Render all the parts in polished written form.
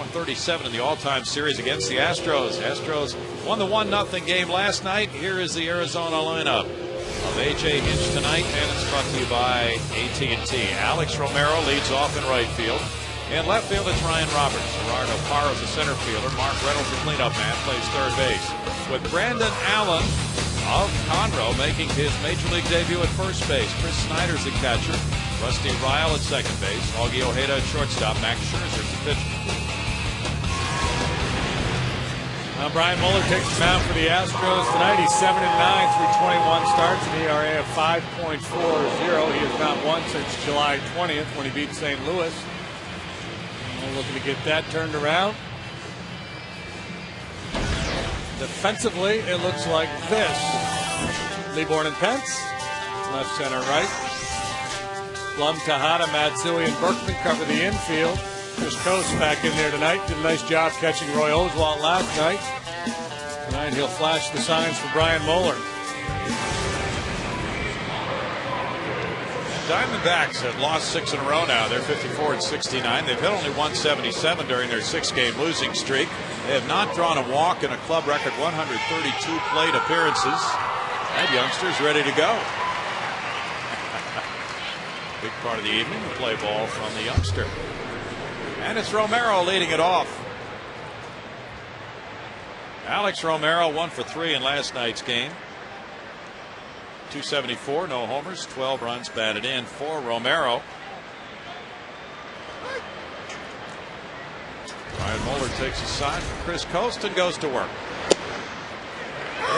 137 in the all-time series against the Astros. Astros won the 1-0 game last night. Here is the Arizona lineup of A.J. Hinch tonight, and it's brought to you by AT&T. Alex Romero leads off in right field. In left field, it's Ryan Roberts. Gerardo Parra is the center fielder. Mark Reynolds, the cleanup man, plays third base. With Brandon Allen of Conroe making his Major League debut at first base. Chris Snyder's the catcher. Rusty Ryle at second base. Augie Ojeda at shortstop. Max Scherzer's the pitcher. Brian Mueller takes the mound for the Astros tonight. He's 7-9 through 21 starts, an ERA of 5.40. He has not won since July 20th when he beat St. Louis. We're looking to get that turned around. Defensively, it looks like this. Liborn and Pence, left, center, right. Blum, Tejada, Matsui, and Berkman cover the infield. Chris Coase back in there tonight. Did a nice job catching Roy Oswalt last night. Tonight he'll flash the signs for Brian Mueller. Diamondbacks have lost 6 in a row now. They're 54-69. They've hit only 177 during their 6-game losing streak. They have not drawn a walk in a club record 132 plate appearances. That youngster's ready to go. Big part of the evening, the play ball from the youngster. And it's Romero leading it off. Alex Romero 1 for 3 in last night's game. 274, no homers, 12 runs batted in for Romero. Brian Mueller takes a sign from Chris Coast and goes to work.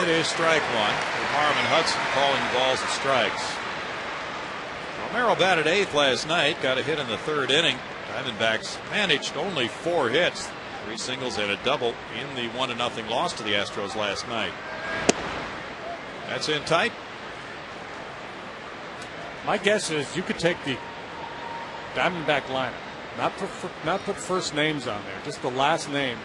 It is strike one with Harmon Hudson calling the balls and strikes. Romero batted 8th last night, got a hit in the 3rd inning. Diamondbacks managed only 4 hits, 3 singles and a double in the 1-0 loss to the Astros last night. That's in tight. My guess is you could take the Diamondback lineup, not put first names on there, just the last names,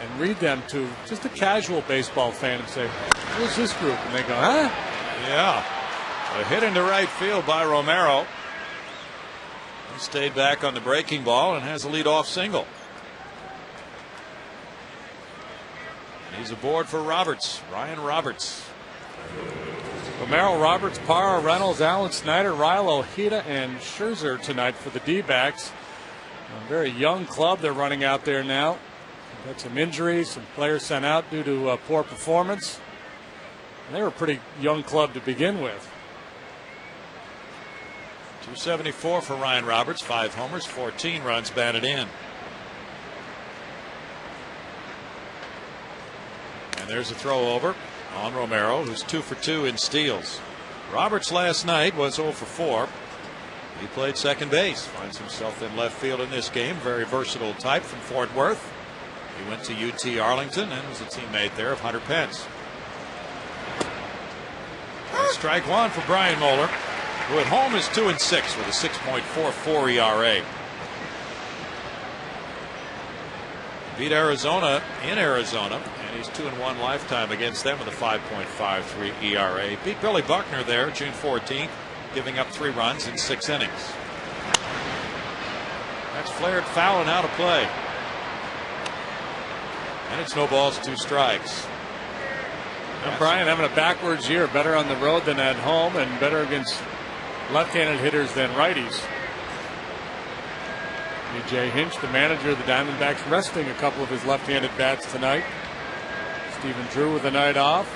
and read them to just a casual baseball fan and say, who's this group? And they go, huh? Yeah. A hit into right field by Romero. He stayed back on the breaking ball and has a leadoff single. And he's aboard for Roberts, Ryan Roberts. Romero, Roberts, Parra, Reynolds, Allen, Snyder, Ryle, Ojeda, and Scherzer tonight for the D-backs. A very young club they're running out there now. Got some injuries, some players sent out due to poor performance. And they were a pretty young club to begin with. 274 for Ryan Roberts, 5 homers, 14 runs batted in. And there's a throw over on Romero, who's 2 for 2 in steals. Roberts last night was 0 for 4. He played second base, finds himself in left field in this game. Very versatile type from Fort Worth. He went to UT Arlington and was a teammate there of Hunter Pence. And strike one for Brian Mueller, who at home is 2-6 with a 6.44 ERA. Beat Arizona in Arizona, and he's 2-1 lifetime against them with a 5.53 ERA. Beat Billy Buckner there June 14th, giving up 3 runs in 6 innings. That's flared foul and out of play. And it's no balls, 2 strikes. And Brian having a backwards year, better on the road than at home, and better against left-handed hitters than righties. A.J. Hinch, the manager of the Diamondbacks, resting a couple of his left-handed bats tonight. Stephen Drew with the night off.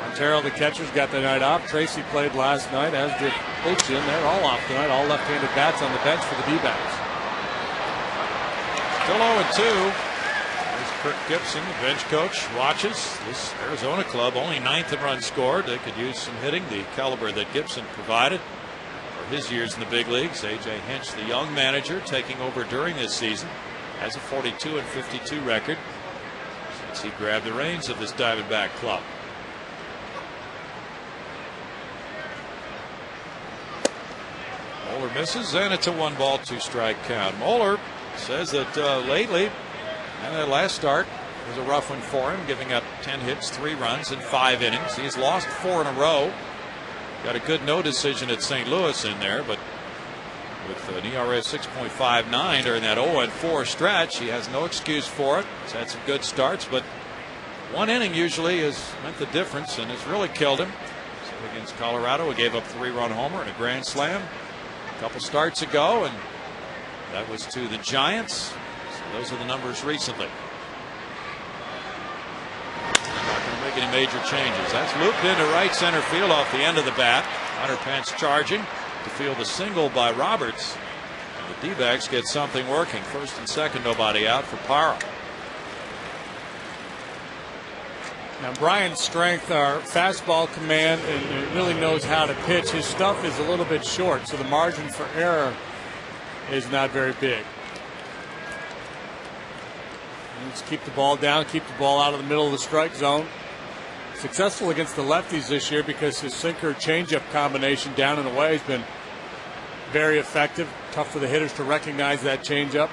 Montero, the catcher's got the night off. Tracy played last night, as did Ochin. They're all off tonight. All left-handed bats on the bench for the D-backs. Still 0-2. There's Kirk Gibson, the bench coach, watches this Arizona club. Only 9th in runs scored. They could use some hitting, the caliber that Gibson provided for his years in the big leagues. A.J. Hinch, the young manager, taking over during this season, has a 42-52 record since he grabbed the reins of this Diamondback club. Mueller misses, and it's a 1-ball, 2-strike count. Mueller says that lately, and that last start was a rough one for him, giving up 10 hits, 3 runs in 5 innings. He's lost 4 in a row. Got a good no decision at St. Louis in there, but with an ERA of 6.59 during that 0-4 stretch. He has no excuse for it. He's had some good starts, but one inning usually has meant the difference and has really killed him. So against Colorado, he gave up a 3-run homer and a grand slam a couple starts ago, and that was to the Giants. So those are the numbers recently. Not going to make any major changes. That's looped into right center field off the end of the bat. Hunter Pence charging to field a single by Roberts. And the D-backs get something working. First and second, nobody out for Parra. Now Brian's strength are fastball command, and he really knows how to pitch. His stuff is a little bit short, so the margin for error is not very big. Just keep the ball down, keep the ball out of the middle of the strike zone. Successful against the lefties this year because his sinker changeup combination down and away has been very effective. Tough for the hitters to recognize that changeup.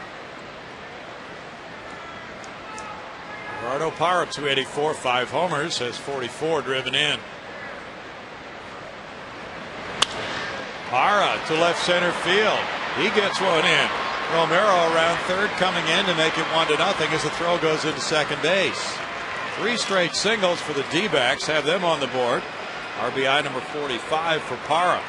Gerardo Parra, 284, 5 homers, has 44 driven in. Parra to left center field. He gets one in. Romero around third, coming in to make it 1-0 as the throw goes into second base. 3 straight singles for the D-backs, have them on the board. RBI number 45 for Parra.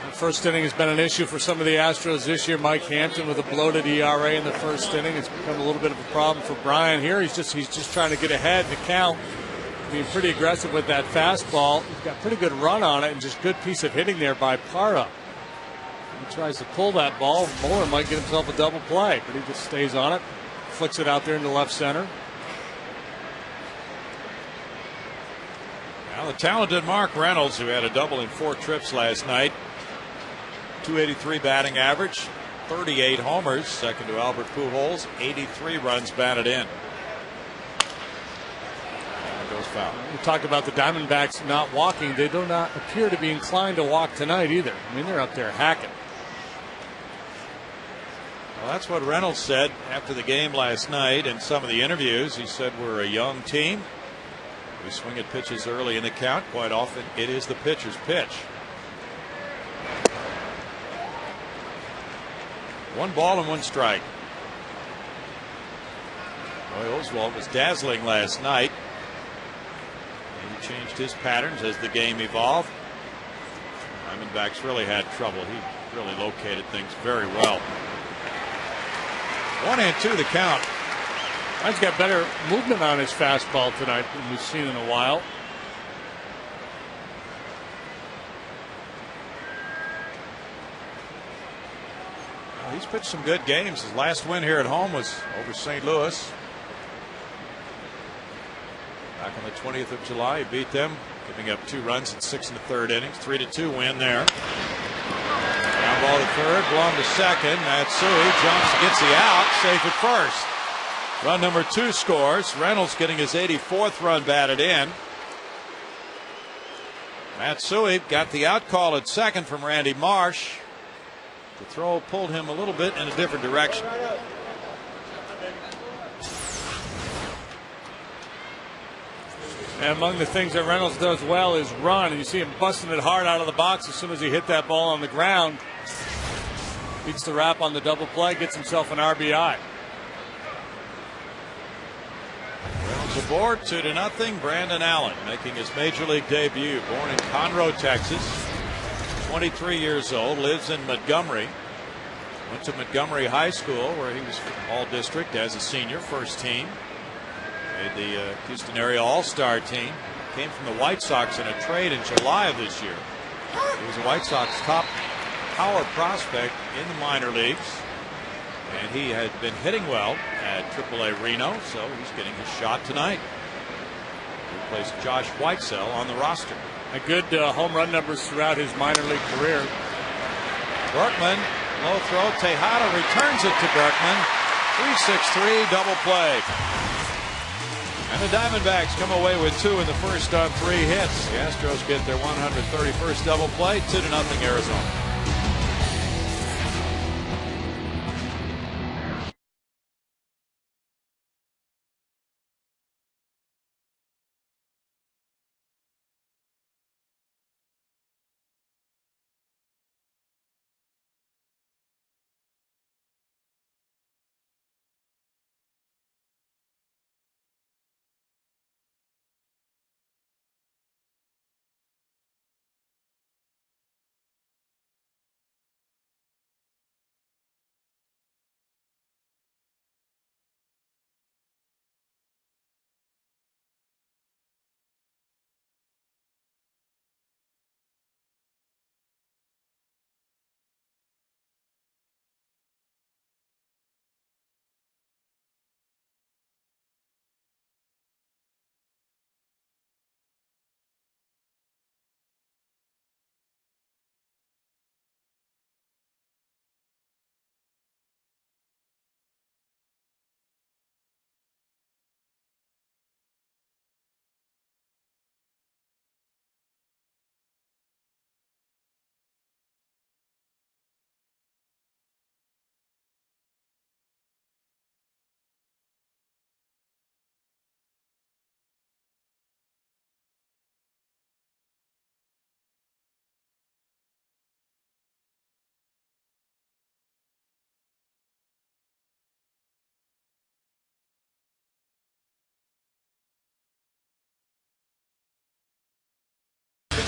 The first inning has been an issue for some of the Astros this year. Mike Hampton with a bloated ERA in the first inning. It's become a little bit of a problem for Brian here. He's just trying to get ahead in the count, being pretty aggressive with that fastball. He's got a pretty good run on it, and just good piece of hitting there by Parra. He tries to pull that ball. Muller might get himself a double play, but he just stays on it, flicks it out there into left center. Now the talented Mark Reynolds, who had a double in 4 trips last night. 283 batting average, 38 homers, second to Albert Pujols, 83 runs batted in. And goes foul. We talked about the Diamondbacks not walking. They do not appear to be inclined to walk tonight either. I mean, they're up there hacking. Well, that's what Reynolds said after the game last night in some of the interviews. He said we're a young team. We swing at pitches early in the count. Quite often it is the pitcher's pitch. 1 ball and 1 strike. Roy Oswalt was dazzling last night. He changed his patterns as the game evolved. Diamondbacks really had trouble. He really located things very well. 1-2 the count. He's got better movement on his fastball tonight than we've seen in a while. He's pitched some good games. His last win here at home was over St. Louis. Back on the 20th of July, he beat them, giving up 2 runs in 6 1/3 innings. 3-2 win there. Ground ball to third, blown to second. Matsui jumps, gets the out, safe at first. Run number 2 scores. Reynolds getting his 84th run batted in. Matsui got the out call at second from Randy Marsh. The throw pulled him a little bit in a different direction. And among the things that Reynolds does well is run, and you see him busting it hard out of the box as soon as he hit that ball on the ground. Beats the wrap on the double play, gets himself an RBI. Reynolds aboard, 2-0. Brandon Allen making his major league debut. Born in Conroe, Texas. 23 years old, lives in Montgomery. Went to Montgomery High School where he was all district as a senior, first team. Made the Houston area all-star team. Came from the White Sox in a trade in July of this year. He was a White Sox top power prospect in the minor leagues. And he had been hitting well at AAA Reno, so he's getting his shot tonight. He replaced Josh Whitesell on the roster. A good home run numbers throughout his minor league career. Berkman, low throw. Tejada returns it to Berkman. 3-6-3 double play. And the Diamondbacks come away with 2 in the first on 3 hits. The Astros get their 131st double play. 2-0 Arizona.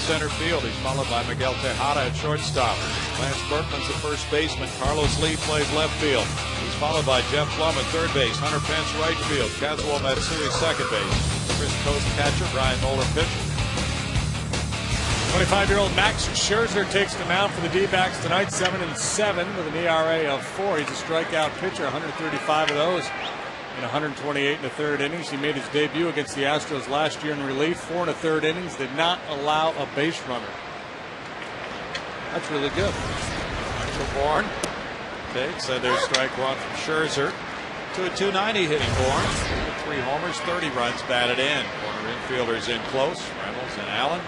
center field. He's followed by Miguel Tejada at shortstop. Lance Berkman's the first baseman. Carlos Lee plays left field. He's followed by Jeff Plum at third base. Hunter Pence right field. Kazuo Matsui second base. Chris Coast catcher. Brian Moeller pitcher. 25-year-old Max Scherzer takes the mound for the D-backs tonight, 7-7 with an ERA of 4. He's a strikeout pitcher, 135 of those in 128 in the third innings. He made his debut against the Astros last year in relief, 4 in the third innings, did not allow a base runner. That's really good. Michael Bourne takes, and there's strike one from Scherzer. To a 290 hitting Bourne. 3 homers, 30 runs batted in. Corner infielders in close, Reynolds and Allen.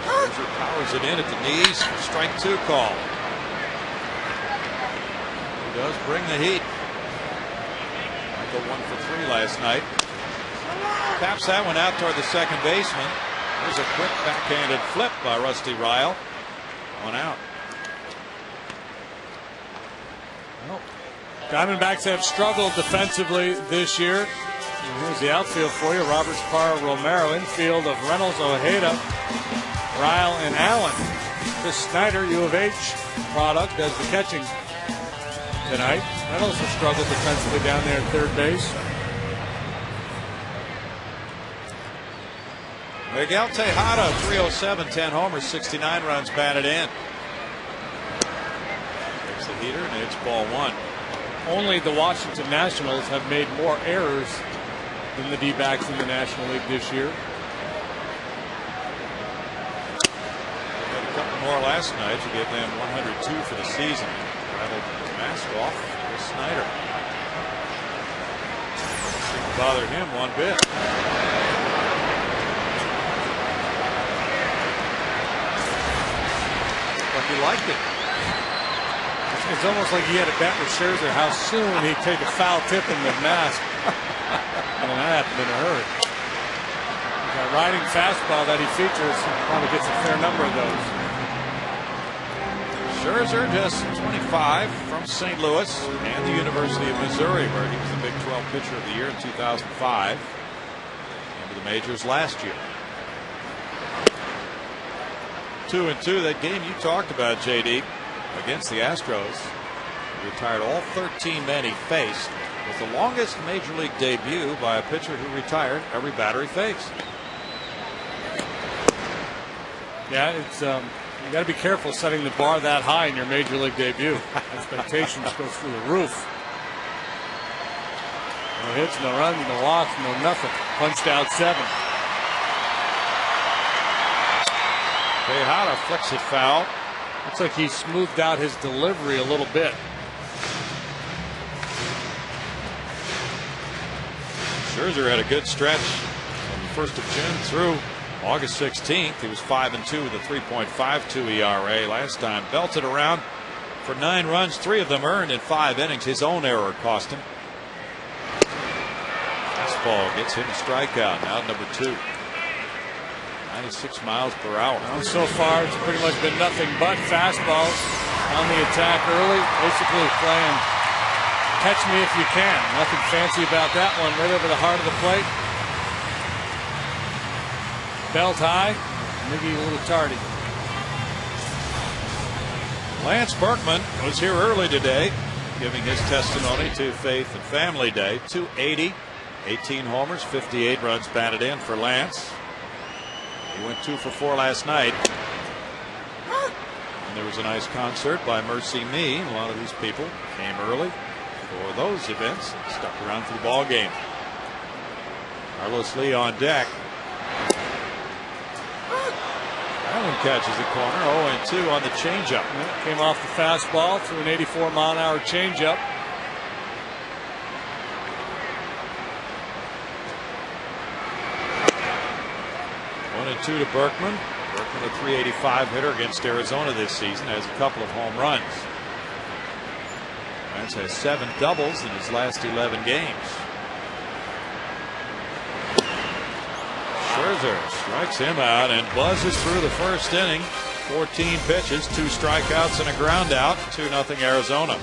Scherzer powers it in at the knees. Strike 2 call. He does bring the heat. Michael 1 for 3 last night. Taps that one out toward the second baseman. There's a quick backhanded flip by Rusty Ryle. 1 out. Well, Diamondbacks have struggled defensively this year. And here's the outfield for you. Roberts, Parra, Romero. Infield of Reynolds, Ojeda, Ryle, and Allen. Chris Snyder, U of H product, does the catching tonight. Reynolds has struggled defensively down there at third base. Miguel Tejada, 307, 10 homers, 69 runs batted in. Takes the heater, and it's ball 1. Only the Washington Nationals have made more errors than the D-backs in the National League this year. Had a couple more last night to give them 102 for the season. Rattled the mask off with Snyder. Didn't bother him one bit. But he liked it. It's almost like he had a bet with Scherzer how soon he'd take a foul tip in the mask. And that happened in a hurry. That riding fastball that he features probably gets a fair number of those. Scherzer, just 25, from St. Louis and the University of Missouri, where he was the Big 12 Pitcher of the Year in 2005. Into the majors last year. 2-2. That game you talked about, JD, against the Astros. He retired all 13 men he faced. It was the longest major league debut by a pitcher who retired every batter he faced. Yeah, it's you got to be careful setting the bar that high in your major league debut. Expectations go through the roof. No hits, no runs, no walks, no nothing. Punched out 7. Tejada flicks it foul. Looks like he smoothed out his delivery a little bit. Scherzer had a good stretch from the 1st of June through August 16th. He was 5-2 with a 3.52 ERA. Last time belted around for 9 runs, 3 of them earned in 5 innings. His own error cost him. Fastball gets him a strikeout. Now number 2. 96 miles per hour. Well, so far it's pretty much been nothing but fastballs on the attack early. Basically playing catch me if you can. Nothing fancy about that one. Right over the heart of the plate. Belt high. Maybe a little tardy. Lance Berkman was here early today, giving his testimony to Faith and Family Day. 280, 18 homers, 58 runs batted in for Lance. He went 2 for 4 last night. And there was a nice concert by Mercy Me. A lot of these people came early for those events and stuck around for the ball game. Carlos Lee on deck. Allen catches the corner. 0-2 on the changeup. Came off the fastball to an 84-mile-an-hour changeup. Two to Berkman. Berkman, a 385 hitter against Arizona this season, has a couple of home runs. Lance has 7 doubles in his last 11 games. Scherzer strikes him out and buzzes through the first inning. 14 pitches, 2 strikeouts and a ground out. 2-0 Arizona.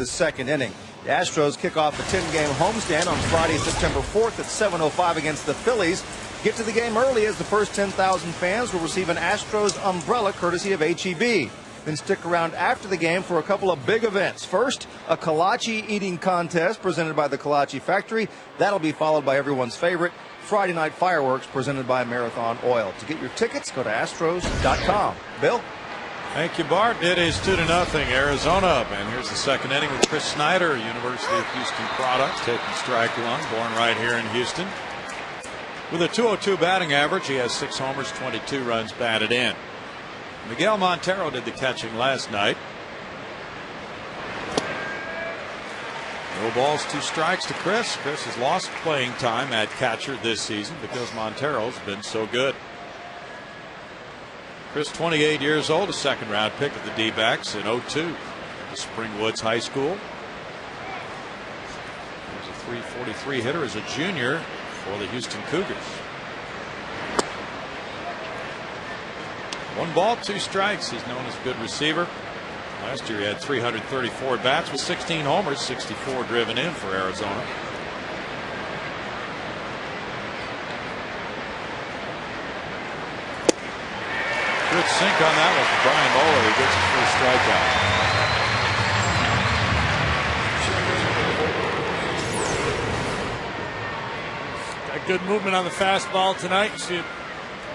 the second inning. The Astros kick off a 10-game homestand on Friday, September 4th at 7:05 against the Phillies. Get to the game early as the first 10,000 fans will receive an Astros umbrella courtesy of HEB. Then stick around after the game for a couple of big events. First, a kolache eating contest presented by the Kolache Factory. That'll be followed by everyone's favorite, Friday night fireworks presented by Marathon Oil. To get your tickets, go to Astros.com. Bill? Thank you, Bart. It is 2-0 Arizona. And here's the second inning with Chris Snyder, University of Houston product, taking strike one, born right here in Houston. With a .202 batting average, he has 6 homers, 22 runs batted in. Miguel Montero did the catching last night. No balls, 2 strikes to Chris. Chris has lost playing time at catcher this season because Montero's been so good. Chris, 28 years old, a second-round pick of the D-backs in '02 to Springwoods High School. He was a .343 hitter as a junior for the Houston Cougars. 1 ball, 2 strikes. He's known as a good receiver. Last year he had 334 bats with 16 homers, 64 driven in for Arizona. Good sink on that one for Brian Moeller, who gets his first strikeout. Got good movement on the fastball tonight. You see it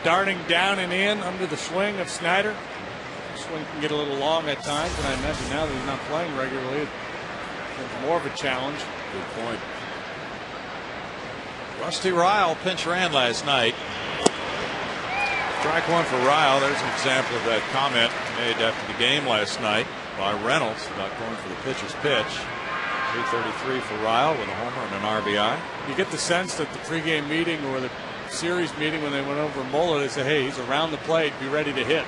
darting down and in under the swing of Snyder. The swing can get a little long at times, and I imagine now that he's not playing regularly, it's more of a challenge. Good point. Rusty Ryle pinch ran last night. Strike one for Ryle. There's an example of that comment made after the game last night by Reynolds about going for the pitcher's pitch. 333 for Ryle with a homer and an RBI. You get the sense that the pregame meeting or the series meeting when they went over Mola, they said, hey, he's around the plate, be ready to hit.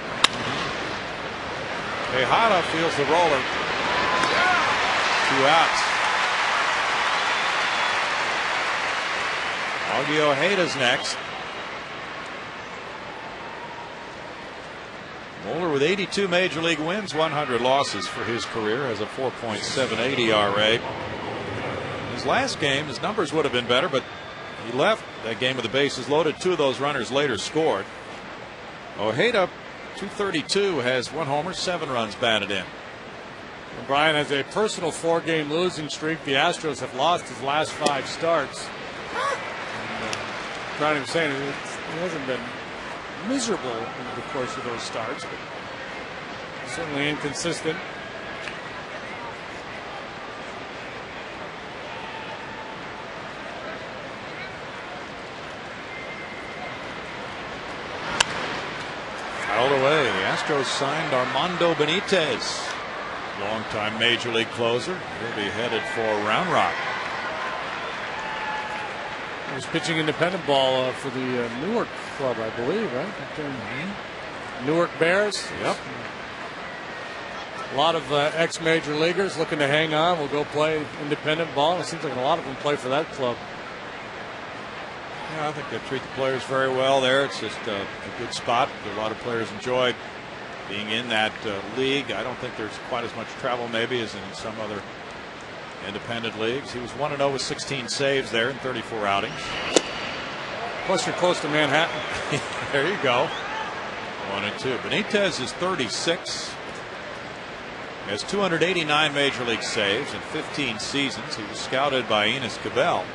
Tejada feels the roller. 2 outs. Augie Ojeda's next. Moeller with 82 major league wins, 100 losses for his career, has a 4.78 ERA. His last game, his numbers would have been better, but he left that game with the bases loaded. 2 of those runners later scored. Ojeda, 232, has 1 homer, 7 runs batted in. And Brian has a personal 4-game losing streak. The Astros have lost his last 5 starts. Brian was saying it hasn't been miserable in the course of those starts, but certainly inconsistent. Fouled away. The Astros signed Armando Benitez, longtime major league closer. He'll be headed for Round Rock. He was pitching independent ball for the Newark club, I believe, right? Newark Bears. Yep. A lot of ex-major leaguers looking to hang on. Will go play independent ball. It seems like a lot of them play for that club. Yeah, I think they treat the players very well there. It's just a good spot. A lot of players enjoy being in that league. I don't think there's quite as much travel maybe as in some other independent leagues. He was 1-0 with 16 saves there in 34 outings. Plus you're close to Manhattan. There you go. 1-2. Benitez is 36. He has 289 major league saves in 15 seasons. He was scouted by Enos Cabell.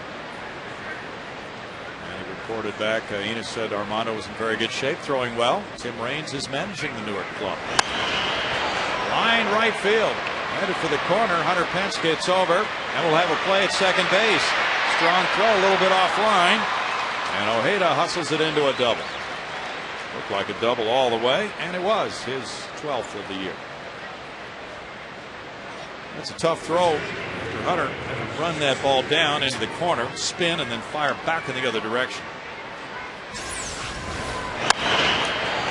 And he reported back, Enos said Armando was in very good shape, throwing well. Tim Raines is managing the Newark club. Line right field. Headed for the corner. Hunter Pence gets over, and we'll have a play at second base. Strong throw, a little bit offline, and Ojeda hustles it into a double. Looked like a double all the way, and it was his 12th of the year. That's a tough throw for Hunter. Run that ball down into the corner, spin, and then fire back in the other direction.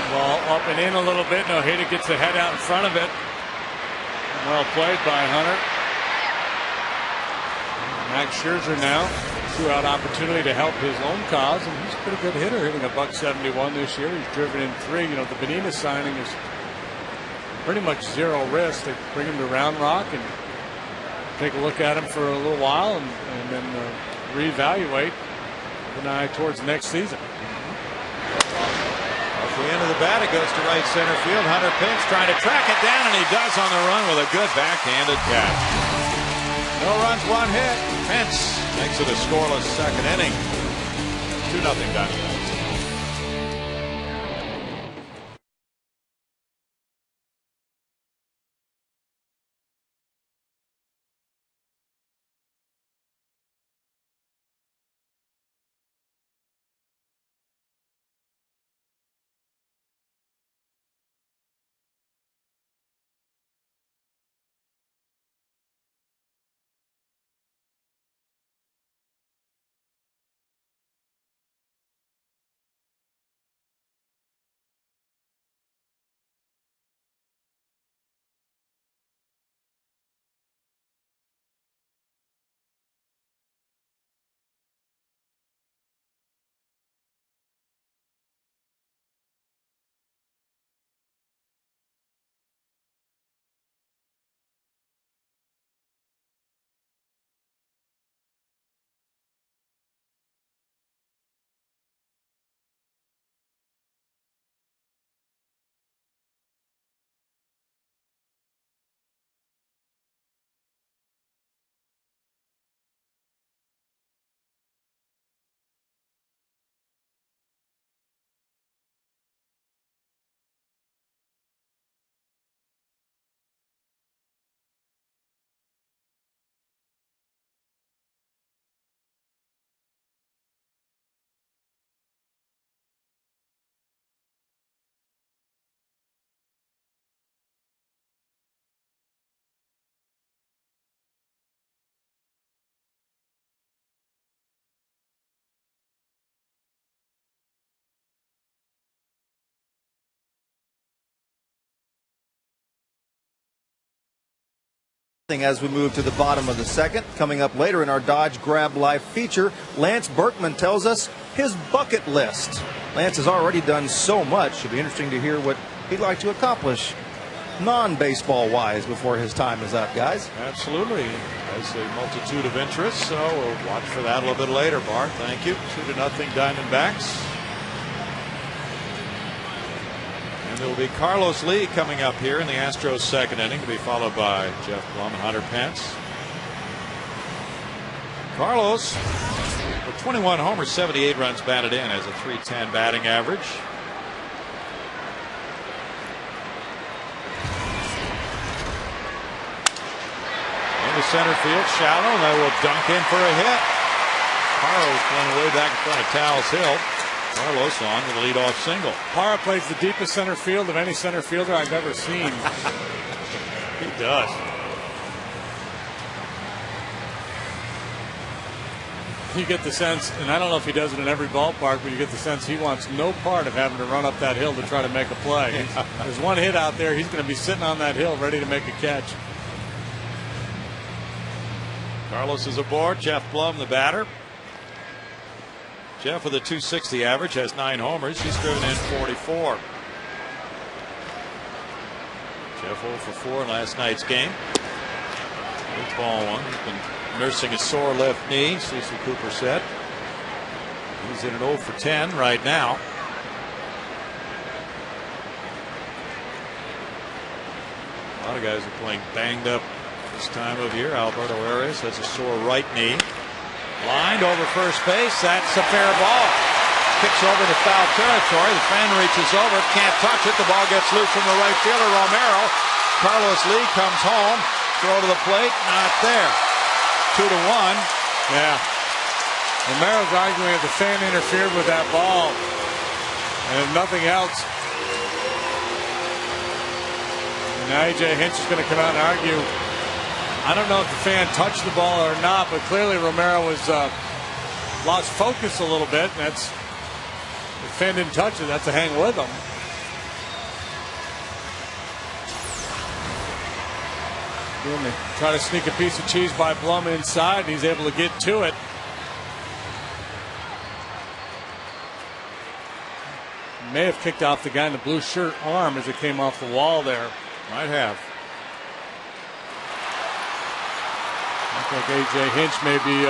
Ball up and in a little bit, and Ojeda gets the head out in front of it. Well played by Hunter. Max Scherzer now, 2-out opportunity to help his own cause, and he's a pretty good hitter, hitting a .171 this year. He's driven in 3. You know, the Benitez signing is pretty much zero risk. They bring him to Round Rock, and take a look at him for a little while and then reevaluate with an eye towards next season. Off the end of the bat, it goes to right center field. Hunter Pence trying to track it down, and he does on the run with a good backhanded catch. No runs, 1 hit. Pence makes it a scoreless second inning. 2-0 Diamondbacks. As we move to the bottom of the second, coming up later in our Dodge Grab Life feature, Lance Berkman tells us his bucket list. Lance has already done so much. It'll be interesting to hear what he'd like to accomplish non-baseball wise before his time is up, guys. Absolutely. Has a multitude of interests, so we'll watch for that a little bit later, Bart. Thank you. 2-0 Diamondbacks. And there will be Carlos Lee coming up here in the Astros second inning, to be followed by Jeff Blum and Hunter Pence. Carlos, with 21 homers, 78 runs batted in, has a .310 batting average. Into center field, shallow, and they will dunk in for a hit. Carlos playing way back in front of Towles Hill. Carlos on with a leadoff single. Parra plays the deepest center field of any center fielder I've ever seen. He does. You get the sense, and I don't know if he does it in every ballpark, but you get the sense he wants no part of having to run up that hill to try to make a play. There's one hit out there, he's going to be sitting on that hill ready to make a catch. Carlos is aboard. Jeff Blum, the batter. Jeff with a .260 average, has 9 homers. He's driven in 44. Jeff 0 for 4 in last night's game. Good ball one. He's been nursing a sore left knee, Cecil Cooper said. He's in an 0 for 10 right now. A lot of guys are playing banged up this time of year. Alberto Arias has a sore right knee. Lined over first base. That's a fair ball. Kicks over to foul territory. The fan reaches over. Can't touch it. The ball gets loose from the right fielder, Romero. Carlos Lee comes home. Throw to the plate. Not there. 2-1. Yeah. Romero's arguing that the fan interfered with that ball. And nothing else. And now A.J. Hinch is going to come out and argue. I don't know if the fan touched the ball or not, but clearly Romero was lost focus a little bit. And that's, if the fan didn't touch it, that's a hang with him. They try to sneak a piece of cheese by Blum inside. He's able to get to it. May have kicked off the guy in the blue shirt arm as it came off the wall there. Might have. Like A.J. Hinch may be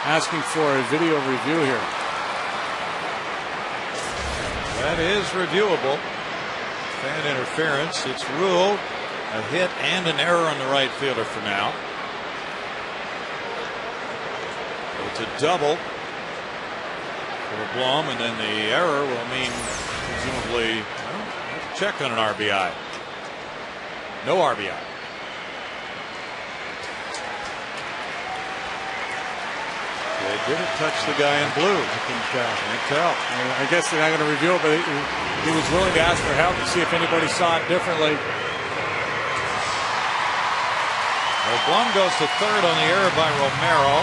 asking for a video review here. That is reviewable. Fan interference. It's ruled a hit and an error on the right fielder for now. It's a double for Blum, and then the error will mean presumably check on an RBI. No RBI. They didn't touch the guy in blue. I can't tell. I guess they're not going to review it, but he was willing to ask for help to see if anybody saw it differently. Well, Blum goes to third on the error by Romero.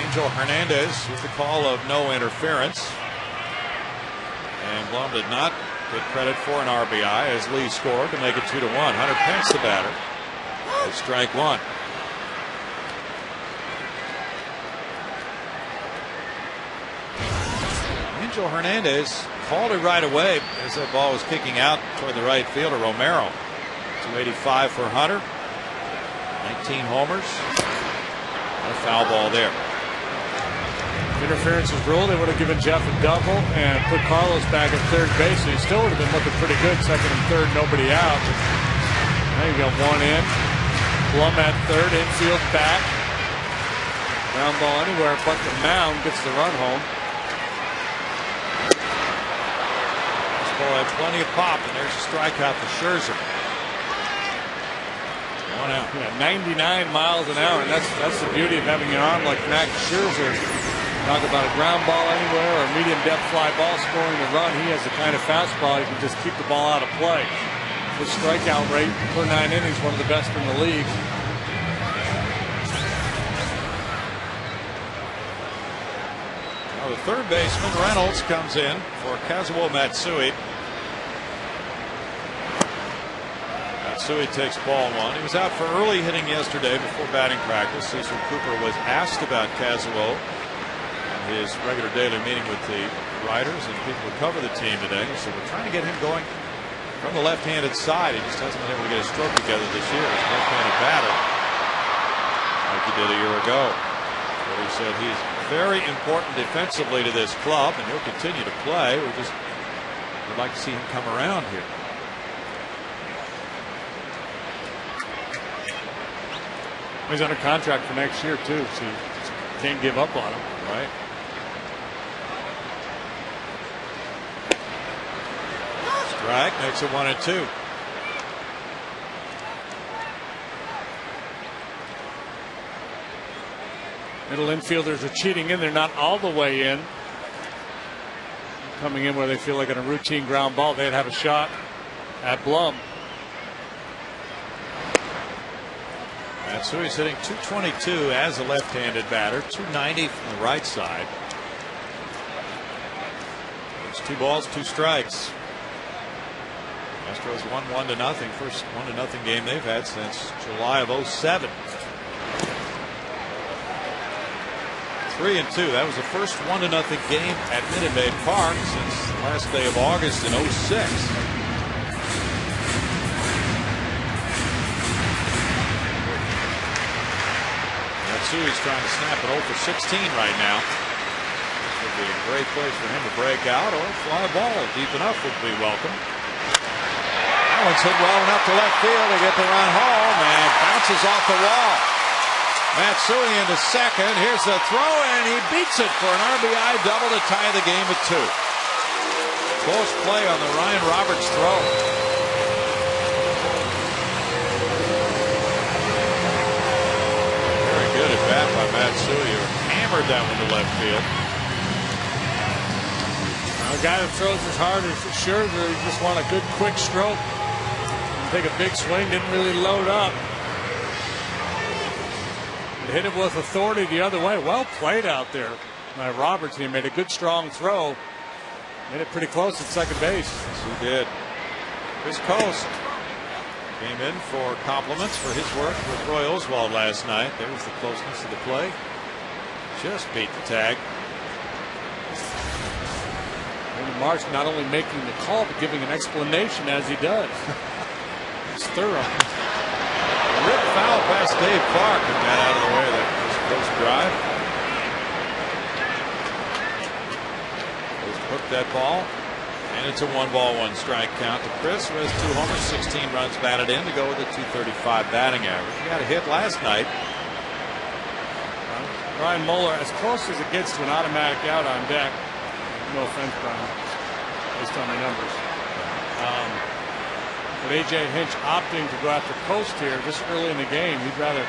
Angel Hernandez with the call of no interference. And Blum did not get credit for an RBI as Lee scored to make it 2-1. Hunter Pence the batter. It's strike one. Angel Hernandez called it right away as that ball was kicking out toward the right fielder Romero. 285 for Hunter. 19 homers. A foul ball there. Interference was ruled. They would have given Jeff a double and put Carlos back at third base. So he still would have been looking pretty good. Second and third, nobody out. Now you got one in. Blum at third, infield back. Ground ball anywhere but the mound, gets the run home. This ball had plenty of pop, and there's a strikeout for Scherzer. One out. Yeah, 99 miles an hour, and that's the beauty of having an arm like Max Scherzer. Talk about a ground ball anywhere or a medium depth fly ball scoring the run. He has the kind of fastball he can just keep the ball out of play. His strikeout rate per 9 innings, one of the best in the league. Now the third baseman Reynolds comes in for Kazuo Matsui. Matsui takes ball one. He was out for early hitting yesterday before batting practice. Cecil Cooper was asked about Kazuo in his regular daily meeting with the writers and people who cover the team today. So we're trying to get him going from the left-handed side. He just hasn't been able to get his stroke together this year. He's a left-handed batter like he did a year ago. But he said he's very important defensively to this club, and he'll continue to play. We just would like to see him come around here. He's under contract for next year too, so you can't give up on him. Right. Strike makes it 1-2. Middle infielders are cheating in. They're not all the way in. Coming in where they feel like on a routine ground ball they'd have a shot at Blum. Matsui's hitting .222 as a left-handed batter, .290 from the right side. It's 2 balls, 2 strikes. Astros won 1-0. First 1-0 game they've had since July of '07. 3-2. That was the first 1-0 game at Minute Maid Park since the last day of August in '06. Matsui's trying to snap an 0 for 16 right now. This would be a great place for him to break out or fly a ball deep enough would be welcome. That one's hit well enough to left field to get the run home and bounces off the wall. Matsui into second. Here's the throw, and he beats it for an RBI double to tie the game at 2. Close play on the Ryan Roberts throw. Very good at bat by Matsui, who hammered that one to left field. A guy that throws as hard as Scherzer, he just want a good quick stroke. Take a big swing, didn't really load up. Hit it with authority the other way. Well played out there by Roberts. He made a good strong throw. Made it pretty close at second base. Yes, he did. Chris Coast came in for compliments for his work with Roy Oswald last night. There was the closeness of the play. Just beat the tag. Randy Marsh not only making the call, but giving an explanation as he does. It's thorough. rip foul past Dave Clark and got out of the way of that post drive. Just hooked that ball. And it's a 1-ball-1-strike count to Chris, who has 2 homers, 16 runs batted in to go with a .235 batting average. He got a hit last night. Brian Moeller, as close as it gets to an automatic out on deck. No offense, Brian, based on the numbers. But A.J. Hinch opting to go after Coast here this early in the game. He'd rather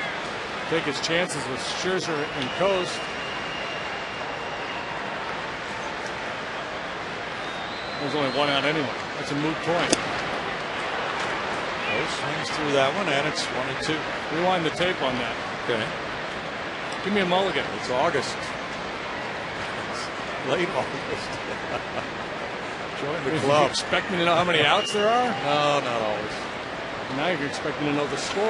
take his chances with Scherzer and Coast. There's only 1 out anyway. That's a moot point. Coast swings through that one, and it's 1-2. Rewind the tape on that. Okay. Give me a mulligan. It's August. It's late August. Join the club. You expect me to know how many outs there are? No, not always. Now you're expecting to know the score. We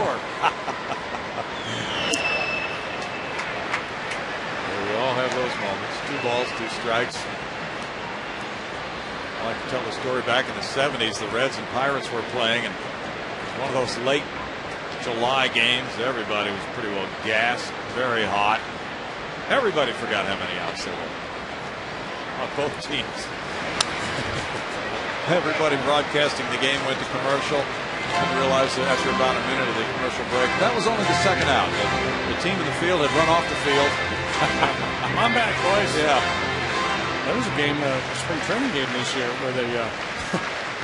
all have those moments. 2 balls, 2 strikes. I like to tell the story back in the 70s. The Reds and Pirates were playing, and one of those late July games, everybody was pretty well gassed, very hot. Everybody forgot how many outs there were on both teams. Everybody broadcasting the game went to commercial and realized that after about a minute of the commercial break, that was only the second out. The team in the field had run off the field. I'm back, boys. Yeah. That was a game, a spring training game this year where they, I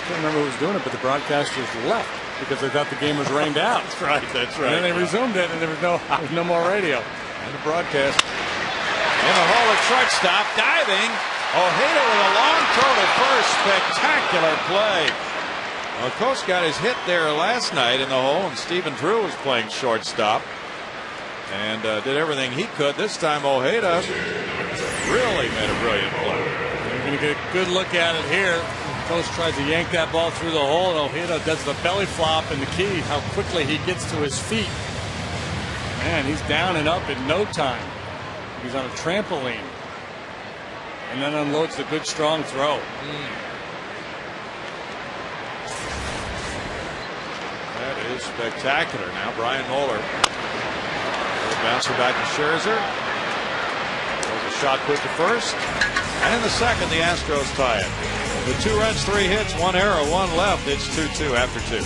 can't remember who was doing it, but the broadcasters left because they thought the game was rained out. That's right. That's right. And then they resumed it, and there was no more radio. And the broadcast. In the hole at shortstop, diving. Ojeda with a long throw to first. Spectacular play. Well, Coast got his hit there last night in the hole, and Stephen Drew was playing shortstop and did everything he could. This time Ojeda really made a brilliant play. You're going to get a good look at it here. Coast tries to yank that ball through the hole, and Ojeda does the belly flop, and the key, how quickly he gets to his feet. Man, he's down and up in no time. He's on a trampoline. And then unloads the good, strong throw. That is spectacular. Now Brian Moeller. Bouncer back to Scherzer. There's a shot put to first. And in the second, the Astros tie it. With 2 runs, 3 hits, 1 error, 1 left. It's 2-2 after 2.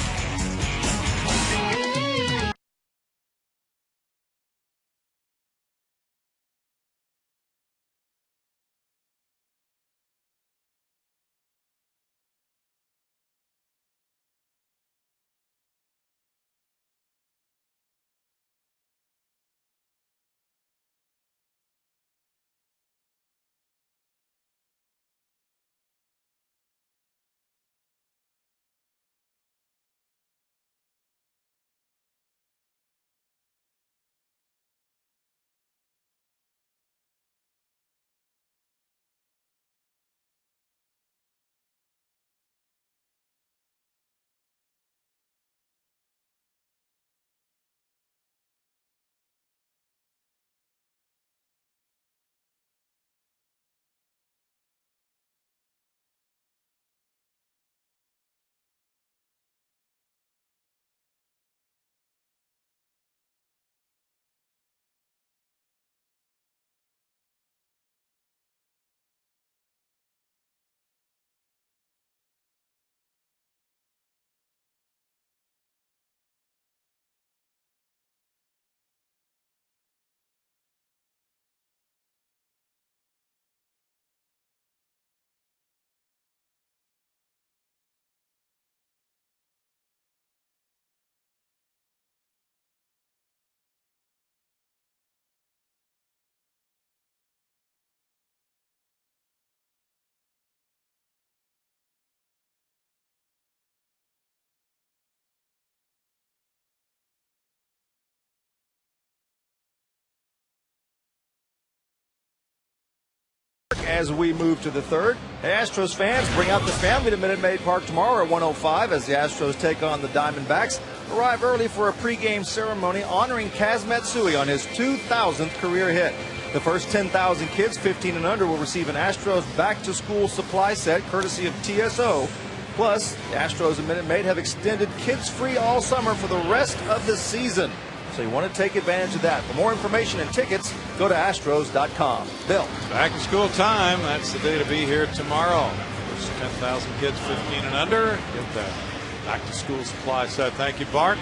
As we move to the third, Astros fans bring out the family to Minute Maid Park tomorrow at 1:05 as the Astros take on the Diamondbacks. Arrive early for a pregame ceremony honoring Kaz Matsui on his 2,000th career hit. The first 10,000 kids 15 and under will receive an Astros back-to-school supply set courtesy of TSO. Plus, the Astros and Minute Maid have extended kids free all summer for the rest of the season. So you want to take advantage of that. For more information and tickets, go to Astros.com. Bill. Back to school time. That's the day to be here tomorrow. First 10,000 kids 15 and under get that back to school supply set. Thank you, Bart.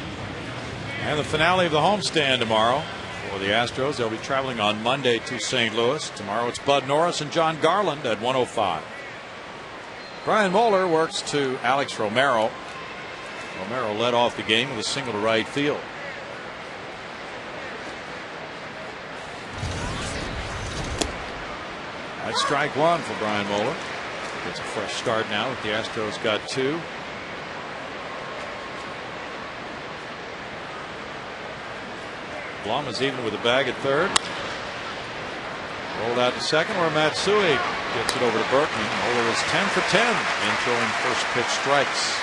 And the finale of the homestand tomorrow for the Astros. They'll be traveling on Monday to St. Louis. Tomorrow it's Bud Norris and John Garland at 1:05. Brian Moeller works to Alex Romero. Romero led off the game with a single to right field. That's strike one for Brian Moeller. Gets a fresh start now that the Astros got two. Blum is even with a bag at third. Rolled out to second where Matsui gets it over to Berkman. Moeller is 10 for 10 in throwing first pitch strikes.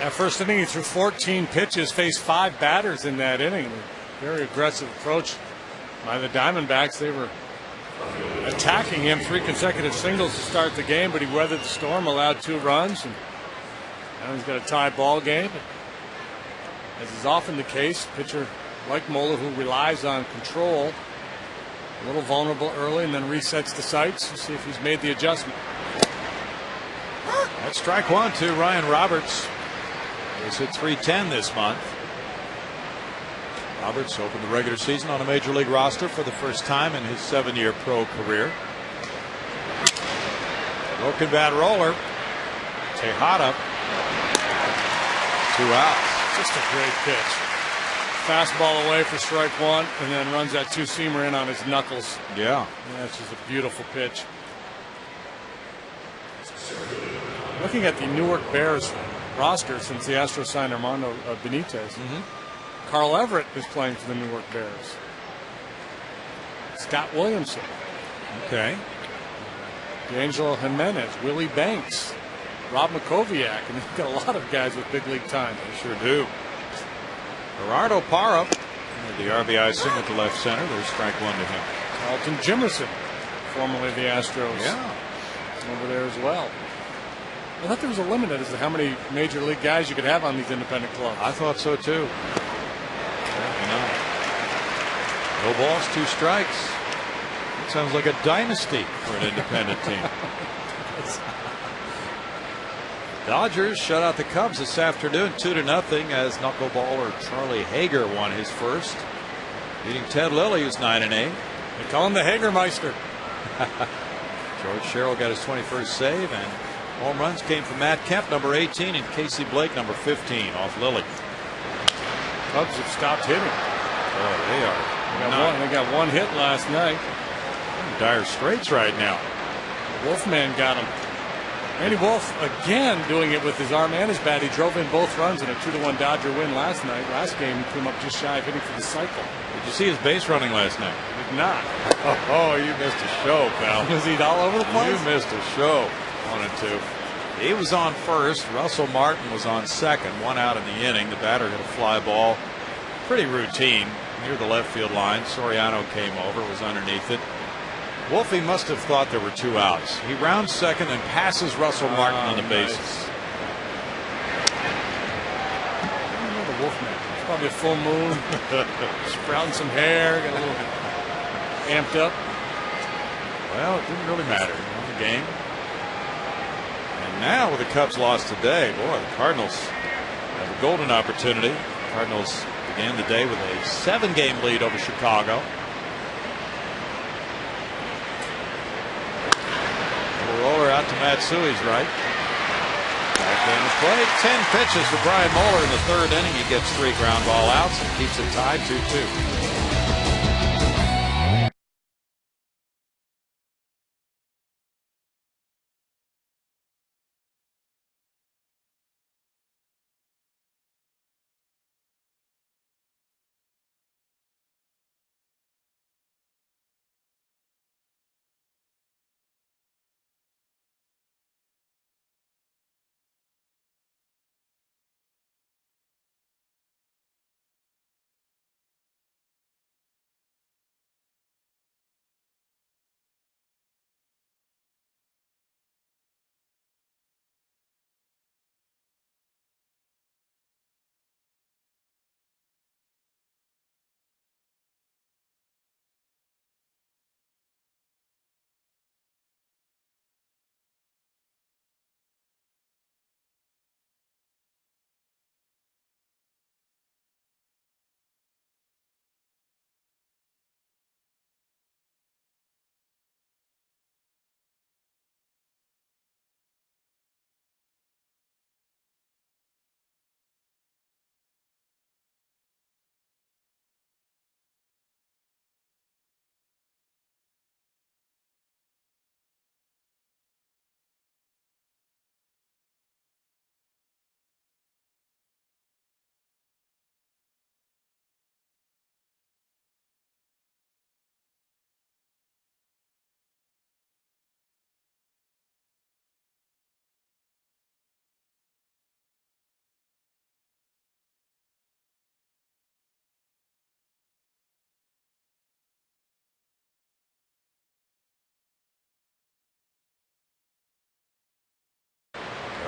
That first inning, he threw 14 pitches, faced 5 batters in that inning. Very aggressive approach by the Diamondbacks. They were attacking him, 3 consecutive singles to start the game, but he weathered the storm, allowed 2 runs, and now he's got a tie ball game. As is often the case, pitcher like Moeller, who relies on control, a little vulnerable early and then resets the sights to see if he's made the adjustment. That's strike one to Ryan Roberts. He's hit .310 this month. Roberts opened the regular season on a major league roster for the first time in his 7-year pro career. Broken bat roller. Tejada. 2 outs. Just a great pitch. Fastball away for strike one, and then runs that 2-seamer in on his knuckles. Yeah. That's just a beautiful pitch. Looking at the Newark Bears roster since the Astros signed Armando Benitez. Carl Everett is playing for the Newark Bears. Scott Williamson. Okay. D'Angelo Jimenez, Willie Banks, Rob Makoviak, and they've got a lot of guys with big league time. They sure do. Gerardo Parra, the RBI single to left center. There's strike one to him. Carlton Jimerson, formerly the Astros. Yeah. Over there as well. I thought there was a limit as to how many major league guys you could have on these independent clubs. I thought so too. No balls, 2 strikes. It sounds like a dynasty for an independent team. Dodgers shut out the Cubs this afternoon 2-0 as knuckleballer Charlie Hager won his first, beating Ted Lilly, who's 9-8. They call him the Hagermeister. George Sherrill got his 21st save, and home runs came from Matt Kemp, number 18, and Casey Blake, number 15, off Lilly. Cubs have stopped hitting. Oh, they are. They got one hit last night. In dire straits right now. Wolfman got him. Randy Wolf again doing it with his arm and his bat. He drove in both runs in a 2-1 Dodger win last night. Last game he came up just shy of hitting for the cycle. Did you see his base running last night? Did not. Oh, you missed a show, pal. Was he all over the place? You missed a show. 1-2. He was on first. Russell Martin was on second. 1 out in the inning. The batter hit a fly ball. Pretty routine near the left field line. Soriano came over, was underneath it. Wolfie must have thought there were 2 outs. He rounds second and passes Russell Martin on the bases. I don't know the Wolfman. It's probably a full moon. Sprouting some hair, got a little amped up. Well, it didn't really matter. Won the game. And now with the Cubs lost today, boy, the Cardinals have a golden opportunity. The Cardinals began the day with a 7-game lead over Chicago. Roller out to Matsui's right. Back in the plate. 10 pitches for Brian Moeller in the 3rd inning. He gets 3 ground ball outs and keeps it tied 2-2.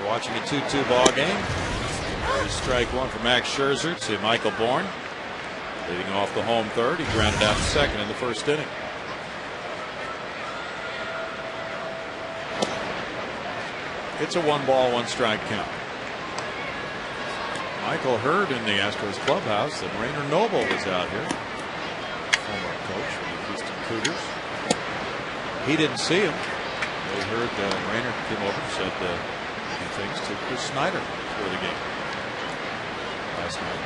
watching a 2-2 ball game. There's strike one for Max Scherzer to Michael Bourne. Leading off the home third. He grounded out to second in the first inning. It's a 1-ball, 1-strike count. Michael heard in the Astros clubhouse that Rainer Noble was out here, former coach for the Houston Cougars. He didn't see him. They heard Rainer came over and said he thinks to Chris Snyder for the game last night.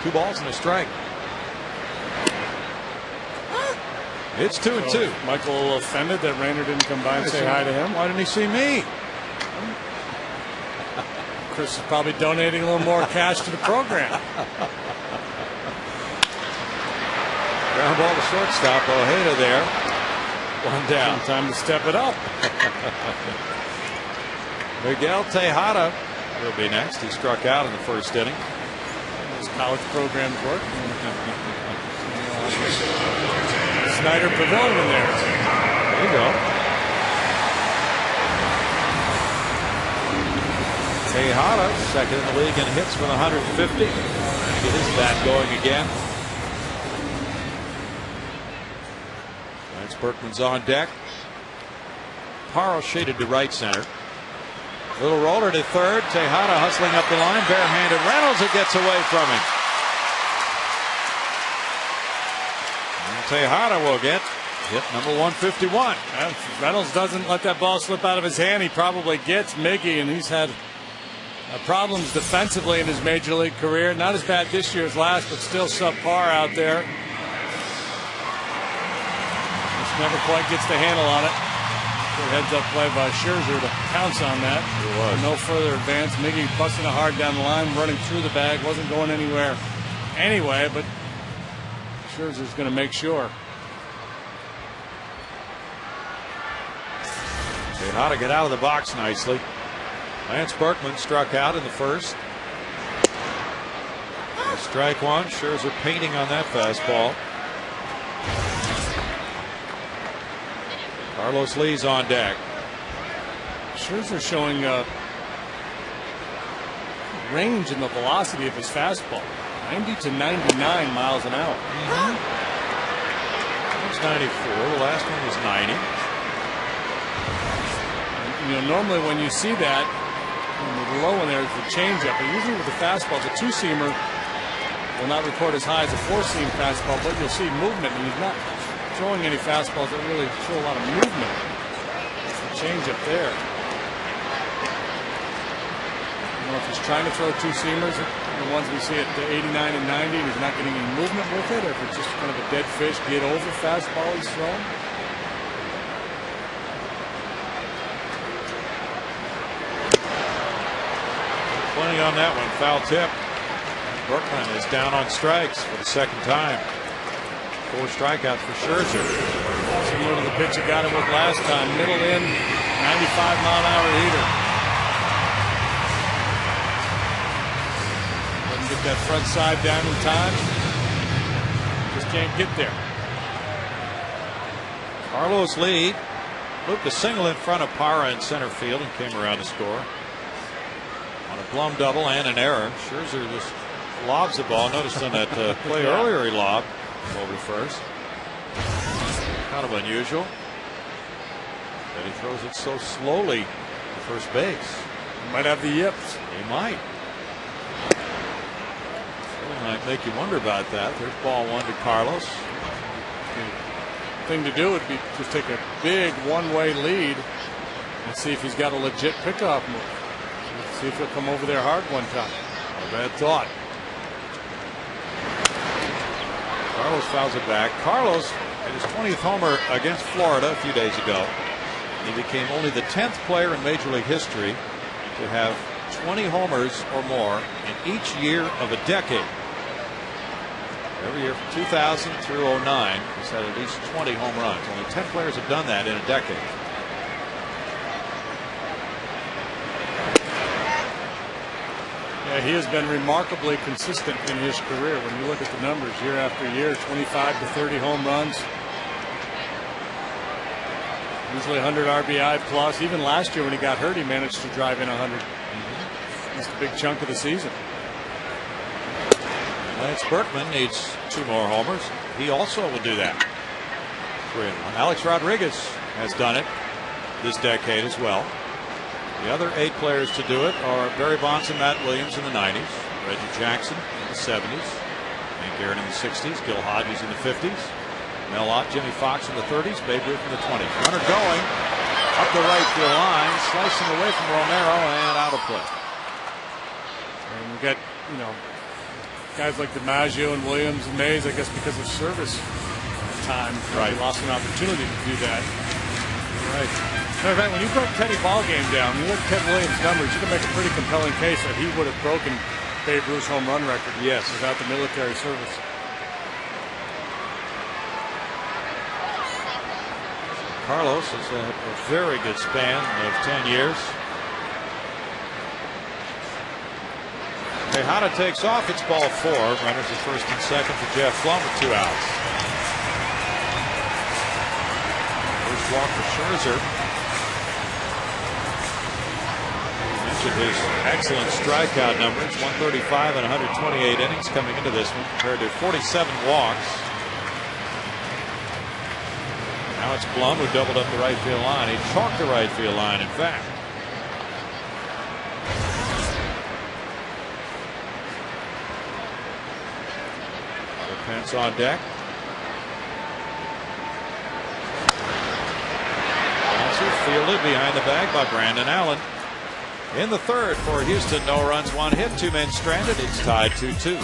2 balls and a strike. It's 2-2. Michael offended that Rainer didn't come by and say hi to him. Why didn't he see me? Chris is probably donating a little more cash to the program. Ground ball to shortstop. Ojeda there. 1 down. Time to step it up. Miguel Tejada will be next. He struck out in the first inning. Those college programs work. Snyder Pavilion there. There you go. Tejada, second in the league in hits with 150. Get his bat going again. Lance Berkman's on deck. Parra shaded to right center. Little roller to third. Tejada hustling up the line. Barehanded Reynolds, who gets away from him. And Tejada will get hit number 151. If Reynolds doesn't let that ball slip out of his hand, he probably gets Miggy, and he's had problems defensively in his major league career. Not as bad this year as last, but still subpar out there. Just never quite gets the handle on it. Good heads up play by Scherzer to pounce on that. It was. No further advance. Miggy busting it hard down the line, running through the bag, wasn't going anywhere anyway, but Scherzer's going to make sure. Tejada get out of the box nicely. Lance Berkman struck out in the first. Strike one. Scherzer painting on that fastball. Carlos Lee's on deck. Scherzer showing range in the velocity of his fastball. 90 to 99 miles an hour. It's 94. The last one was 90. You know, normally when you see that, the low one there is the changeup, but usually with the fastball, the 2-seamer will not record as high as a 4-seam fastball, but you'll see movement, and he's not throwing any fastballs that really show a lot of movement. It's the changeup there. I don't know if he's trying to throw 2-seamers, the ones we see at 89 and 90, and he's not getting any movement with it, or if it's just kind of a dead fish, get over fastball he's throwing. Plenty on that one. Foul tip. Berkman is down on strikes for the second time. 4 strikeouts for Scherzer. Similar to the pitch he got him with last time. Middle in, 95-mile-an-hour heater. Doesn't get that front side down in time. Just can't get there. Carlos Lee looped a single in front of Parra in center field and came around to score. On a Blum double and an error. Scherzer just lobs the ball. Noticed on that play earlier he lobbed over first. Kind of unusual that he throws it so slowly to first base. He might have the yips. He might. It might make you wonder about that. There's ball 1 to Carlos. The thing to do would be just take a big one-way lead and see if he's got a legit pickoff move. See if he'll come over there hard one time. Not a bad thought. Carlos fouls it back. Carlos hit his 20th homer against Florida a few days ago. He became only the 10th player in Major League history to have 20 homers or more in each year of a decade. Every year from 2000 through 09, he's had at least 20 home runs. Only 10 players have done that in a decade. Yeah, he has been remarkably consistent in his career. When you look at the numbers year after year, 25 to 30 home runs. Usually 100 RBI plus. Even last year when he got hurt, he managed to drive in 100. It's a big chunk of the season. Lance Berkman needs 2 more homers. He also will do that. 3-1. Alex Rodriguez has done it this decade as well. The other 8 players to do it are Barry Bonds and Matt Williams in the 90s, Reggie Jackson in the 70s, Hank Aaron in the 60s, Gil Hodges in the 50s, Mel Ott, Jimmy Fox in the 30s, Babe Ruth in the 20s. Runner going up the right field line, slicing away from Romero and out of play. And we got, guys like DiMaggio and Williams and Mays, I guess because of service time. Right. They lost an opportunity to do that. Right. Matter of fact, when you broke Teddy Ballgame down, you look at Ted Williams' numbers, you can make a pretty compelling case that he would have broken Babe Ruth's home run record. Yes. Without the military service. Carlos has had a very good span of 10 years. Tejada takes off. It's ball 4. Runners at first and second for Jeff Flum with 2 outs. First walk for Scherzer. We mentioned his excellent strikeout numbers. 135 and 128 innings coming into this one compared to 47 walks. Now it's Blum who doubled up the right field line. He chalked the right field line, in fact. Pence on deck. Bouncer fielded behind the bag by Brandon Allen. In the third for Houston, no runs, 1 hit, 2 men stranded. It's tied 2-2.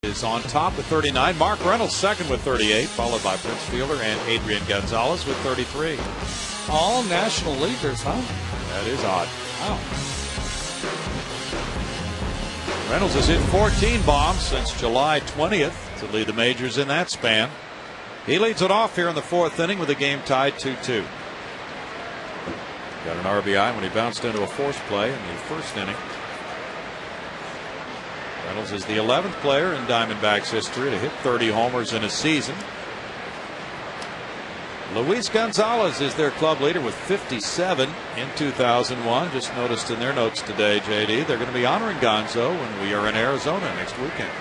Is on top with 39. Mark Reynolds second with 38, followed by Prince Fielder and Adrian Gonzalez with 33. All National Leaguers, huh? That is odd. Wow. Reynolds has hit 14 bombs since July 20th to lead the majors in that span. He leads it off here in the 4th inning with the game tied 2-2. Got an RBI when he bounced into a force play in the 1st inning. Reynolds is the 11th player in Diamondbacks history to hit 30 homers in a season. Luis Gonzalez is their club leader with 57 in 2001. Just noticed in their notes today, JD, they're going to be honoring Gonzo when we are in Arizona next weekend.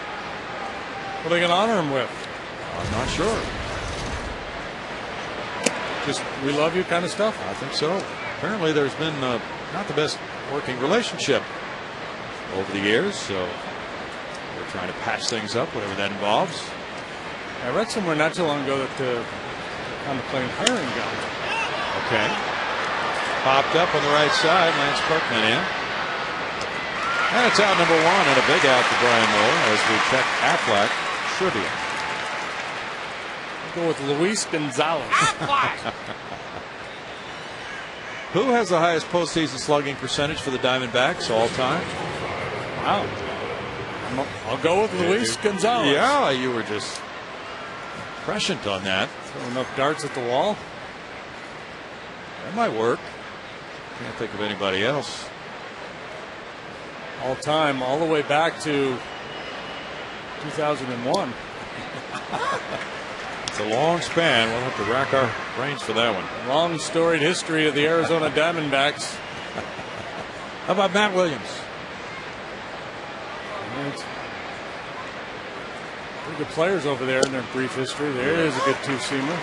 What are they going to honor him with? I'm not sure. Just we love you kind of stuff? I think so. Apparently there's been not the best working relationship over the years, so they're trying to patch things up, whatever that involves. I read somewhere not too long ago that contemplating hiring Gonzo. Okay. Popped up on the right side. Lance Berkman in. And it's out number 1 and a big out to Brian Moore as we check Aflac trivia. We'll go with Luis Gonzalez. Who has the highest postseason slugging percentage for the Diamondbacks all time? Wow. I'll go with Luis Gonzalez. Yeah, you were just prescient on that. Throw enough darts at the wall. That might work. Can't think of anybody else. All time, all the way back to 2001. It's a long span. We'll have to rack our brains for that one. Long storied history of the Arizona Diamondbacks. How about Matt Williams? Pretty good players over there in their brief history. There is a good two-seamer.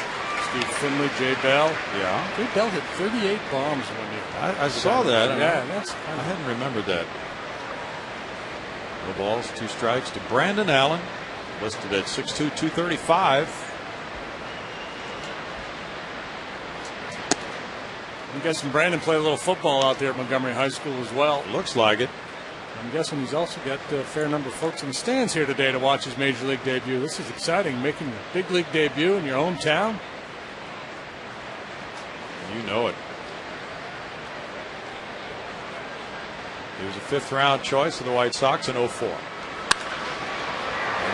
Steve Finley, Jay Bell. Yeah. Jay Bell hit 38 bombs one year. I saw that. Yeah, I hadn't remembered that. No balls, 2 strikes to Brandon Allen, listed at 6'2", 235. I'm guessing Brandon played a little football out there at Montgomery High School as well. Looks like it. I'm guessing he's also got a fair number of folks in the stands here today to watch his major league debut. This is exciting, making your big league debut in your hometown. You know it. He was a 5th-round choice of the White Sox in 04. And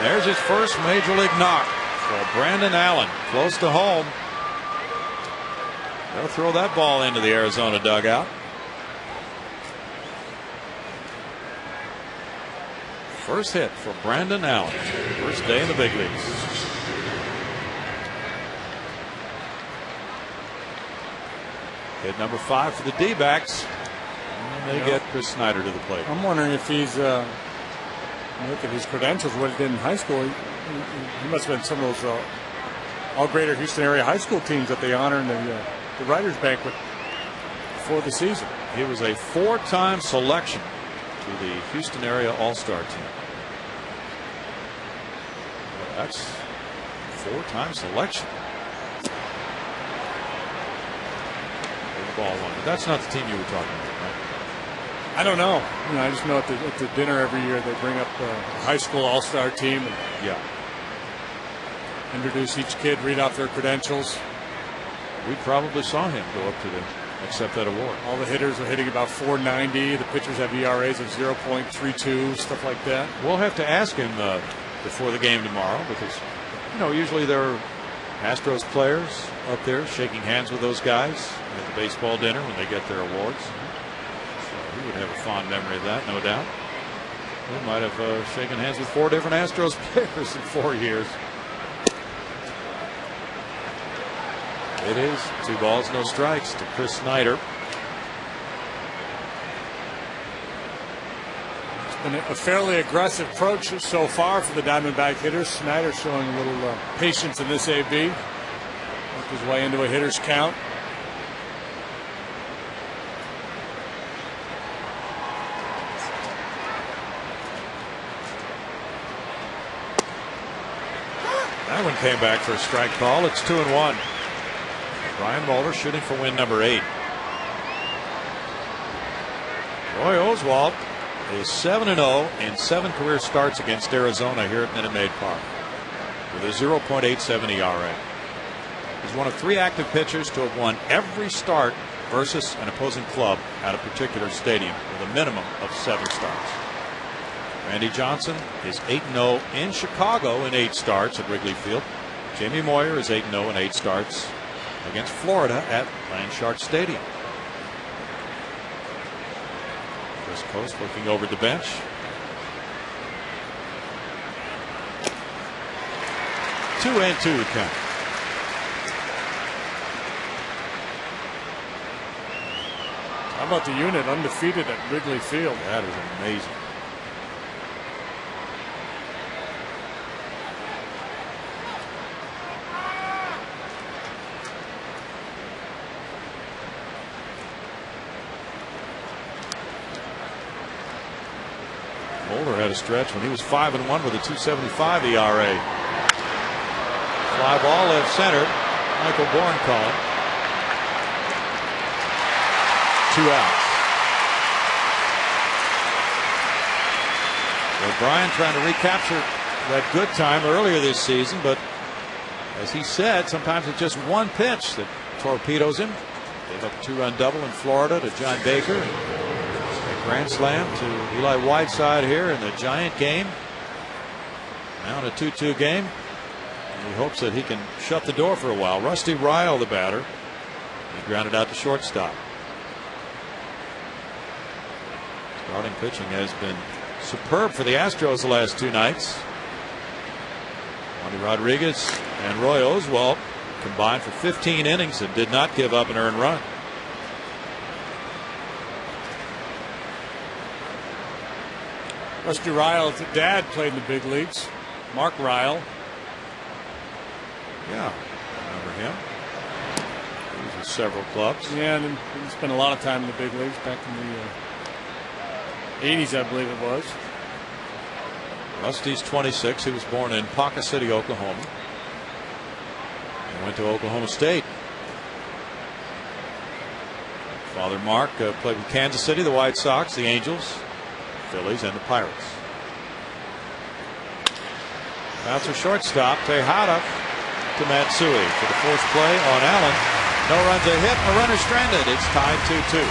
there's his first major league knock for Brandon Allen, close to home. They'll throw that ball into the Arizona dugout. First hit for Brandon Allen. First day in the big leagues. Hit number 5 for the D-backs. And they get Chris Snyder to the plate. I'm wondering if he's look at his credentials, what he did in high school. He must have been some of those all greater Houston area high school teams that they honor in the writers banquet before the season. He was a 4-time selection to the Houston area All-Star team. That's 4-time selection. The ball one, but that's not the team you were talking about, right? I don't know. I just know at the dinner every year they bring up a high school all-star team and introduce each kid, read off their credentials. We probably saw him go up to accept that award. All the hitters are hitting about 490. The pitchers have ERAs of 0.32, stuff like that. We'll have to ask him before the game tomorrow because usually there are Astros players up there shaking hands with those guys at the baseball dinner when they get their awards. So he would have a fond memory of that, no doubt. He might have shaken hands with 4 different Astros players in 4 years. It is 2 balls, no strikes to Chris Snyder. It's been a fairly aggressive approach so far for the Diamondback hitters. Snyder showing a little patience in this AB. Worked his way into a hitter's count. That one came back for a strike call. It's 2-1. Brian Mulder shooting for win number 8. Roy Oswalt is 7-0 in 7 career starts against Arizona here at Minute Maid Park with a 0.87 ERA. He's one of 3 active pitchers to have won every start versus an opposing club at a particular stadium with a minimum of 7 starts. Randy Johnson is 8-0 in Chicago in 8 starts at Wrigley Field. Jamie Moyer is 8-0 in 8 starts against Florida at Blanchard Stadium. Chris Post looking over the bench. Two and two to count. How about the unit undefeated at Wrigley Field? That is amazing. Mulder had a stretch when he was 5-1 with a 2.75 ERA. Fly ball left center. Michael Bourne calling. 2 outs. O'Brien trying to recapture that good time earlier this season, but as he said, sometimes it's just one pitch that torpedoes him. Gave up a 2-run double in Florida to John Baker. A grand slam to Eli Whiteside here in the Giant game. Now in a 2-2 game. And he hopes that he can shut the door for a while. Rusty Ryle, the batter. He grounded out to shortstop. Starting pitching has been superb for the Astros the last 2 nights. Juan Rodriguez and Roy Oswalt combined for 15 innings and did not give up an earned run. Rusty Ryle's dad played in the big leagues. Mark Ryle. Yeah, remember him. He was with several clubs. Yeah, and he spent a lot of time in the big leagues back in the 80s, I believe it was. Rusty's 26. He was born in Ponca City, Oklahoma. He went to Oklahoma State. Father Mark played with Kansas City, the White Sox, the Angels, Phillies, and the Pirates. Bouncer shortstop Tejada to Matsui for the fourth play on Allen. No runs, a hit, a runner stranded. It's tied 2-2.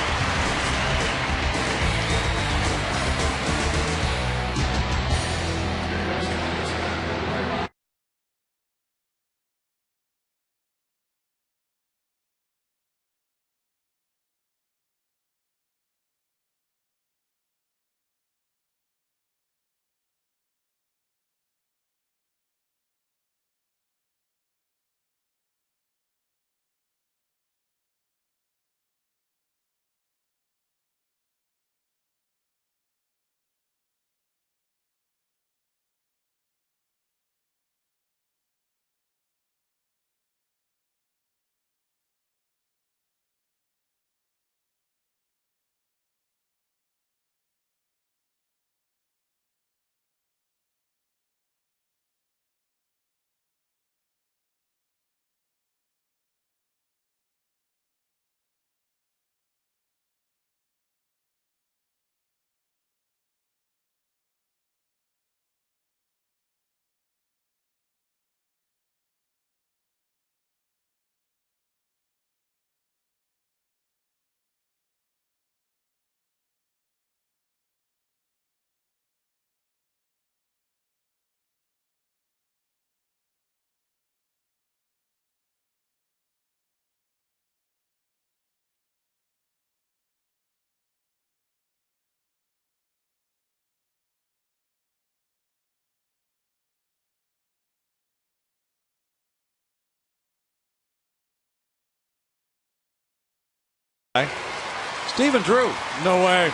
Stephen Drew. No way.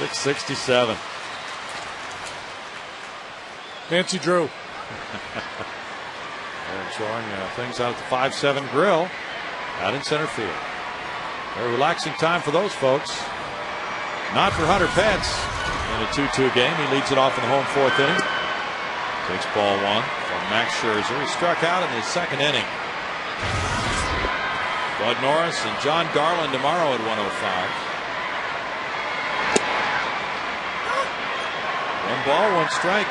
667. Fancy Drew. They're enjoying things out at the 5-7 grill out in center field. Very relaxing time for those folks. Not for Hunter Pence in a 2-2 game. He leads it off in the home fourth inning. Takes ball 1 from Max Scherzer. He struck out in the second inning. Bud Norris and John Garland tomorrow at 1:05. 1 ball, 1 strike.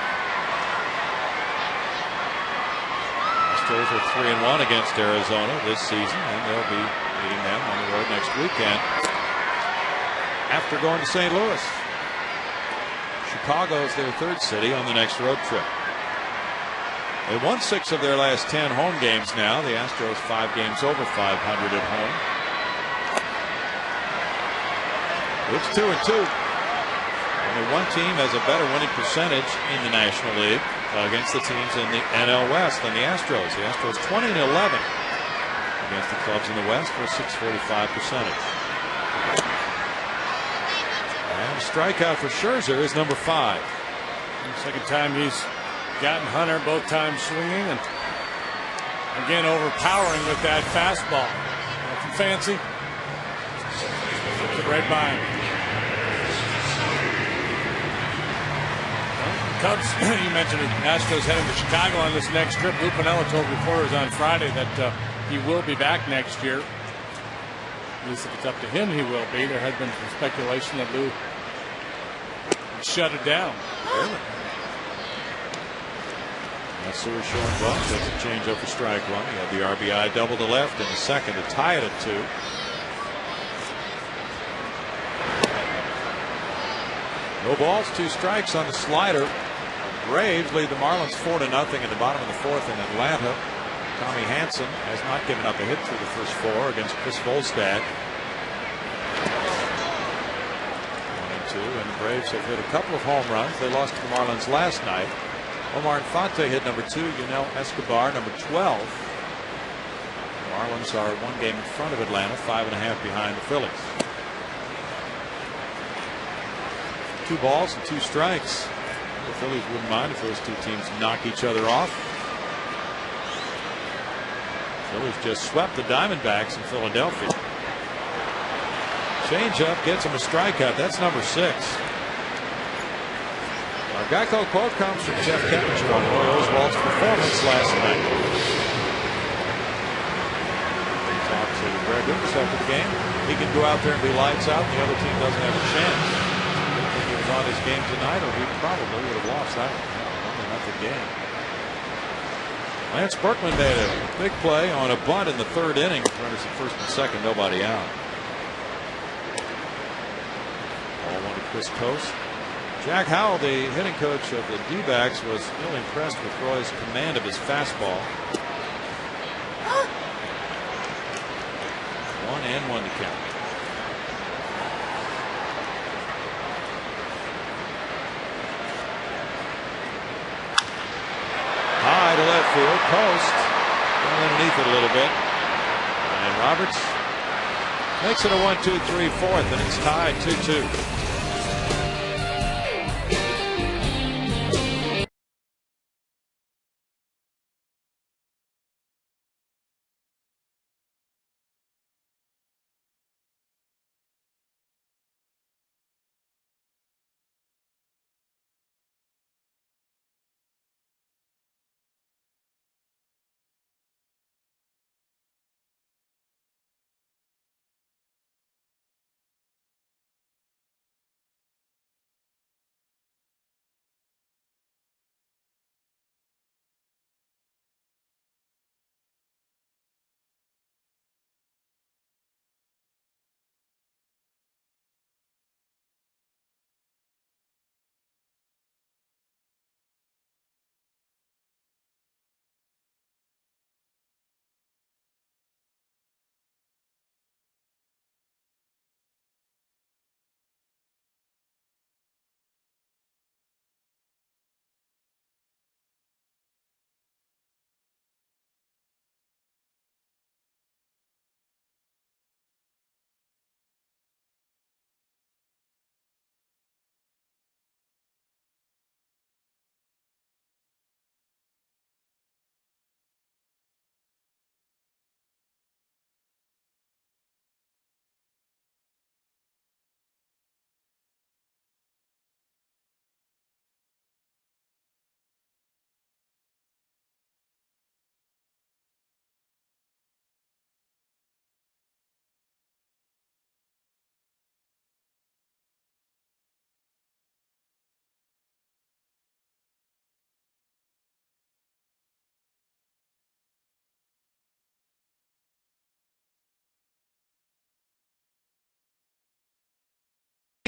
Astros are 3-1 against Arizona this season, and they'll be meeting them on the road next weekend after going to St. Louis. Chicago is their 3rd city on the next road trip. They won 6 of their last 10 home games now. The Astros 5 games over 500 at home. It's 2-2. Only one team has a better winning percentage in the National League against the teams in the NL West than the Astros. The Astros 20-11 against the clubs in the West for a .645 percentage. And a strikeout for Scherzer is number 5. Second time he's gotten Hunter, both times swinging, and again overpowering with that fastball. Nothing fancy. Puts it right by him. Cubs, you mentioned it, Astros heading to Chicago on this next trip. Lou Piniella told reporters on Friday that he will be back next year. At least if it's up to him, he will be. There has been some speculation that Lou shut it down. Really? Matsui showing well. That's a change up for strike one. He had the RBI double to left in the second to tie it at 2. No balls, 2 strikes on the slider. Braves lead the Marlins 4-0 in the bottom of the 4th in Atlanta. Tommy Hanson has not given up a hit through the first 4 against Chris Volstad. 1-2, and the Braves have hit a couple of home runs. They lost to the Marlins last night. Omar Infante hit number 2. Yunel Escobar number 12. The Marlins are 1 game in front of Atlanta, 5.5 behind the Phillies. 2 balls and 2 strikes. The Phillies wouldn't mind if those 2 teams knock each other off. Phillies just swept the Diamondbacks in Philadelphia. Changeup gets him a strikeout. That's number 6. Our Geico quote comes from Jeff Keppinger on Roy Oswald's performance last night. He talked to Greg Lucas after the game. He can go out there and be lights out, and the other team doesn't have a chance. If he was on his game tonight, or we probably would have lost that 1-0 game. Lance Berkman made a big play on a bunt in the 3rd inning. Runners at first and second, nobody out. Ball 1 to Chris Coast. Jack Howell, the hitting coach of the D-backs, was really impressed with Roy's command of his fastball. 1-1 to count. High to left field, post, going underneath it a little bit. And Roberts makes it a 1-2-3 4th, and it's tied 2-2.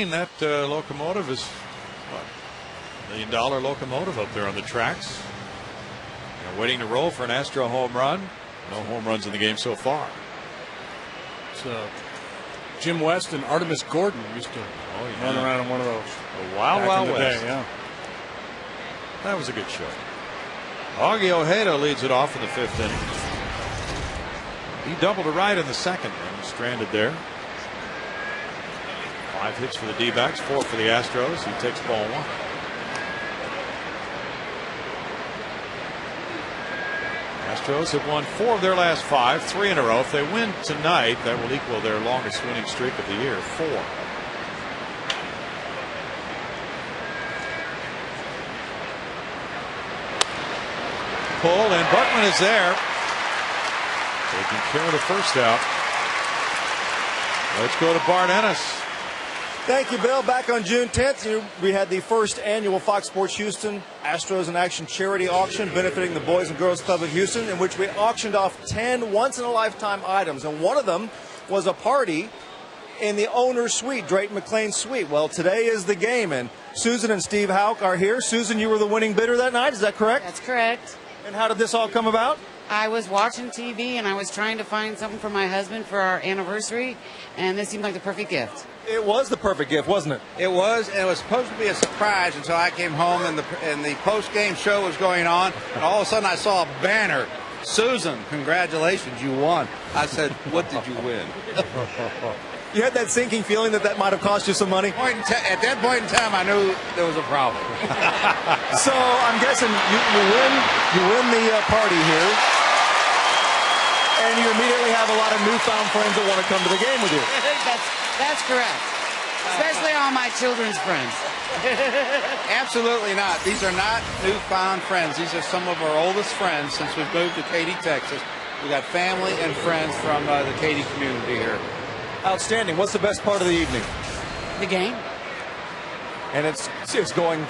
That locomotive is what, $1 million locomotive up there on the tracks. They're waiting to roll for an Astro home run. No home runs in the game so far. It's Jim West and Artemis Gordon used to run around in one of those. A Wild West. Day, yeah. That was a good show. Augie Ojeda leads it off in the 5th inning. He doubled to right in the 2nd and was stranded there. 5 hits for the D-backs, 4 for the Astros. He takes ball 1. Astros have won 4 of their last 5, 3 in a row. If they win tonight, that will equal their longest winning streak of the year, 4. Pull, and Buckman is there, taking care of the first out. Let's go to Bart Ennis. Thank you, Bill. Back on June 10th, we had the first annual Fox Sports Houston Astros in Action charity auction benefiting the Boys and Girls Club of Houston, in which we auctioned off 10 once-in-a-lifetime items. And one of them was a party in the owner's suite, Drayton McLean's suite. Well, today is the game, and Susan and Steve Hauk are here. Susan, you were the winning bidder that night, is that correct? That's correct. And how did this all come about? I was watching TV and I was trying to find something for my husband for our anniversary, and this seemed like the perfect gift. It was the perfect gift, wasn't it? It was, and it was supposed to be a surprise until I came home and the post-game show was going on, and all of a sudden I saw a banner. Susan, congratulations, you won. I said, what did you win? You had that sinking feeling that might have cost you some money? At that point in time, I knew there was a problem. So I'm guessing you win the party here, and you immediately have a lot of newfound friends that want to come to the game with you. That's correct. Especially all my children's friends. Absolutely not. These are not newfound friends. These are some of our oldest friends since we've moved to Katy, Texas. We got family and friends from the Katy community here. Outstanding. What's the best part of the evening? The game. And it's going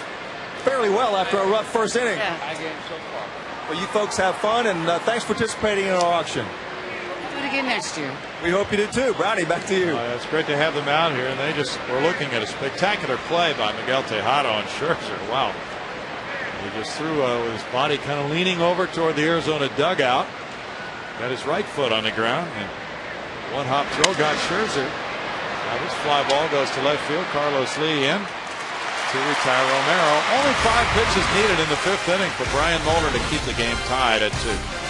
fairly well after a rough first inning. Yeah. High game so far. Well, you folks have fun, and thanks for participating in our auction. Do it again next year. We hope you do too. Brownie, back to you. It's great to have them out here, and they just were looking at a spectacular play by Miguel Tejada on Scherzer. Wow. He just threw with his body kind of leaning over toward the Arizona dugout. Got his right foot on the ground, and one hop throw got Scherzer. Now this fly ball goes to left field. Carlos Lee in to retire Romero. Only 5 pitches needed in the 5th inning for Brian Moeller to keep the game tied at 2.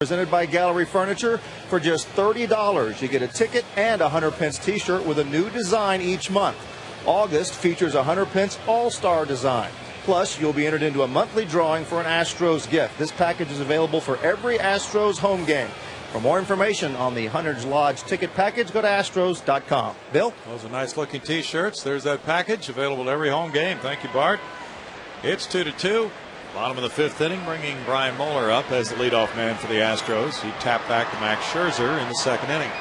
Presented by Gallery Furniture. For just $30, you get a ticket and a 100-pence t-shirt with a new design each month. August features a 100-pence all-star design. Plus, you'll be entered into a monthly drawing for an Astros gift. This package is available for every Astros home game. For more information on the Hunters Lodge ticket package, go to Astros.com. Bill? Those are nice-looking T-shirts. There's that package available at every home game. Thank you, Bart. It's 2-2. Bottom of the 5th inning, bringing Brian Moeller up as the leadoff man for the Astros. He tapped back to Max Scherzer in the 2nd inning.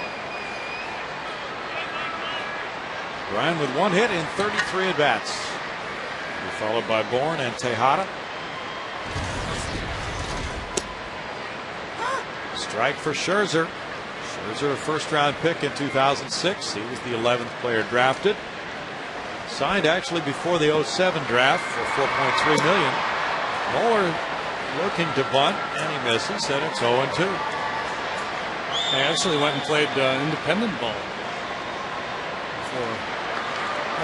Brian with 1 hit in 33 at-bats. Followed by Bourne and Tejada. Strike for Scherzer. Scherzer, a first-round pick in 2006. He was the 11th player drafted. Signed actually before the 07 draft for $4.3 million. Moeller looking to bunt, and he misses, and it's 0-2. They actually went and played independent ball before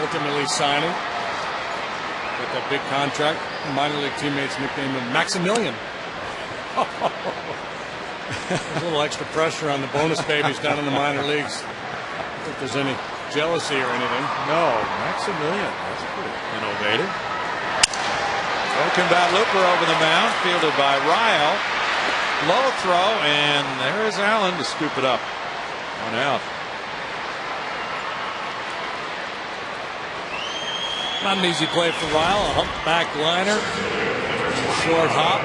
ultimately signing with that big contract. Minor league teammates nicknamed him Maximilian. There's a little extra pressure on the bonus babies down in the minor leagues. I don't think there's any jealousy or anything. No, Maximilian. That's pretty innovative. Broken bat looper over the mound, fielded by Ryle. Low throw, and there is Allen to scoop it up. 1 out. Not an easy play for Ryle. A humpback liner, short hop,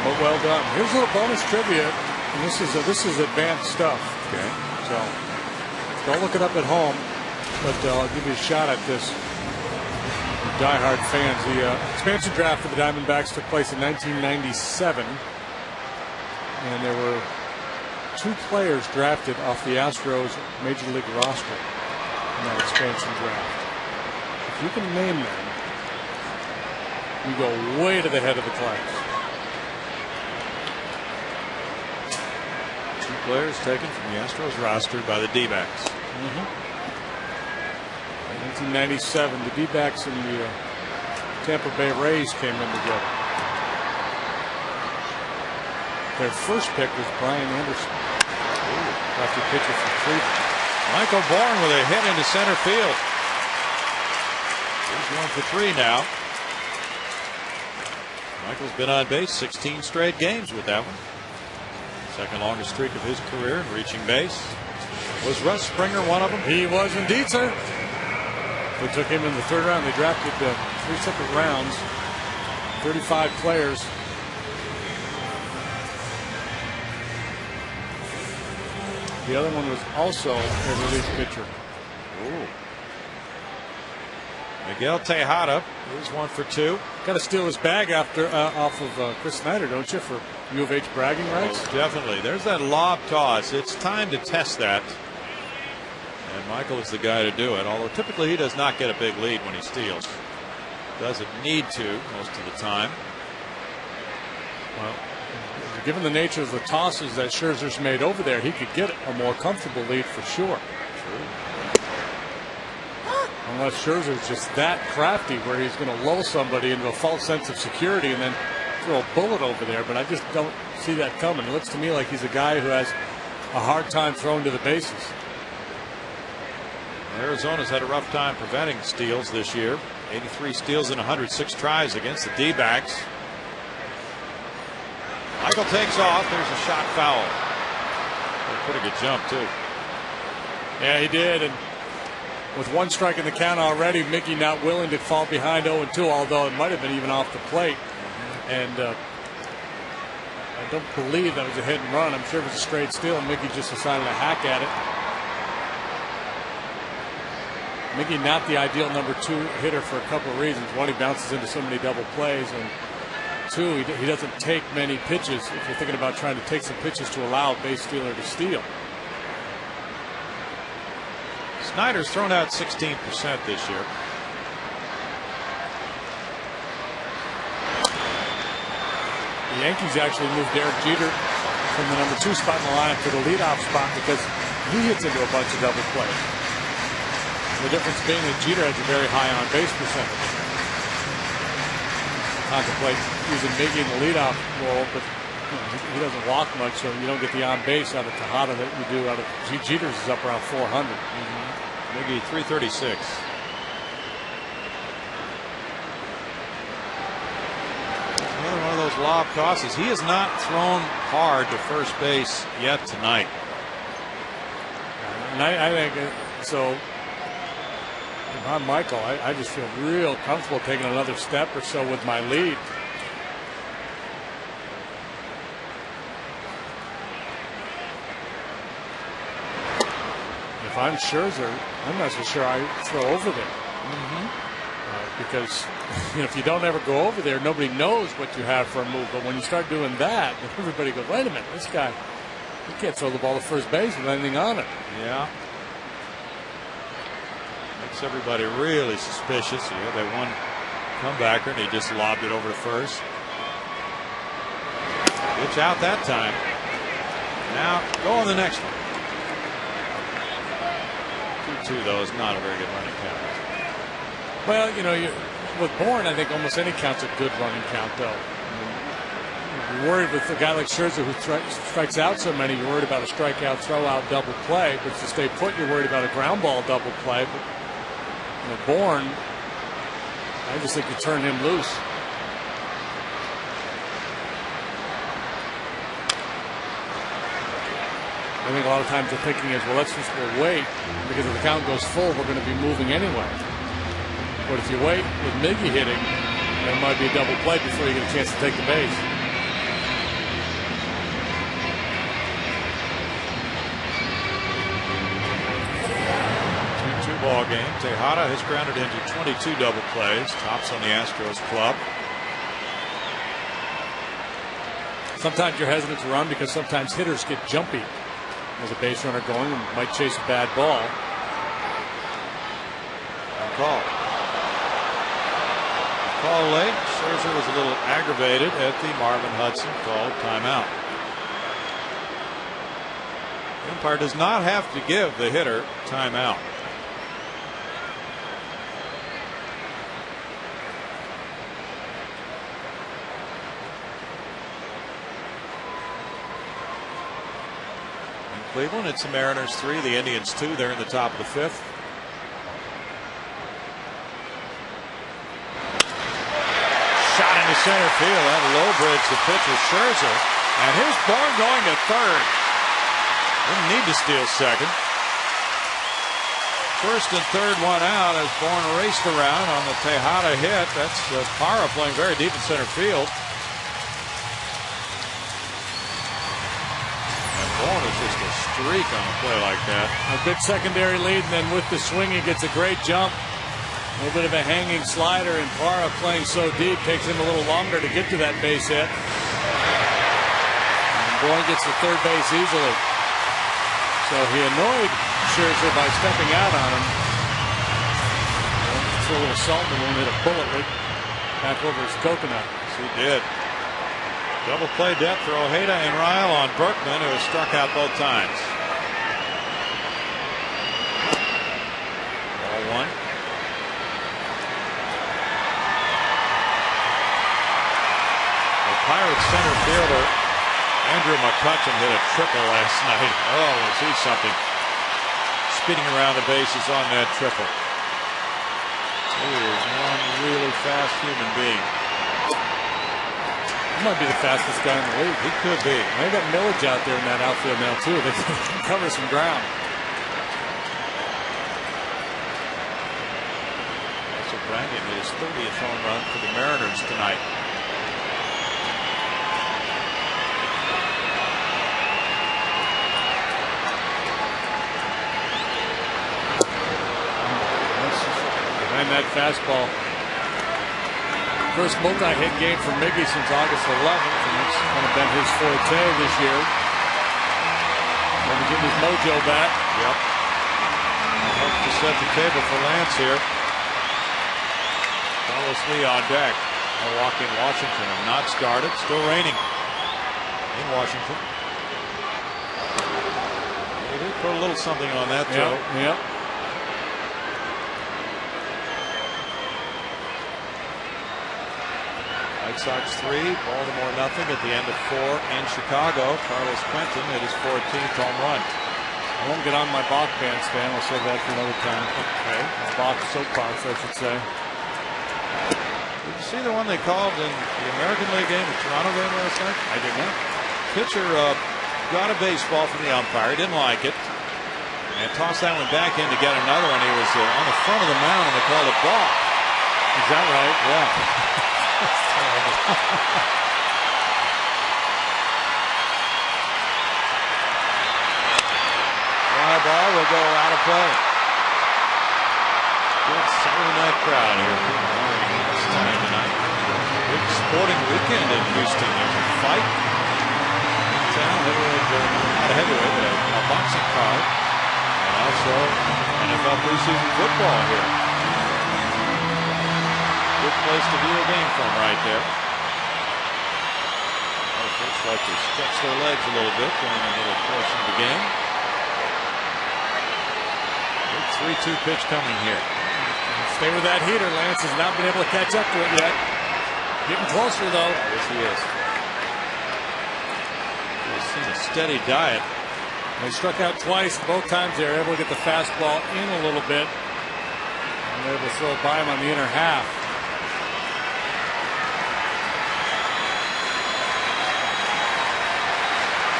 but well done. Here's a little bonus trivia, and this is advanced stuff. Okay. So don't look it up at home, but I'll give you a shot at this. Diehard fans. The expansion draft for the Diamondbacks took place in 1997, and there were 2 players drafted off the Astros Major League roster in that expansion draft. If you can name them, you go way to the head of the class. 2 players taken from the Astros roster by the D-backs. 1997, the D-backs and the Tampa Bay Rays came in together. Their first pick was Brian Anderson, lefty pitcher from Cleveland. Michael Bourne with a hit into center field. He's 1 for 3 now. Michael's been on base 16 straight games with that one. Second longest streak of his career in reaching base. Was Russ Springer one of them? He was indeed, sir. They took him in the 3rd round. They drafted 3 separate rounds, 35 players. The other one was also a relief pitcher. Ooh. Miguel Tejada is 1 for 2. Got to steal his bag after off of Chris Snyder, don't you, for U of H bragging rights? Oh, definitely. There's that lob toss. It's time to test that. And Michael is the guy to do it, although typically he does not get a big lead when he steals. Doesn't need to most of the time. Well, given the nature of the tosses that Scherzer's made over there, he could get a more comfortable lead for sure. Unless Scherzer's just that crafty where he's going to lull somebody into a false sense of security and then throw a bullet over there. But I just don't see that coming. It looks to me like he's a guy who has a hard time throwing to the bases. Arizona's had a rough time preventing steals this year. 83 steals in 106 tries against the D-backs. Michael takes off. There's a shot foul. A pretty good jump, too. Yeah, he did. And with 1 strike in the count already, Mickey not willing to fall behind 0-2, although it might have been even off the plate. And I don't believe that was a hit and run. I'm sure it was a straight steal, and Mickey just decided to hack at it. Mickey not the ideal number 2 hitter for a couple of reasons. One, he bounces into so many double plays, and 2, he doesn't take many pitches if you're thinking about trying to take some pitches to allow a base stealer to steal. Snyder's thrown out 16% this year. The Yankees actually moved Derek Jeter from the number 2 spot in the lineup to the leadoff spot because he hits into a bunch of double plays. The difference being that Jeter has a very high on base percentage. Contemplate using Miggy in the leadoff role, but he doesn't walk much, so you don't get the on base out of Tejada that you do out of Jeter's is up around 400. Miggy 336. Another one of those lob tosses. He has not thrown hard to first base yet tonight. And I think so. If I'm Michael, I just feel real comfortable taking another step or so with my lead. If I'm Scherzer, I'm not so sure I throw over there. Because if you don't ever go over there, nobody knows what you have for a move. But when you start doing that, everybody goes, wait a minute, this guy, he can't throw the ball to first base with anything on it. Yeah. Makes everybody really suspicious. He had that one comebacker, and he just lobbed it over to first. Pitch out that time. Now go on the next one. 22, though, is not a very good running count. Well, you know, with Bourne, I think almost any count's a good running count, though. You're worried with a guy like Scherzer who strikes out so many. You're worried about a strikeout, throw-out, double play. But to stay put, you're worried about a ground ball double play. But you know, Bourne, I just think you turn him loose. I think a lot of times the thinking is, well, we'll wait because if the count goes full, we're going to be moving anyway. But if you wait with Miggy hitting, there might be a double play before you get a chance to take the base. 2-2 ball game. Tejada has grounded into 22 double plays. Tops on the Astros club. Sometimes you're hesitant to run because sometimes hitters get jumpy. There's a base runner going and might chase a bad ball. Call. Call late. Scherzer was a little aggravated at the Marvin Hudson called timeout. The umpire does not have to give the hitter timeout. Cleveland, it's the Mariners 3, the Indians 2. They're in the top of the 5th. Shot into center field. That low bridge the pitch was Scherzer. And here's Bourne going to third. Didn't need to steal second. First and third one out as Bourne raced around on the Tejada hit. That's Parra playing very deep in center field. Bourne is just a streak on a play like that. A good secondary lead, and then with the swing, he gets a great jump. A little bit of a hanging slider, and Parra playing so deep takes him a little longer to get to that base hit. And Bourne gets to third base easily. So he annoyed Scherzer by stepping out on him. Threw a little salt in the wound, hit a bullet right back over his coconut. Yes, he did. Double play depth for Ojeda and Ryle on Berkman, who has struck out both times. Ball one. The Pirates center fielder Andrew McCutcheon hit a triple last night. Oh, was he something? Spinning around the bases on that triple. He is one really fast human being. He might be the fastest guy in the league. He could be. They got Millage out there in that outfield now, too. They can cover some ground. So Brannigan hit his 30th home run for the Mariners tonight. Behind that fastball. First multi-hit game for Miggy since August 11th, and it's kind of been his forte this year. Going to get his mojo back. Yep. Helps to set the table for Lance here. Carlos Lee on deck. Milwaukee and Washington have not started. Still raining in Washington. They did put a little something on that throw. Yep. White Sox 3, Baltimore nothing at the end of 4 in Chicago. Carlos Quentin hit his 14th home run. I won't get on my Bach bandstand. I'll save that for another time. Okay. Bach soapbox, I should say. Did you see the one they called in the American League game, the Toronto game last night? I did not. Pitcher got a baseball from the umpire. He didn't like it. And tossed that one back in to get another one. He was on the front of the mound and they called it balk. Is that right? Yeah. Fly ball will go out of play. Good Saturday night crowd here this time tonight. Big sporting weekend in Houston. There's a fight in town. Not a heavyweight, but a boxing card. And also NFL preseason football here. Good place to view a game from right there. Folks like to stretch their legs a little bit during the middle portion of the game. Big 3-2 pitch coming here. Stay with that heater. Lance has not been able to catch up to it yet. Getting closer, though. Yes, he is. He's seen a steady diet. They struck out twice. Both times they were able to get the fastball in a little bit. And they were able to throw it by him on the inner half.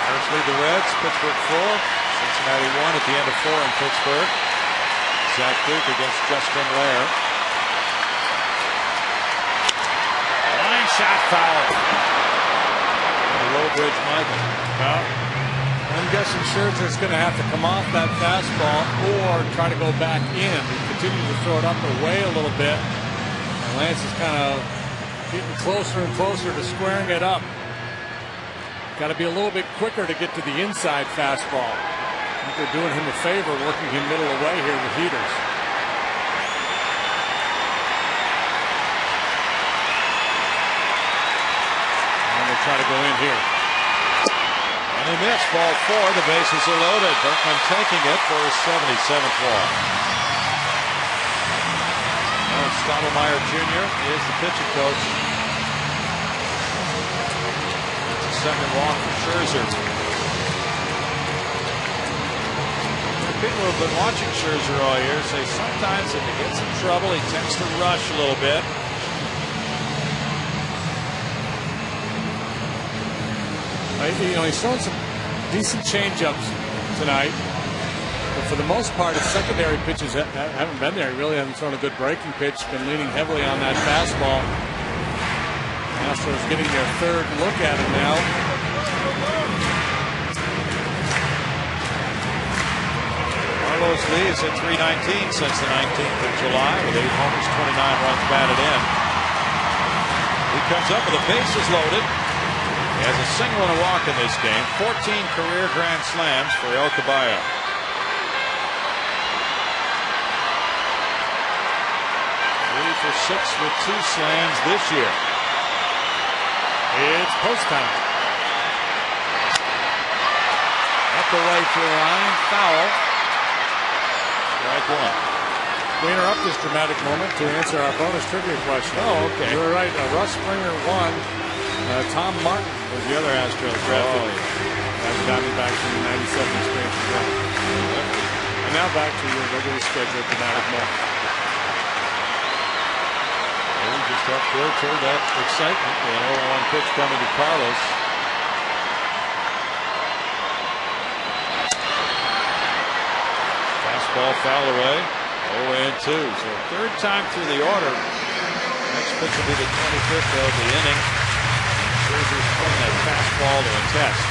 Pirates lead the Reds. Pittsburgh 4. Cincinnati 1 at the end of 4 in Pittsburgh. Zach Duke against Justin Lair. Line shot foul. Low bridge Michael. Well, I'm guessing Scherzer's going to have to come off that fastball or try to go back in. He continues to throw it up and away a little bit. And Lance is kind of getting closer and closer to squaring it up. Got to be a little bit quicker to get to the inside fastball. I think they're doing him a favor, working him middle away here with heaters. And they try to go in here. And he missed. Ball 4. The bases are loaded. Berkman taking it for his 77th walk. Stottlemyre Jr. is the pitching coach. It's a second walk for Scherzer. People who have been watching Scherzer all year say sometimes if he gets in trouble, he tends to rush a little bit. You know, he's thrown some decent changeups tonight, but for the most part, his secondary pitches haven't been there. He really hasn't thrown a good breaking pitch. Been leaning heavily on that fastball. Astros getting their third look at him now. Carlos leads at 319 since the 19th of July with 8 homers, 29 runs batted in. He comes up with the bases loaded. He has a single and a walk in this game. 14 career grand slams for El Caballo. 3 for 6 with 2 slams this year. It's post time. Up the right field line, foul. Strike 1. We interrupt this dramatic moment to answer our bonus trivia question. Oh, okay. You were right. Russ Springer won. Tom Martin was the other Astros drafted. As Diamondbacks in the 97 expansion draft. And now back to your regularly scheduled dramatic moment. We just have filtered that excitement. The 0-1 pitch coming to Carlos. Fastball foul away. 0-2. So third time through the order. Next pitch will be the 25th of the inning. Scherzer's putting that fastball to a test.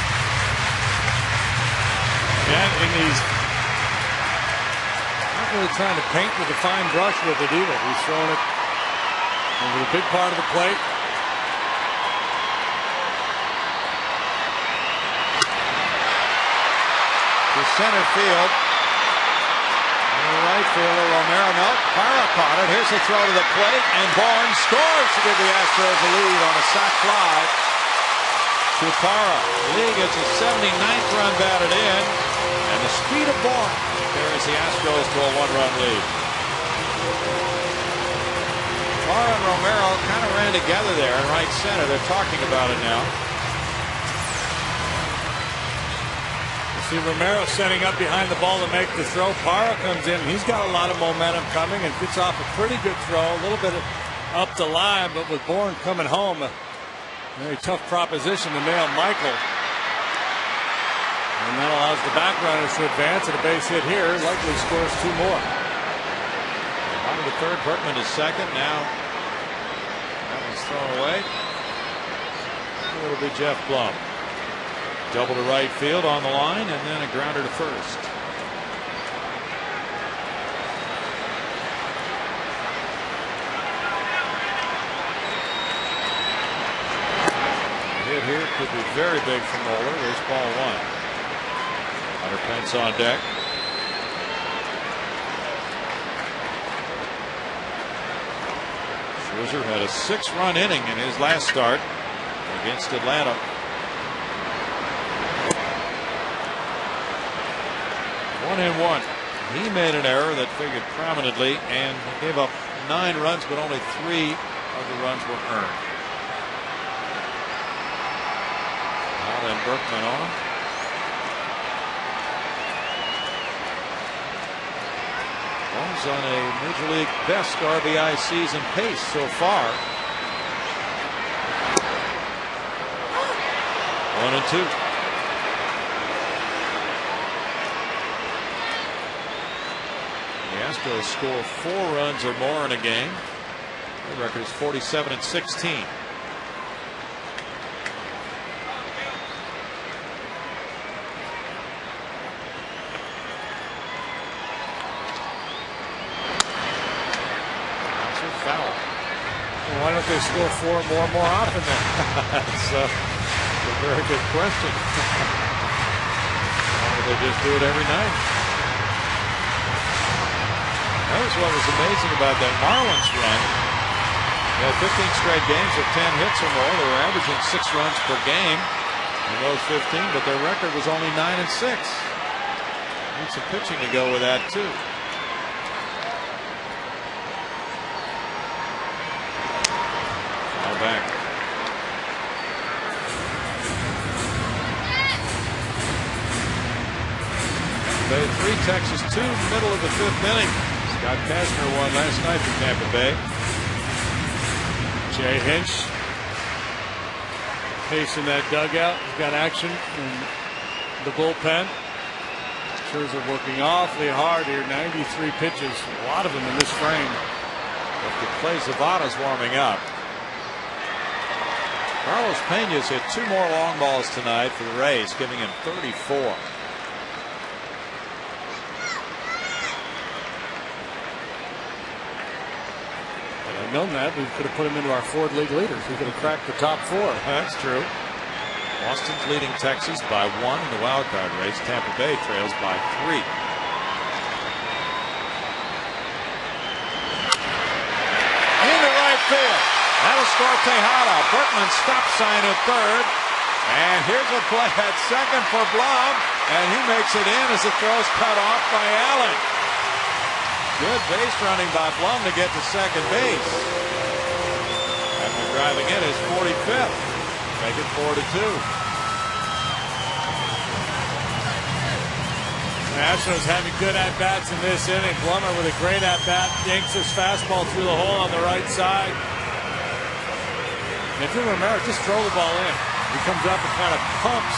And he's not really trying to paint with a fine brush with it either. He's throwing it over the big part of the plate. To center field. And the right fielder, Romero, no. Parra caught it. Here's the throw to the plate. And Barnes scores to give the Astros a lead on a sac fly to Parra. Lee gets a 79th run batted in. And the speed of Barnes carries the Astros to a 1-run lead. Parra and Romero kind of ran together there in right center. They're talking about it now. See Romero setting up behind the ball to make the throw. Parra comes in. He's got a lot of momentum coming and gets off a pretty good throw. A little bit up the line, but with Bourne coming home, a very tough proposition to nail Michael. And that allows the back runners to advance, and a base hit here likely scores 2 more. On to the third. Berkman is second. Now that one's thrown away. It'll be Jeff Blum. Double to right field on the line, and then a grounder to first. The hit here could be very big for Moeller. There's ball 1. Hunter Pence on deck. Scherzer had a 6-run inning in his last start against Atlanta. 1-1. He made an error that figured prominently and gave up 9 runs, but only 3 of the runs were earned. Now then Berkman on. Blum's on a Major League best RBI season pace so far. 1-2. The Astros score 4 runs or more in a game. Their record is 47-16. Foul. Well, why don't they score 4 more often then? That's a very good question. Why don't they just do it every night? That was what was amazing about that Marlins run. They had 15 straight games of 10 hits or more. They were averaging 6 runs per game in those 15, but their record was only 9-6. Need some pitching to go with that too. Back. Bay 3, Texas 2, middle of the 5th inning. Scott Kastner won last night for Tampa Bay. Jay Hinch pacing that dugout. He's got action in the bullpen. Scherzer working awfully hard here. 93 pitches, a lot of them in this frame. But the play Zavada's warming up. Carlos Pena's hit 2 more long balls tonight for the Rays, giving him 34. Had I known that, we could have put him into our Ford League leaders. We could have cracked the top 4. That's true. Boston's leading Texas by 1 in the wild card race. Tampa Bay trails by 3. Into right field. That'll score Tejada. Berkman stop sign at third. And here's a play at second for Blum. And he makes it in as the throw's cut off by Allen. Good base running by Blum to get to second base. After driving in his 45th. Make it 4-2. The Astros having good at-bats in this inning. Blummer with a great at-bat. Yanks his fastball through the hole on the right side. And if you remember, just throw the ball in. He comes up and kind of pumps,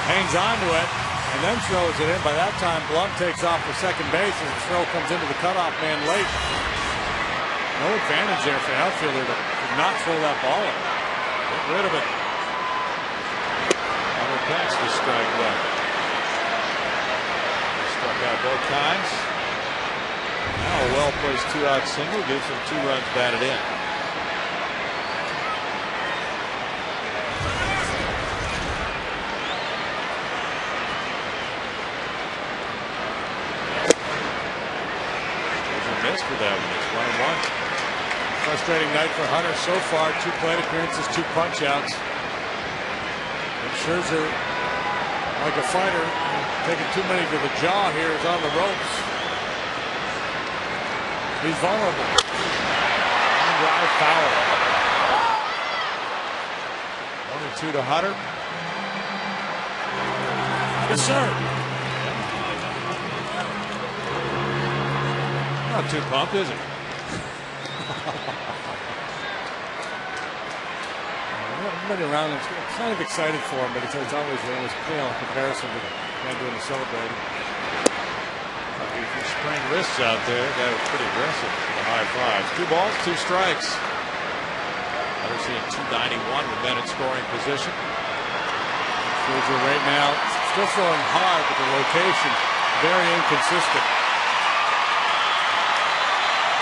hangs onto it, and then throws it in. By that time, Blum takes off for second base as the throw comes into the cutoff man late. No advantage there for the outfielder to not throw that ball in. Get rid of it. Hunter Pence was strike one. He struck out both times. Now a well-placed 2-out single gives him 2 runs batted in. For that one. It's 1-1. Frustrating night for Hunter so far. 2 plate appearances, 2 punch outs. And Scherzer, like a fighter, taking too many to the jaw here, is on the ropes. He's vulnerable. Drive foul. 1-2 to Hunter. Yes, sir. Not too pumped, is he? Everybody around him is kind of excited for him, but it's always pale in comparison to the man doing the celebrating. If you sprain wrists out there, that was pretty aggressive for the high fives. 2 balls, 2 strikes. Hunter seeing 291 with men in scoring position. Scherzer right now still throwing hard, but the rotation very inconsistent.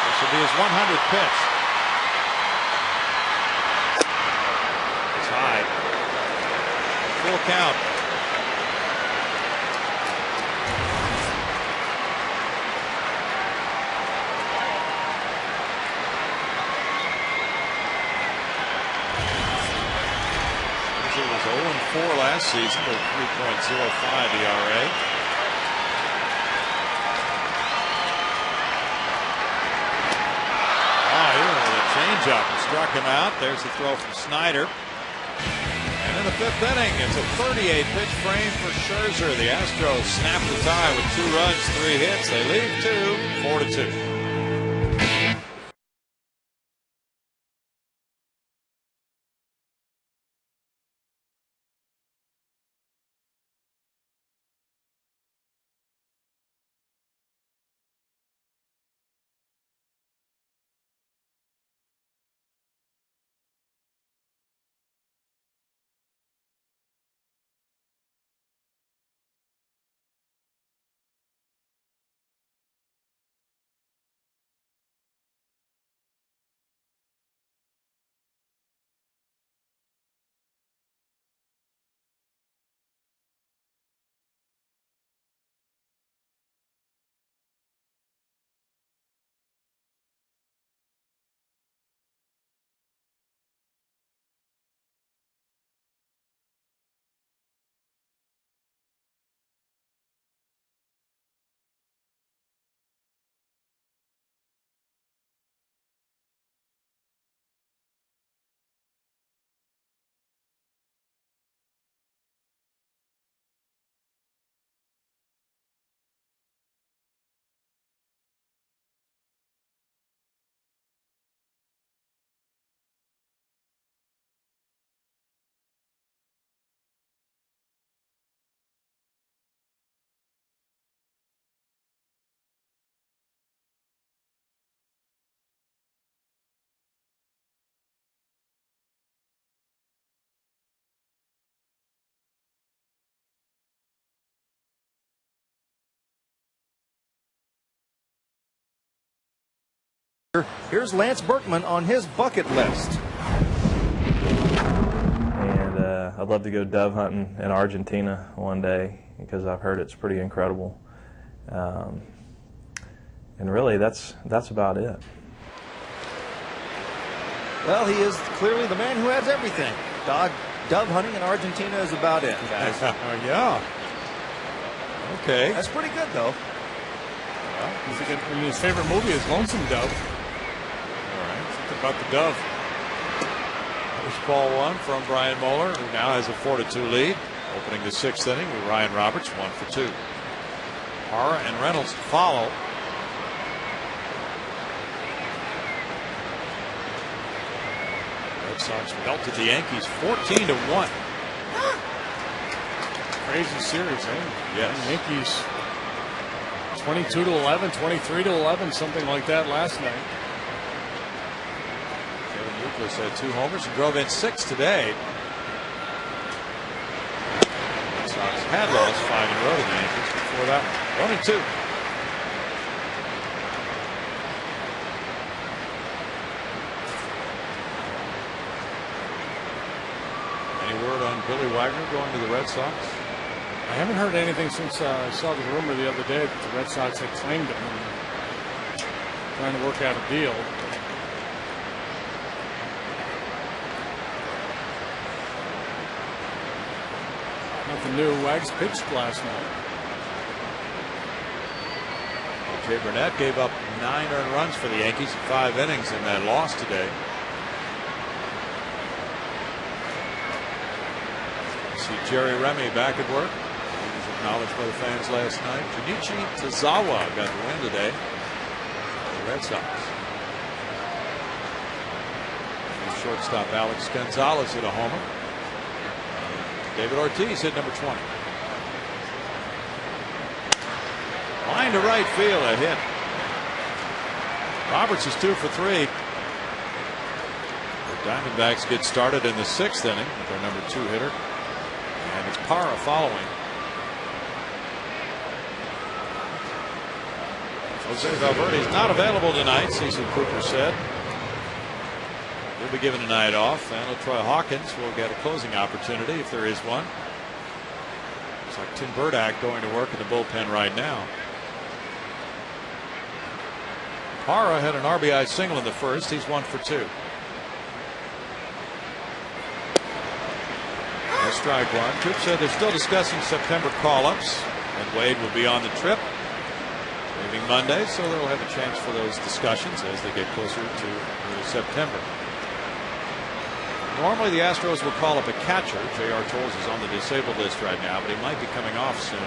This will be his 100th pitch. It's high. Full count. He was 0-4 last season with 3.05 ERA. changeup. Struck him out. There's the throw from Snyder. And in the 5th inning, it's a 38-pitch frame for Scherzer. The Astros snap the tie with 2 runs, 3 hits. They lead 4-2. Here's Lance Berkman on his bucket list. And I'd love to go dove hunting in Argentina one day because I've heard it's pretty incredible. And really, that's about it. Well, he is clearly the man who has everything. Dove hunting in Argentina is about it, guys. Yeah. Okay. That's pretty good, though. His favorite movie is Lonesome Dove. All right. Something about the dove. First ball 1 from Brian Moeller, who now has a 4-2 lead. Opening the 6th inning with Ryan Roberts, 1 for 2. Hara and Reynolds follow. Red Sox belted the Yankees 14-1. Crazy series, eh? Yes. Yankees 22-11, 23-11, something like that last night. Kevin Youkilis had 2 homers and drove in 6 today. Red Sox had lost 5 in a row to the Yankees before that one. 1-2. Any word on Billy Wagner going to the Red Sox? I haven't heard anything since I saw the rumor the other day that the Red Sox had claimed him and trying to work out a deal. Nothing new. Wags pitched last night. Jay Burnett gave up 9 earned runs for the Yankees in 5 innings in that loss today. See Jerry Remy back at work. He was acknowledged by the fans last night. Junichi Tozawa got the win today for the Red Sox. And shortstop Alex Gonzalez hit a homer. David Ortiz hit number 20. Line to right field, a hit. Roberts is 2 for 3. The Diamondbacks get started in the 6th inning with their number 2 hitter. And it's Parra following. Jose Valverde is not available tonight, Cecil Cooper said. He'll be given a night off, and Troy Hawkins will get a closing opportunity if there is one. Looks like Tim Burdack going to work in the bullpen right now. Parra had an RBI single in the first. He's 1 for 2. That's strike 1. Coop said they're still discussing September call-ups, and Wade will be on the trip. leaving Monday, so they'll have a chance for those discussions as they get closer to September. Normally the Astros will call up a catcher. J.R. Tolles is on the disabled list right now, but he might be coming off soon.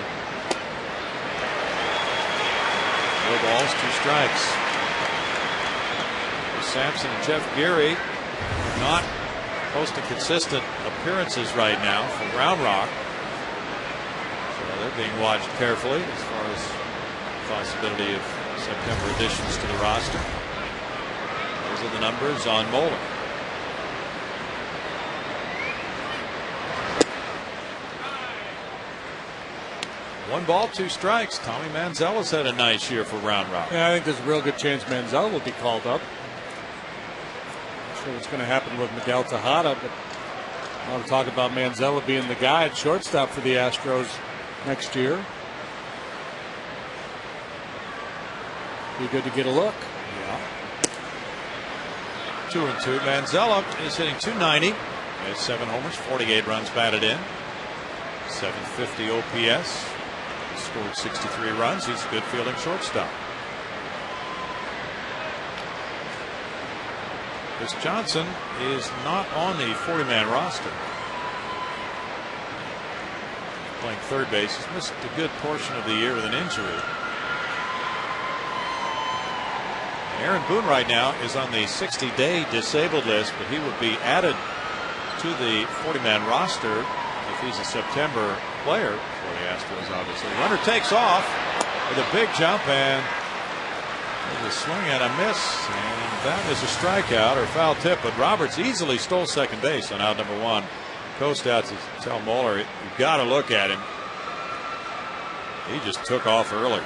No balls, 2 strikes. Sampson and Jeff Geary not posting consistent appearances right now for Round Rock. So they're being watched carefully as far as the possibility of September additions to the roster. Those are the numbers on Moeller. One ball, 2 strikes. Tommy Manziel's had a nice year for Round Rock. Yeah, I think there's a real good chance Manziel will be called up. Not sure what's going to happen with Miguel Tejada, but I want to talk about Manziel being the guy at shortstop for the Astros next year. Be good to get a look. Yeah. 2-2. Manziel is hitting .290. He has 7 homers, 48 runs batted in, 750 OPS. He scored 63 runs. He's a good fielding shortstop. Chris Johnson is not on the 40-man roster. Playing third base. He's missed a good portion of the year with an injury. Aaron Boone right now is on the 60-day disabled list, but he would be added to the 40-man roster if he's a September player for the Astros, obviously. Runner takes off with a big jump, and there's a swing and a miss, and that is a strikeout or foul tip, but Roberts easily stole second base on out number 1. Coast out to tell Moeller, you've got to look at him. He just took off early.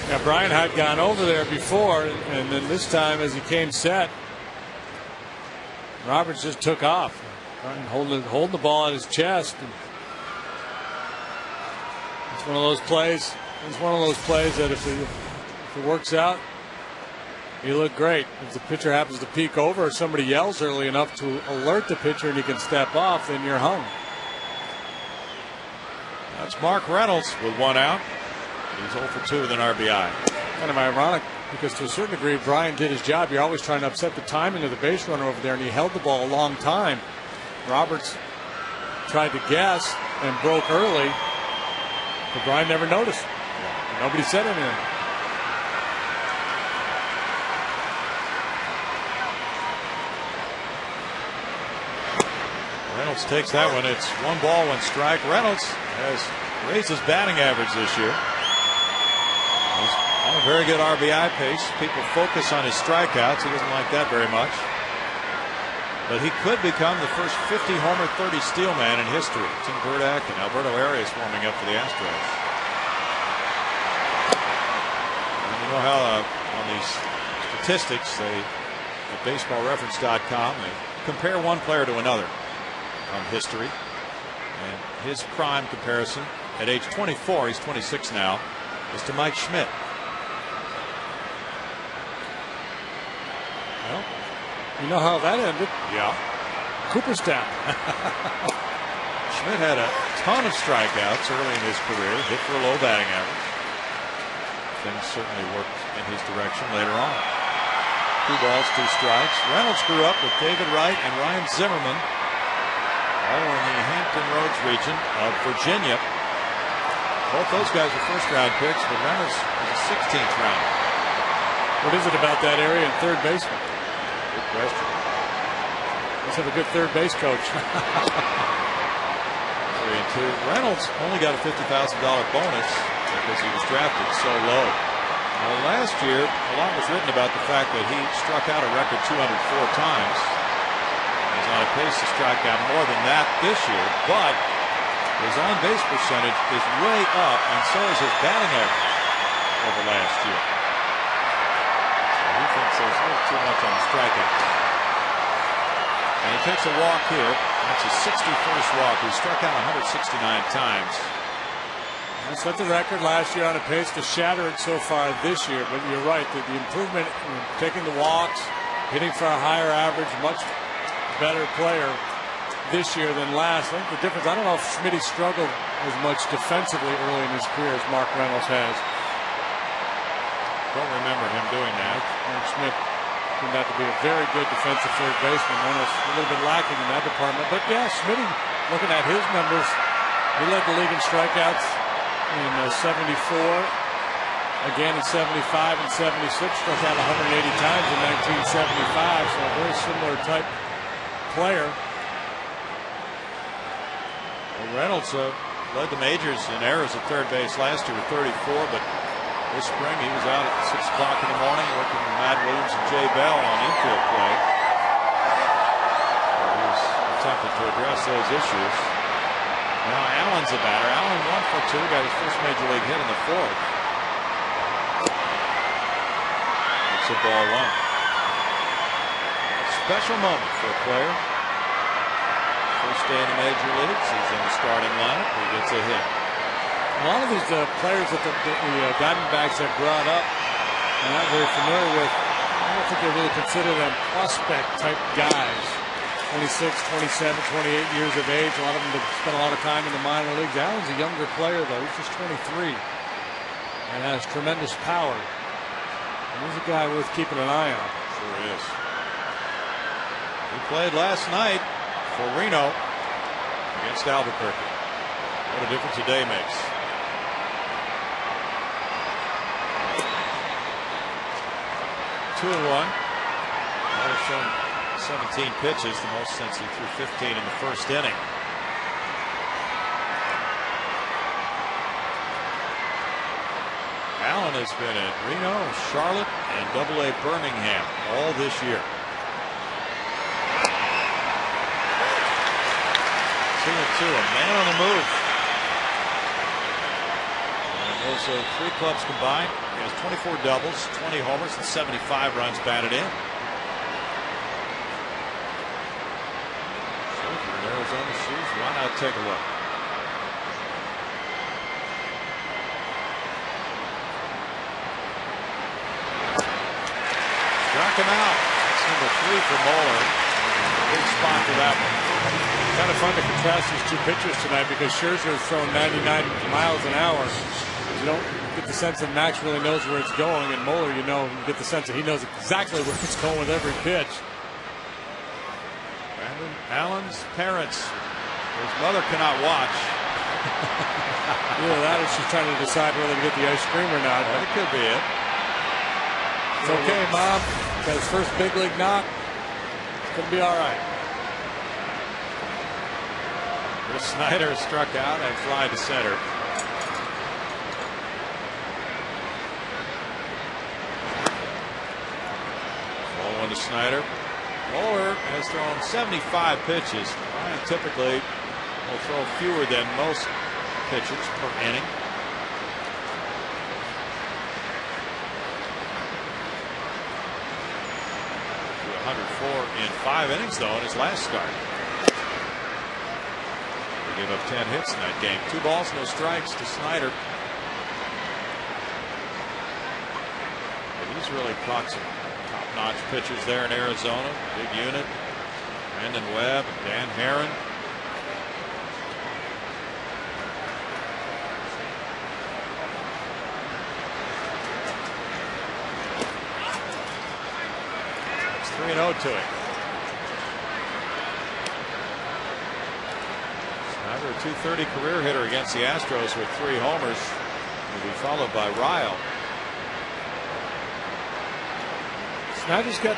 Yeah, Brian had gone over there before, and then this time as he came set, Roberts just took off, holding the ball in his chest. And it's one of those plays. It's one of those plays that if it works out, you look great. If the pitcher happens to peek over or somebody yells early enough to alert the pitcher and he can step off, then you're hung. That's Mark Reynolds with 1 out. He's 0 for 2 with an RBI. Kind of ironic because to a certain degree Brian did his job. You're always trying to upset the timing of the base runner over there, and he held the ball a long time. Roberts tried to guess and broke early, but Brian never noticed. Nobody said anything. Reynolds takes that one. It's 1 ball, 1 strike. Reynolds has raised his batting average this year. He's on a very good RBI pace. People focus on his strikeouts. He doesn't like that very much. But he could become the first 50-homer, 30-steal man in history. Tim Burdack and Alberto Arias warming up for the Astros. And you know how on these statistics, at baseballreference.com, they compare one player to another from history. And his prime comparison at age 24, he's 26 now, is to Mike Schmidt. Well, you know how that ended. Yeah. Cooperstown. Schmidt had a ton of strikeouts early in his career, hit for a low batting average. Things certainly worked in his direction later on. 2 balls, 2 strikes. Reynolds grew up with David Wright and Ryan Zimmerman, all in the Hampton Roads region of Virginia. Both those guys were first-round picks, but Reynolds was a 16th round. What is it about that area and third baseman? Good question. Let's have a good third base coach. 3-2. Reynolds only got a $50,000 bonus because he was drafted so low. Now, last year, a lot was written about the fact that he struck out a record 204 times. He's on a pace to strike out more than that this year, but his on-base percentage is way up, and so is his batting average over last year. So he thinks there's a little too much on the strikeout. And he takes a walk here. That's his 61st walk. He struck out 169 times. He set the record last year on a pace to shatter it so far this year, but you're right, the improvement in taking the walks, hitting for a higher average, much better player this year than last. I think the difference, I don't know if Schmidt struggled as much defensively early in his career as Mark Reynolds has. Don't remember him doing that. Mark Smith turned out to be a very good defensive third baseman. Reynolds a little bit lacking in that department. But yeah, Smitty, looking at his numbers, he led the league in strikeouts in 74, again in 75 and 76, struck out 180 times in 1975, so a very similar type player. Well, Reynolds led the majors in errors at third base last year with 34, but this spring he was out at 6 o'clock in the morning working with Matt Williams and Jay Bell on infield play. He was attempting to address those issues. Now Allen's a batter. Allen 1 for 2, got his first major league hit in the 4th. It's a ball 1. Special moment for a player. First day in the major leagues, he's in the starting lineup. He gets a hit. A lot of these players that the Diamondbacks have brought up, I'm not very familiar with. I don't think they really consider them prospect type guys. 26, 27, 28 years of age. A lot of them have spent a lot of time in the minor leagues. Allen's a younger player, though. He's just 23 and has tremendous power. And he's a guy worth keeping an eye on. Sure is. He played last night for Reno against Albuquerque. What a difference a day makes. 2-1. Miller shown 17 pitches, the most since he threw 15 in the first inning. Allen has been at Reno, Charlotte, and AA Birmingham all this year. 2-2, a man on the move. And those 3 clubs combined, he has 24 doubles, 20 homers, and 75 runs batted in. So if you're in Arizona's shoes, why not take a look? Struck him out. That's number 3 for Moeller. Big spot for that one. Kind of fun to contrast these 2 pitchers tonight because Scherzer is throwing 99 miles an hour. You don't get the sense that Max really knows where it's going, and Moeller, you get the sense that he knows exactly where it's going with every pitch. Brandon Allen's parents. His mother cannot watch. Either that or she's trying to decide whether to get the ice cream or not. That could be it. It's okay, Mom. Got his first big league knock. It's going to be all right. Chris Snyder struck out and fly to center. Ball 1 to Snyder. Moeller has thrown 75 pitches. Ryan typically will throw fewer than most pitches per inning. 104 in 5 innings, though, in his last start. He gave up 10 hits in that game. 2 balls, no strikes to Snyder. But he's really caught some top-notch pitchers there in Arizona. Big unit. Brandon Webb, Dan Herron. It's 3-0 to him. Snyder, a .230 career hitter against the Astros with 3 homers. Will be followed by Ryle. Snyder's got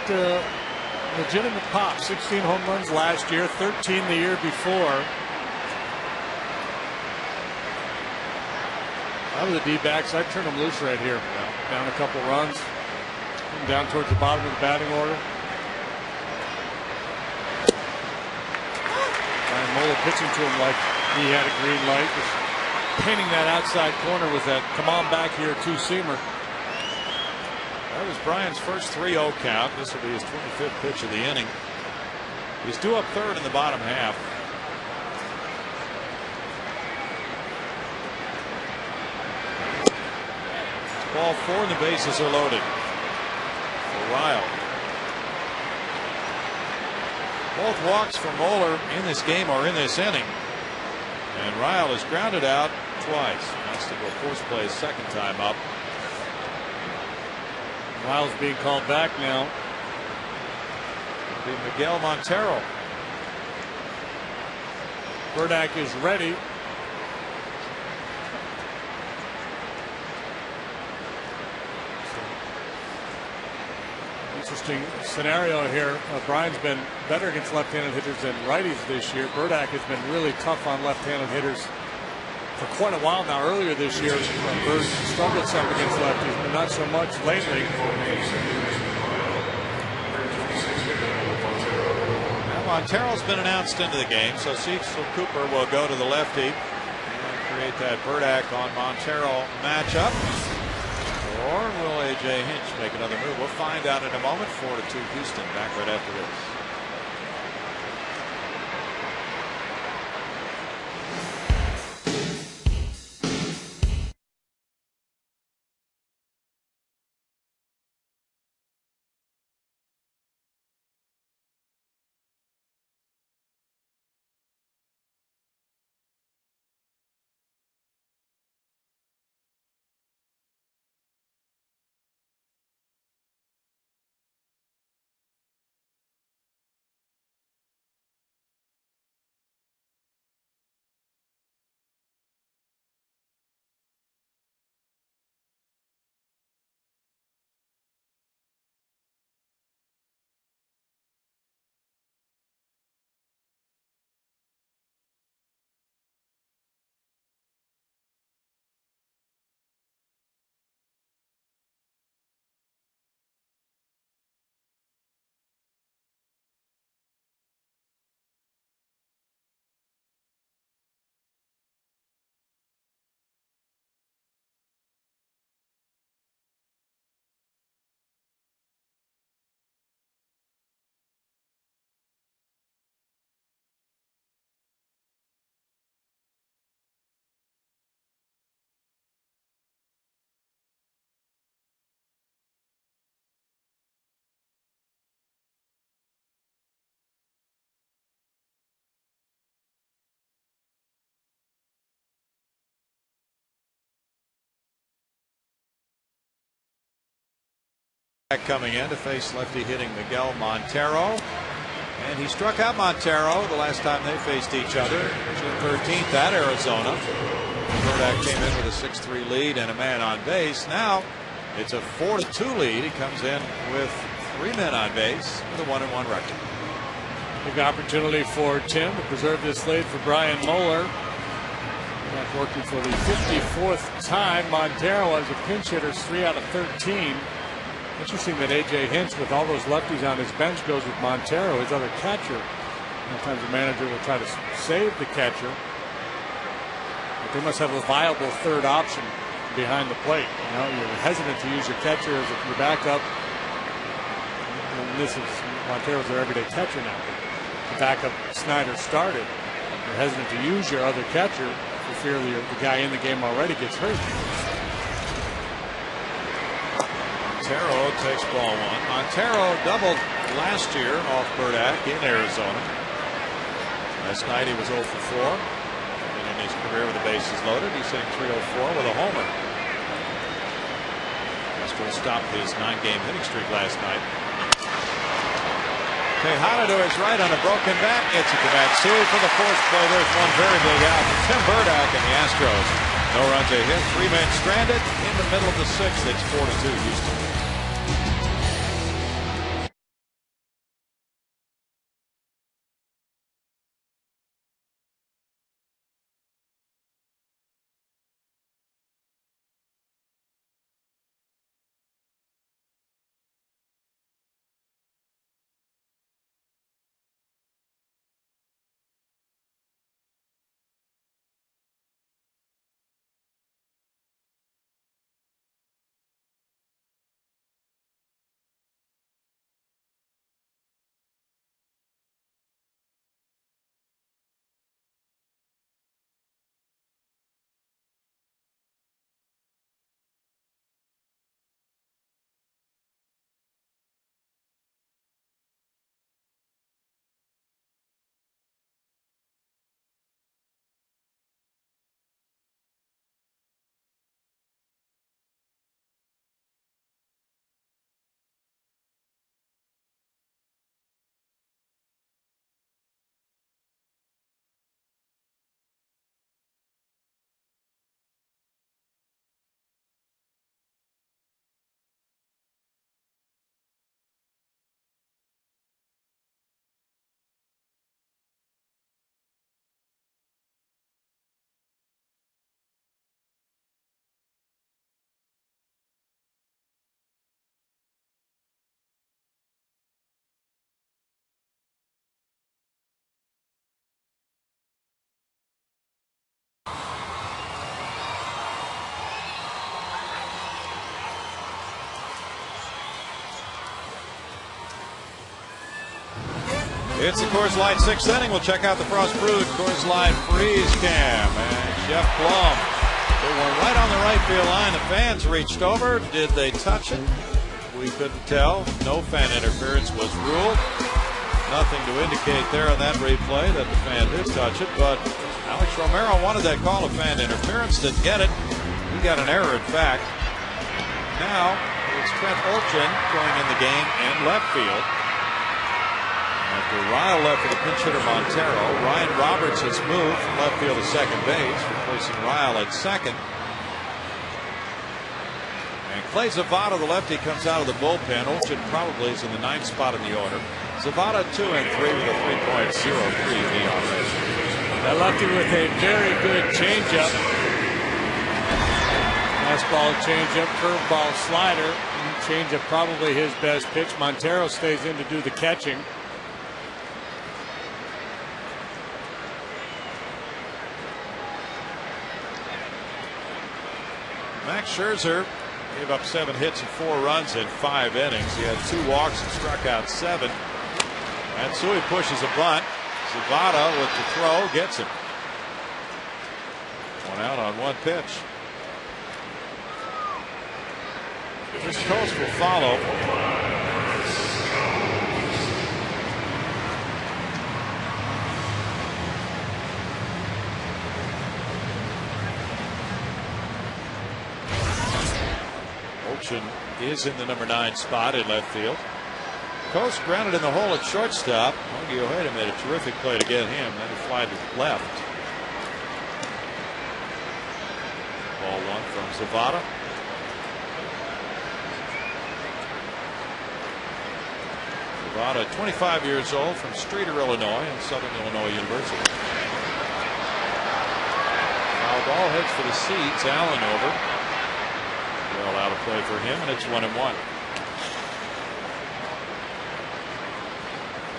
legitimate pop. 16 home runs last year, 13 the year before. I was the D-backs. I'd turn him loose right here. Down a couple runs. Down towards the bottom of the batting order. Ryan Moeller pitching to him like he had a green light. Just painting that outside corner with that come on back here 2-seamer. That was Brian's first 3-0 count. This will be his 25th pitch of the inning. He's due up third in the bottom half. Ball 4 and the bases are loaded for Ryle. Both walks for Moeller in this game are in this inning. And Ryle is grounded out twice. Has to go force play second time up. Ryle's being called back now. It'll be Miguel Montero. Burdack is ready. Interesting scenario here. Brian's been better against left-handed hitters than righties this year. Burdack has been really tough on left-handed hitters for quite a while now. Earlier this year, Bird struggled some against lefties, but not so much lately. Now Montero's been announced into the game, so Cecil Cooper will go to the lefty and create that Burdack on Montero matchup. Or will A.J. Hinch make another move? We'll find out in a moment. 4-2 Houston. Back right after this. Coming in to face lefty hitting Miguel Montero. And he struck out Montero the last time they faced each other, June 13th at Arizona. Burdack came in with a 6-3 lead and a man on base. Now it's a 4-2 lead. He comes in with 3 men on base with a 1-1 record. Big opportunity for Tim to preserve this lead for Brian Moeller. Back working for the 54th time. Montero as a pinch hitter, 3 out of 13. Interesting that A.J. Hinch, with all those lefties on his bench, goes with Montero, his other catcher. Sometimes the manager will try to save the catcher, but they must have a viable third option behind the plate. You know, you're hesitant to use your catcher as your backup. And this is Montero's their everyday catcher now. The backup Snyder started. You're hesitant to use your other catcher for fear the guy in the game already gets hurt. Montero takes ball 1. Montero doubled last year off Burdack in Arizona. Last night he was 0 for 4. And in his career with the bases loaded, he's hitting .304 with a homer. Astros stopped his 9-game hitting streak last night. Tejada to his right on a broken bat. Gets it to Matsui for the force play. There's one very big out for Tim Burdack and the Astros. No runs a hit. 3 men stranded in the middle of the 6th. It's 4-2 Houston. It's the Coors Light 6th inning. We'll check out the Frost Brewed Coors Light Freeze Cam. And Jeff Blum, it went right on the right field line. The fans reached over. Did they touch it? We couldn't tell. No fan interference was ruled. Nothing to indicate there on that replay that the fan did touch it. But Alex Romero wanted that call of fan interference. Didn't get it. He got an error, in fact. Now it's Trent Olchin going in the game in left field. After Ryle left for the pinch hitter Montero, Ryan Roberts has moved from left field to second base, replacing Ryle at second. And Clay Zavada, the lefty, comes out of the bullpen. Olchin probably is in the 9th spot in the order. Zavada 2 and 3 with a 3.03 ERA. That lefty with a very good changeup. Fastball, changeup, curveball, slider. Changeup probably his best pitch. Montero stays in to do the catching. Max Scherzer gave up 7 hits and 4 runs in 5 innings. He had 2 walks and struck out 7. Matsui pushes a bunt. Zavada with the throw gets him. 1 out on 1 pitch. This Coast will follow. Olchin is in the number 9 spot in left field. Coast grounded in the hole at shortstop. Yogi Ojeda made a terrific play to get him. Then he flied to left. Ball 1 from Zavada. Zavada, 25 years old, from Streator, Illinois, and Southern Illinois University. Foul ball heads for the seats. Allen over. Well out of play for him, and it's 1-1.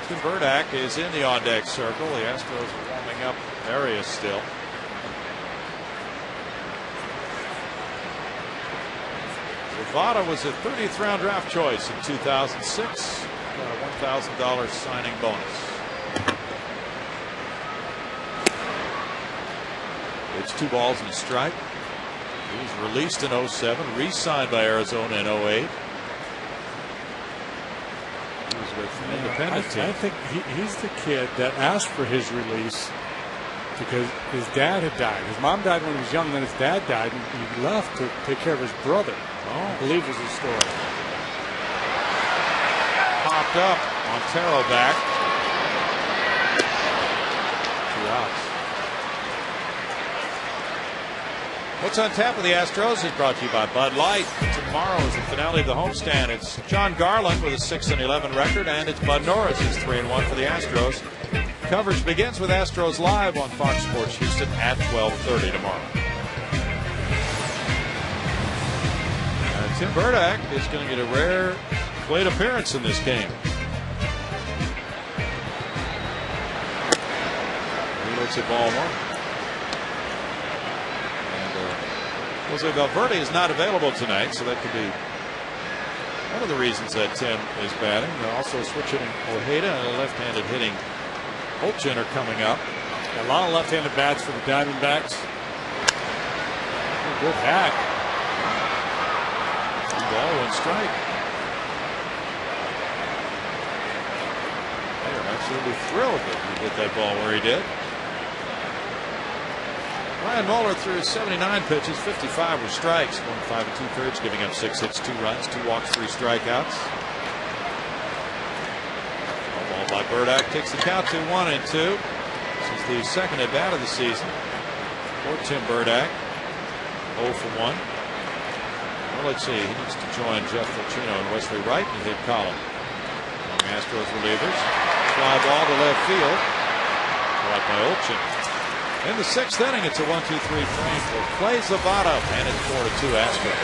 Tim Burdack is in the on-deck circle. The Astros are warming up areas still. Zavada was a 30th round draft choice in 2006. Got a $1,000 signing bonus. It's 2 balls and a strike. He was released in 07, re-signed by Arizona in 08. He was with an independent team. I think he's the kid that asked for his release because his dad had died. His mom died when he was young, then his dad died, and he left to take care of his brother. I believe was his story. Popped up. Montero back. 2 outs. What's on tap with the Astros is brought to you by Bud Light. Tomorrow is the finale of the homestand. It's John Garland with a 6-11 record, and it's Bud Norris who's 3-1 for the Astros. Coverage begins with Astros Live on Fox Sports Houston at 12:30 tomorrow. Tim Burdack is going to get a rare plate appearance in this game. He looks at ball 1. And Jose Valverde is not available tonight, so that could be one of the reasons that Tim is batting. They're also switching Ojeda and a left-handed hitting Olchin are coming up. A lot of left-handed bats for the Diamondbacks. Good hack. 2 ball, 1 strike. They're absolutely thrilled that he hit that ball where he did. Ryan Mueller threw 79 pitches, 55 were strikes, 1 5 2/3, giving up 6 hits, 2 runs, 2 walks, 3 strikeouts. Ball by Burdack takes the count to 1-2. This is the second at bat of the season for Tim Burdack. 0 for 1. Well, let's see. He needs to join Jeff Fulchino and Wesley Wright in the hit column. Young Astros relievers. Fly ball to left field. Caught by Olchin. In the 6th inning, it's a 1-2-3 frame for Clay Zavada, and it's 4-2 Astros.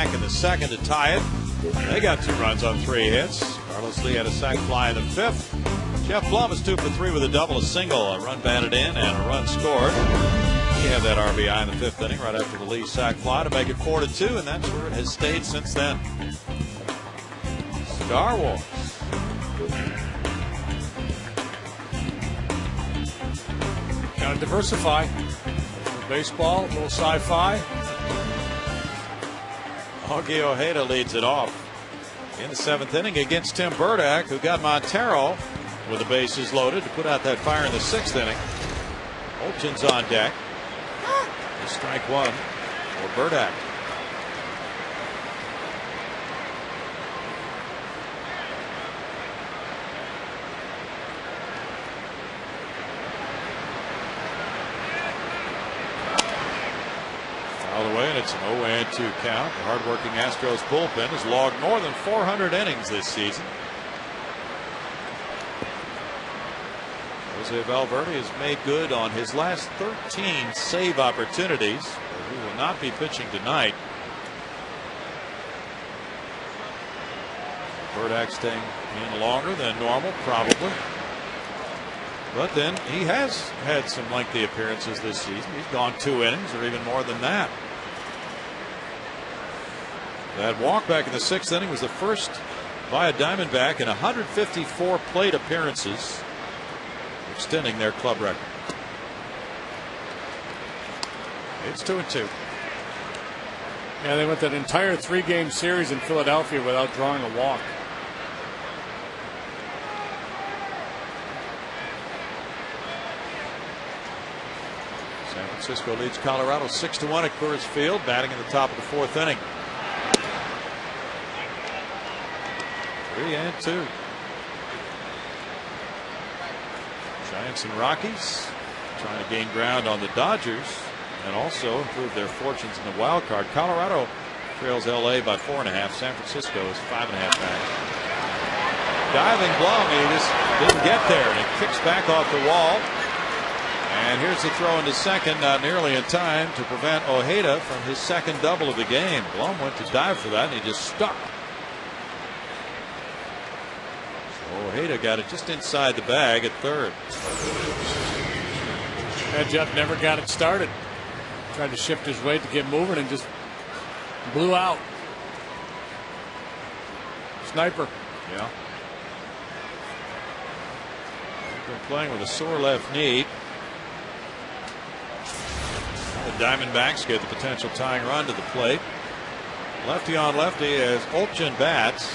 back in the second to tie it. They got 2 runs on 3 hits. Carlos Lee had a sac fly in the 5th. Jeff Blum is 2 for 3 with a double, a single, a run batted in, and a run scored. He had that RBI in the 5th inning right after the Lee sac fly to make it 4-2, and that's where it has stayed since then. Star Wars. Got to diversify. Baseball, a little sci-fi. Augie Ojeda leads it off in the 7th inning against Tim Burdack, who got Montero with the bases loaded to put out that fire in the 6th inning. Olchin's on deck. It's strike 1 for Burdack. Away, and it's an 0-2 count. The hardworking Astros bullpen has logged more than 400 innings this season. Jose Valverde has made good on his last 13 save opportunities. He will not be pitching tonight. Burdack staying in longer than normal, probably. But then he has had some lengthy appearances this season. He's gone 2 innings or even more than that. That walk back in the 6th inning was the first by a Diamondback in 154 plate appearances, extending their club record. It's 2-2. Yeah, they went that entire 3-game series in Philadelphia without drawing a walk. San Francisco leads Colorado 6-1 at Coors Field, batting in the top of the 4th inning. 3-2. Giants and Rockies trying to gain ground on the Dodgers and also improve their fortunes in the wild card. Colorado trails LA by 4.5. San Francisco is 5.5 back. Diving Blum, he just didn't get there, and he kicks back off the wall. And here's the throw into second, not nearly in time to prevent Ojeda from his 2nd double of the game. Blum went to dive for that, and he just stuck. Ojeda got it just inside the bag at 3rd. And Jeff never got it started. Tried to shift his weight to get moving and just blew out. Sniper. Yeah. He's been playing with a sore left knee. The Diamondbacks get the potential tying run to the plate. Lefty on lefty as Olchin bats.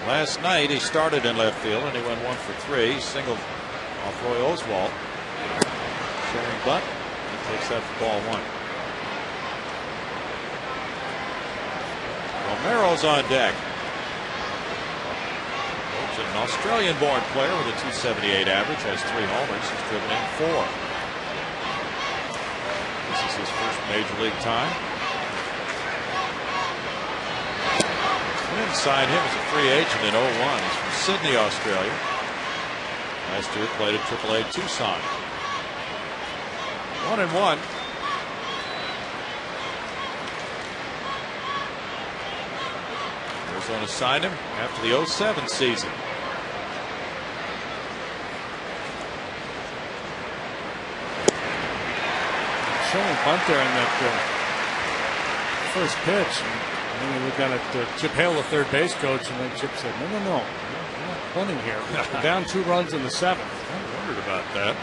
Last night he started in left field and he went 1 for 3. Singled off Roy Oswalt. Showing butt. He takes that for ball 1. Romero's on deck. Olchin, an Australian-born player with a .278 average, has 3 homers. He's driven in 4. This is his first major league time. Signed him as a free agent in 01. He's from Sydney, Australia. Last year played at AAA Tucson. 1-1. Arizona signed him after the 07 season. Showing bunt there in that first pitch. And then we look down at Chip Hale, the third base coach, and then Chip said, no, we're not punting here. We're down 2 runs in the 7th. I wondered about that.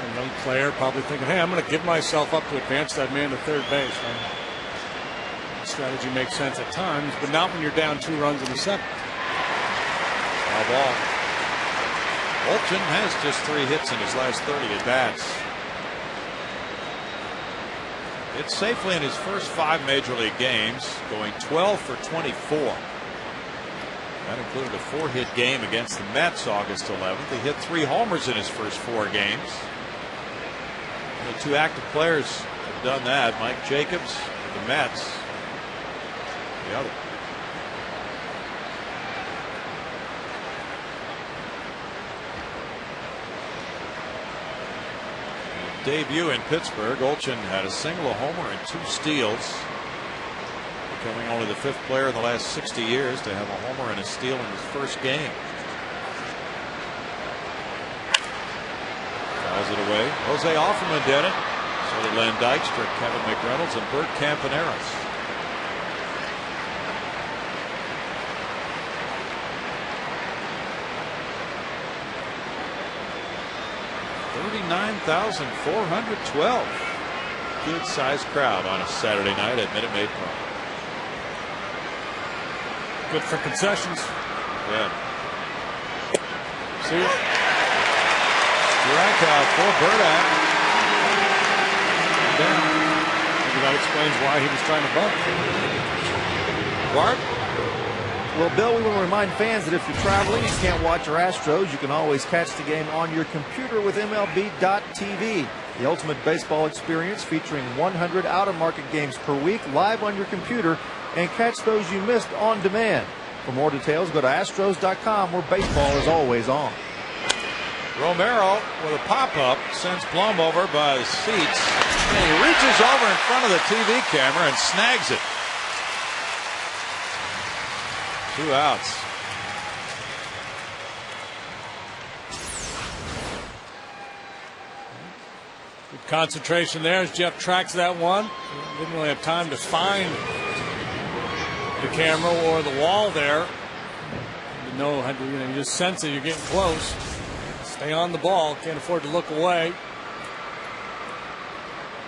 A young player probably thinking, hey, I'm going to give myself up to advance that man to third base. Strategy makes sense at times, but not when you're down 2 runs in the 7th. Foul ball. Olchin has just 3 hits in his last 30 at bats. It's safely in his first 5 major league games, going 12 for 24. That included a 4-hit game against the Mets August 11th. He hit 3 homers in his first 4 games. Only 2 active players have done that. Mike Jacobs of the Mets, the other. debut in Pittsburgh, Olchin had a single, a homer, and 2 steals, becoming only the 5th player in the last 60 years to have a homer and a steal in his first game. Fouls it away. Jose Offerman did it. So did Len Dykstra, Kevin McReynolds, and Bert Campaneris. $39,412. Good-sized crowd on a Saturday night at Minute Maid Park. Good for concessions. Yeah. See ya. Strike out for Burdack. Maybe that explains why he was trying to bunt. Bart? Well, Bill, we want to remind fans that if you're traveling and can't watch your Astros, you can always catch the game on your computer with MLB.tv. The ultimate baseball experience featuring 100 out-of-market games per week live on your computer, and catch those you missed on demand. For more details, go to Astros.com, where baseball is always on. Romero with a pop-up sends Blum over by the seats, and he reaches over in front of the TV camera and snags it. 2 outs. Good concentration there as Jeff tracks that one. Didn't really have time to find the camera or the wall there. You know, you just sense it. You're getting close. Stay on the ball. Can't afford to look away.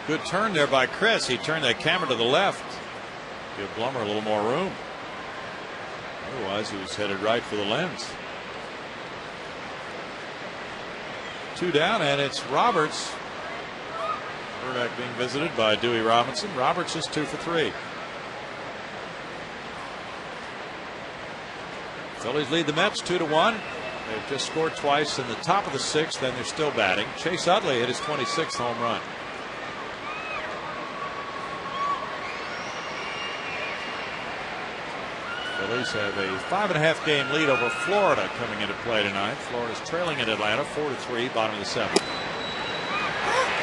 Good turn there by Chris. He turned that camera to the left. Give Blummer a little more room. Otherwise, he was headed right for the lens. 2 down, and it's Roberts. Burdack being visited by Dewey Robinson. Roberts is 2 for 3. Phillies lead the Mets 2-1. They've just scored twice in the top of the 6th, and they're still batting. Chase Utley hit his 26th home run. Phillies have a 5.5 game lead over Florida coming into play tonight. Florida's trailing at Atlanta 4-3, bottom of the 7th.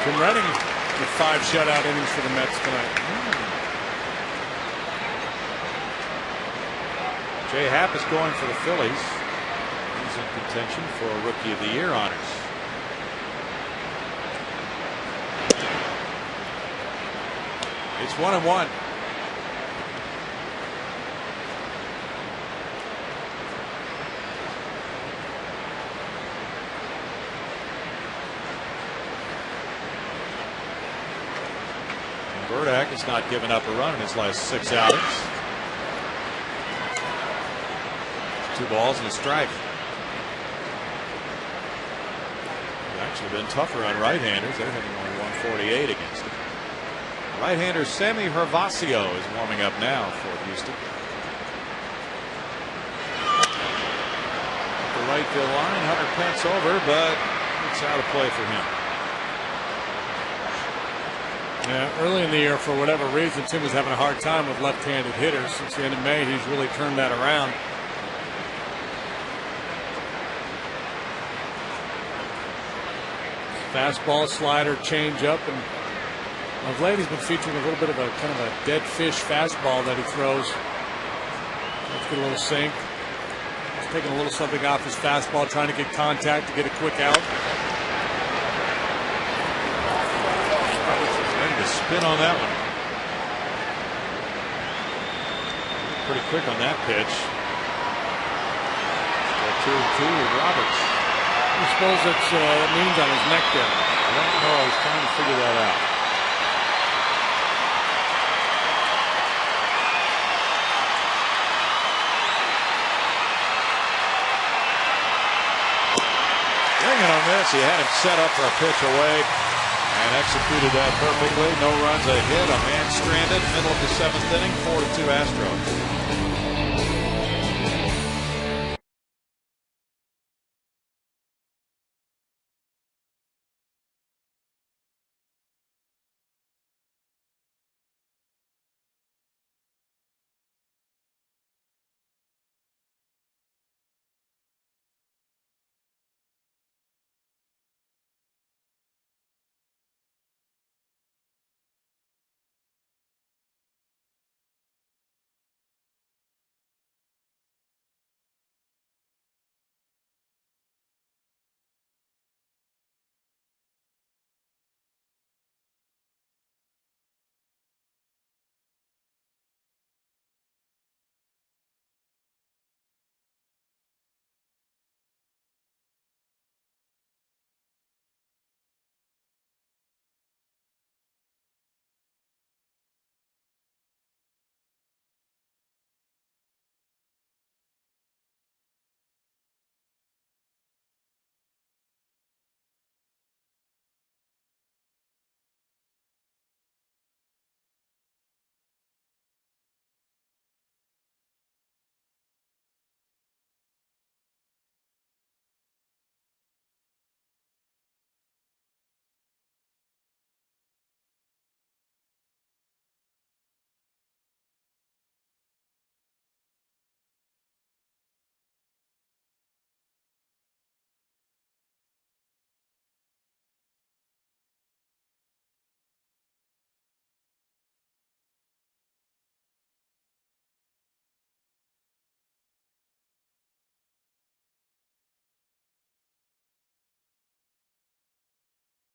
Tim Redding with 5 shutout innings for the Mets tonight. Jay Happ is going for the Phillies. He's in contention for Rookie of the Year honors. It's 1-1. Burdack has not given up a run in his last 6 outings. 2 balls and a strike. It's actually been tougher on right-handers. They're hitting only 148 against him. Right-hander Sammy Hervasio is warming up now for Houston. The right field line, Hunter Pence over, but it's out of play for him. Yeah, early in the year, for whatever reason, Tim was having a hard time with left-handed hitters. Since the end of May, he's really turned that around. Fastball, slider, changeup, and of late he's been featuring a little bit of a kind of a dead fish fastball that he throws. Let's get a little sink. He's taking a little something off his fastball, trying to get contact to get a quick out. Spin on that one. Pretty quick on that pitch. Still 2-2 with Roberts. I suppose that's that means on his neck there. I don't know. I was trying to figure that out. Ringing on this. He had him set up for a pitch away. And executed that perfectly. No runs, a hit, a man stranded, middle of the 7th inning, 4-2 Astros.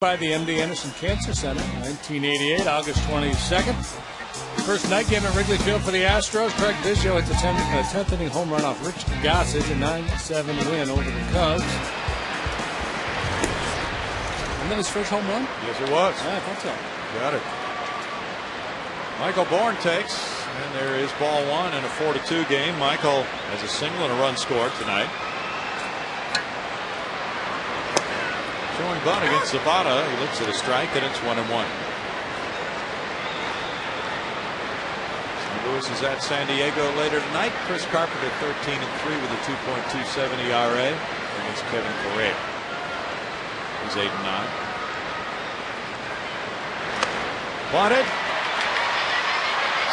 By the MD Anderson Cancer Center, 1988, August 22nd. First night game at Wrigley Field for the Astros. Craig Biggio hit the 10th inning home run off Rich Gossage, a 9-7 win over the Cubs. And then his first home run? Yes, it was. Yeah, I thought so. Got it. Michael Bourne takes, and there is ball one in a 4-2 game. Michael has a single and a run scored tonight. Showing bunt against Zapata. He looks at a strike, and it's 1-1. St. Louis is at San Diego later tonight. Chris Carpenter 13-3 with a 2.27 ERA against Kevin Correa. He's 8-9. Bunted.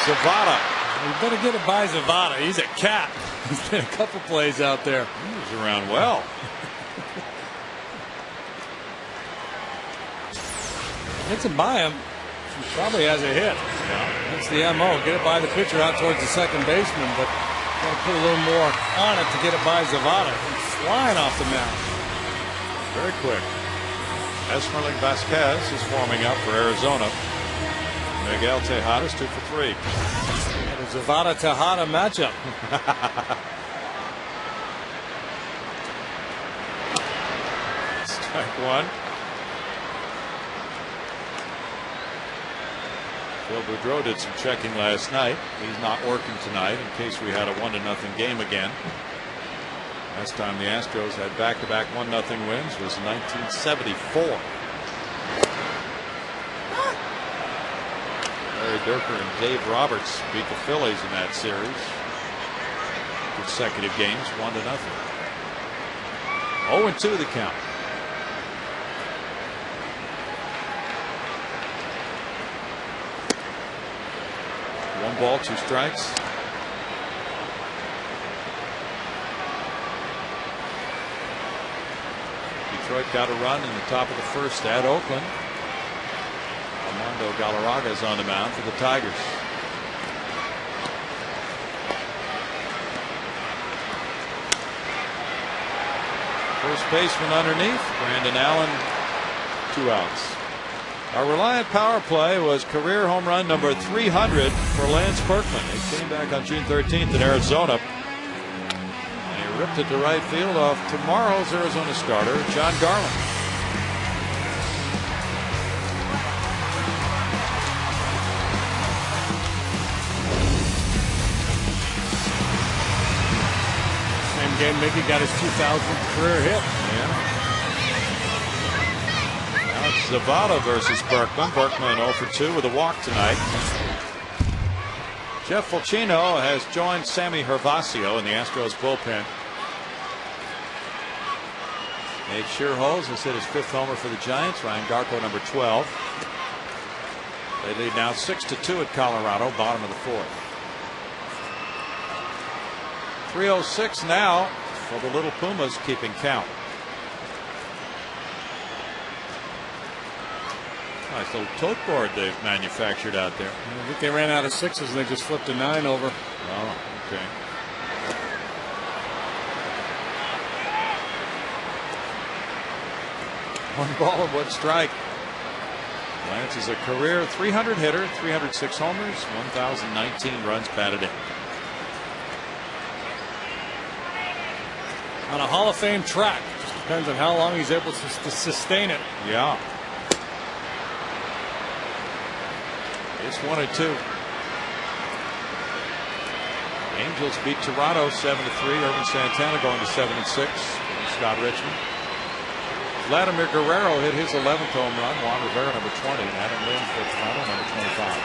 Zapata. You better get it by Zapata. He's a cat. He's been a couple plays out there. He was around well. Gets it by him. He probably has a hit. Yeah. That's the MO. Get it by the pitcher out towards the second baseman, but got to put a little more on it to get it by Zapata. He's flying off the mound. Very quick. Esmeralda Vasquez is warming up for Arizona. Miguel Tejada's 2 for 3. And a Zapata-Tejada matchup. Strike one. Phil Boudreau did some checking last night. He's not working tonight in case we had a 1-0 game again. Last time the Astros had back-to-back 1-0 wins was 1974. Larry Durker and Dave Roberts beat the Phillies in that series. Consecutive games, 1-0. 0-2 the count. One ball, 2 strikes. Detroit got a run in the top of the first at Oakland. Armando Galarraga is on the mound for the Tigers. First baseman underneath. Brandon Allen, 2 outs. Our Reliant power play was career home run number 300 for Lance Berkman. He came back on June 13th in Arizona. And he ripped it to right field off tomorrow's Arizona starter, John Garland. Same game Mickey got his 2000th career hit. Yeah. Zapata versus Berkman. Berkman 0 for 2 with a walk tonight. Jeff Fulcino has joined Sammy Hervasio in the Astros bullpen. Nate Shearholz has hit his 5th homer for the Giants. Ryan Garco number 12. They lead now 6-2 at Colorado, bottom of the 4th. 3:06 now for the Little Pumas keeping count. Nice little tote board they've manufactured out there. I think they ran out of 6s and they just flipped a 9 over. Oh, okay. One ball and 1 strike. Lance is a career 300 hitter, 306 homers, 1,019 runs batted in. On a Hall of Fame track. Just depends on how long he's able to sustain it. Yeah. It's 1-2. Angels beat Toronto 7-3. Urban Santana going to 7-6. Scott Richmond. Vladimir Guerrero hit his 11th home run. Juan Rivera number 20. And Adam Lynn for Toronto number 25.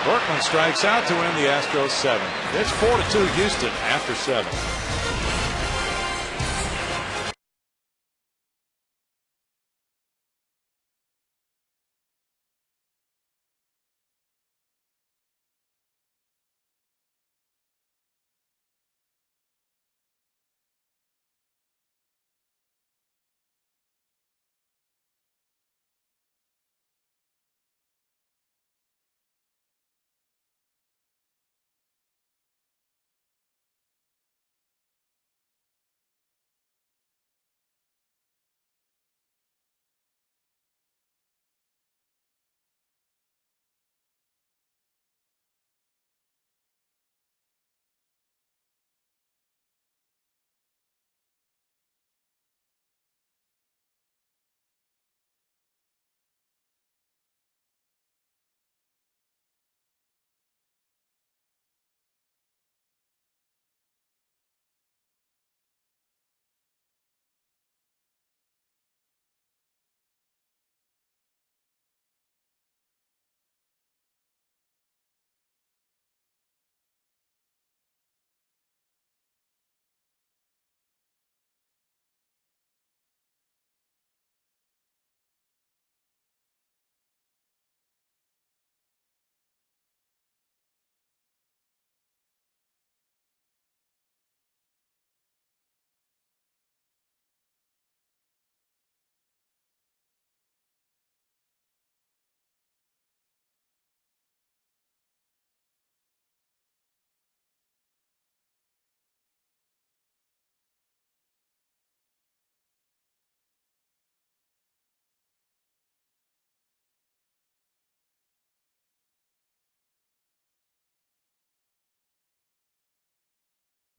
Berkman strikes out to win the Astros 7. It's 4-2 Houston after 7.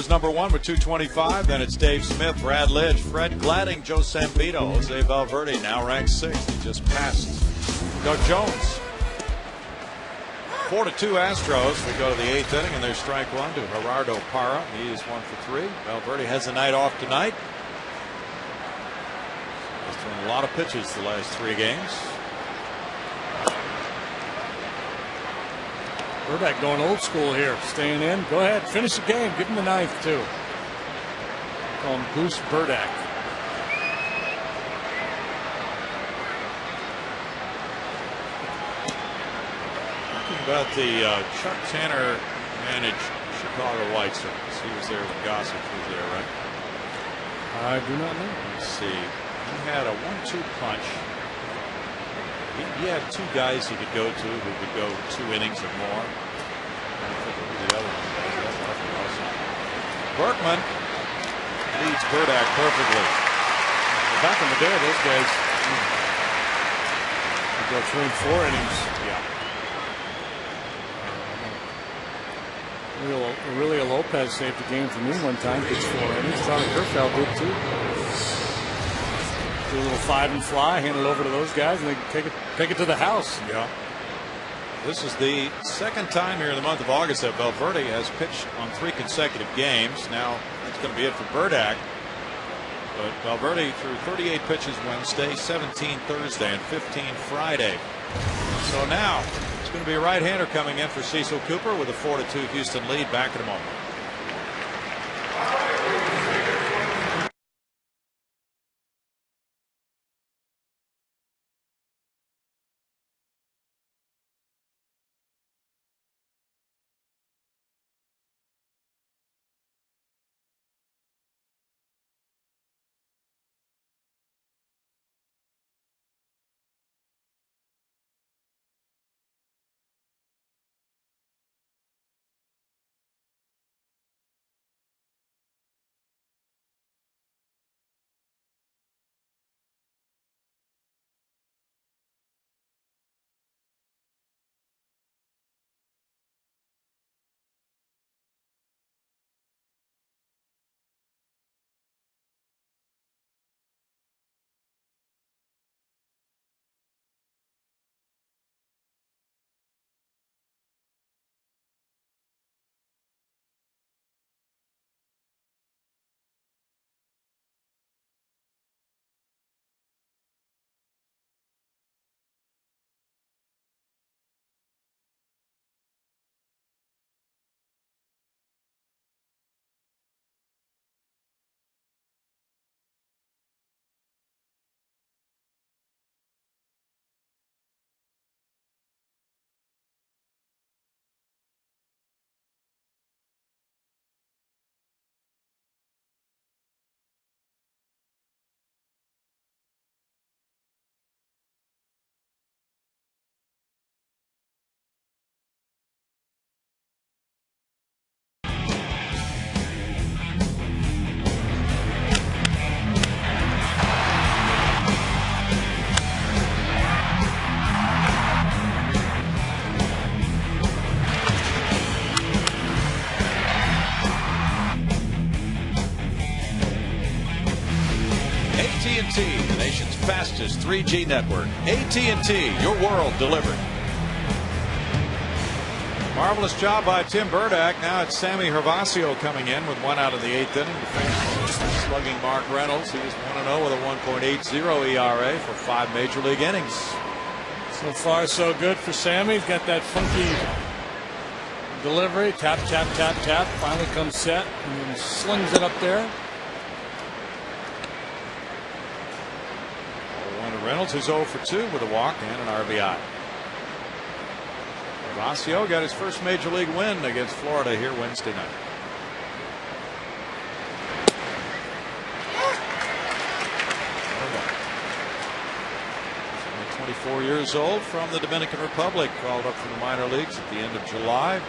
Number one with 225. Then it's Dave Smith, Brad Lidge, Fred Gladding, Joe Sambito. Jose Valverde now ranked 6th. He just passed Doug Jones. 4-2 Astros. We go to the 8th inning, and there's strike one to Gerardo Parra. He is 1 for 3. Valverde has the night off tonight. He's thrown a lot of pitches the last 3 games. Burdack going old school here, staying in. Go ahead, finish the game. Give him the 9th, too. Call him Goose Burdack. Talking about the Chuck Tanner managed Chicago White Sox. He was there when Gossett was there, right? I do not know. Let's see. He had a 1-2 punch. He had 2 guys he could go to who could go 2 innings or more. I don't think it was the other one. Berkman leads Burdack perfectly. Back in the day, those guys would go 3 and 4 innings. Yeah. Aurelio Lopez saved the game for me one time. Pitched 4 innings. Tommy Kerfeld did too. Do a little 5 and fly, hand it over to those guys, and they take it to the house. Yeah. This is the 2nd time here in the month of August that Valverde has pitched on 3 consecutive games. Now that's going to be it for Burdack. But Valverde threw 38 pitches Wednesday, 17 Thursday, and 15 Friday. So now it's going to be a right-hander coming in for Cecil Cooper with a 4-2 Houston lead. Back in a moment. AT&T, the nation's fastest 3G network. AT&T, your world delivered. Marvelous job by Tim Burdack. Now it's Sammy Hervasio coming in with 1 out of the 8th inning to face slugging Mark Reynolds. He is 1-0 with a 1.80 ERA for 5 major league innings. So far, so good for Sammy. He's got that funky delivery. Tap, tap, tap, tap. Finally comes set and then slings it up there. Reynolds, who's 0 for 2 with a walk and an RBI. Hervasio got his first major league win against Florida here Wednesday night. 24 years old from the Dominican Republic, called up from the minor leagues at the end of July. And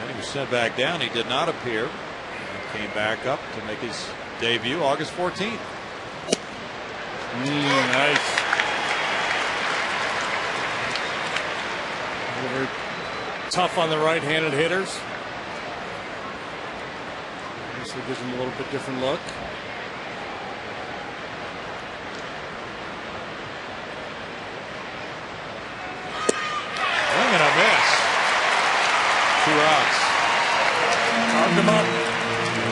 then he was sent back down. He did not appear. He came back up to make his debut August 14th. Nice. Very tough on the right-handed hitters. obviously gives him a little bit different look. Swing and a miss. 2 outs. Knocked him up.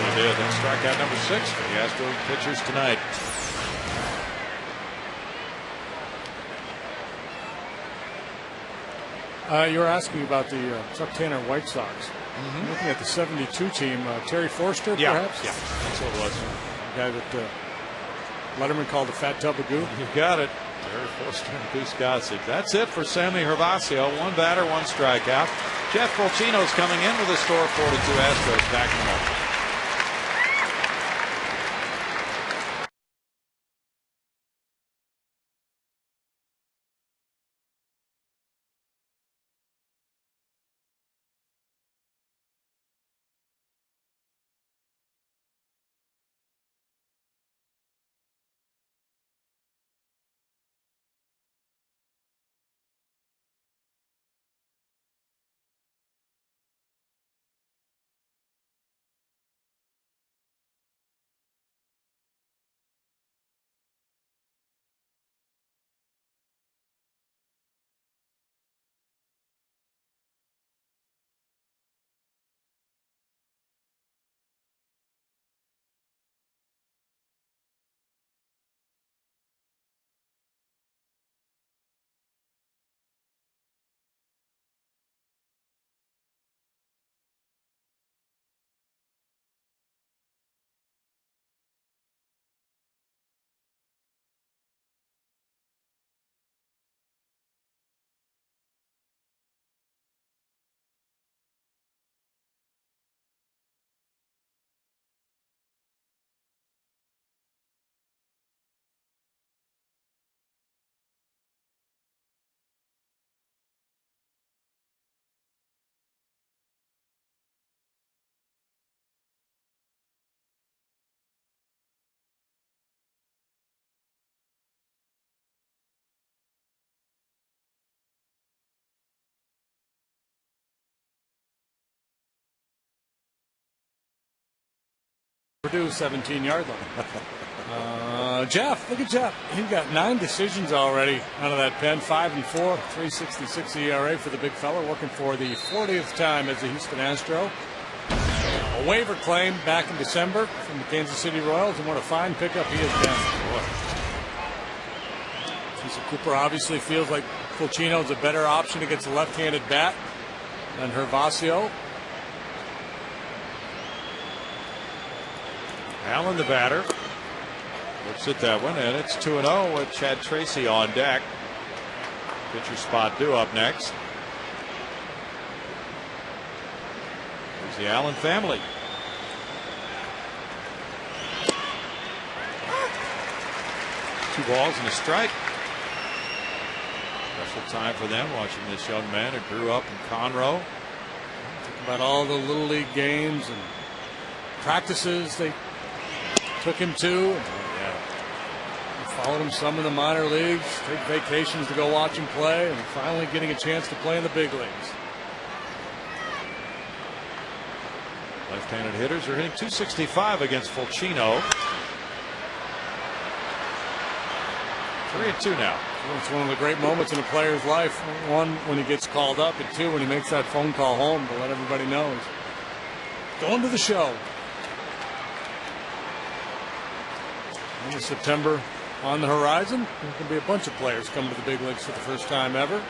They did. That's strikeout number 6 for the Astros pitchers tonight. You were asking about the Susquehanna White Sox. Looking at the 72 team, Terry Forster, perhaps? Yeah, that's what it was. The guy that Letterman called the fat tub of goo. You got it. Terry Forster and Goose Gossett. That's it for Sammy Hervasio. 1 batter, 1 strikeout. Jeff Fulcino's coming in with a score of 4-2 Astros. Back in a moment. Purdue 17-yard line. Jeff, look at Jeff. He got 9 decisions already out of that pen. 5 and 4, 3.66 ERA for the big fella, working for the 40th time as a Houston Astro. A waiver claim back in December from the Kansas City Royals, and what a fine pickup he has been. So Cooper obviously feels like Fulcino is a better option against a left-handed bat than Hervasio. Allen, the batter, looks at that one, and it's 2-0 with Chad Tracy on deck. Pitcher spot due up next. There's the Allen family. Two balls and a strike. Special time for them watching this young man who grew up in Conroe. Think about all the Little League games and practices they took him to. Followed him some in the minor leagues, take vacations to go watch him play, and finally getting a chance to play in the big leagues. Left-handed hitters are hitting .265 against Fulcino. 3-2 now. It's one of the great moments in a player's life. One, when he gets called up, and two, when he makes that phone call home to let everybody know he's going to the show. In September on the horizon, there could be a bunch of players coming to the big leagues for the first time ever.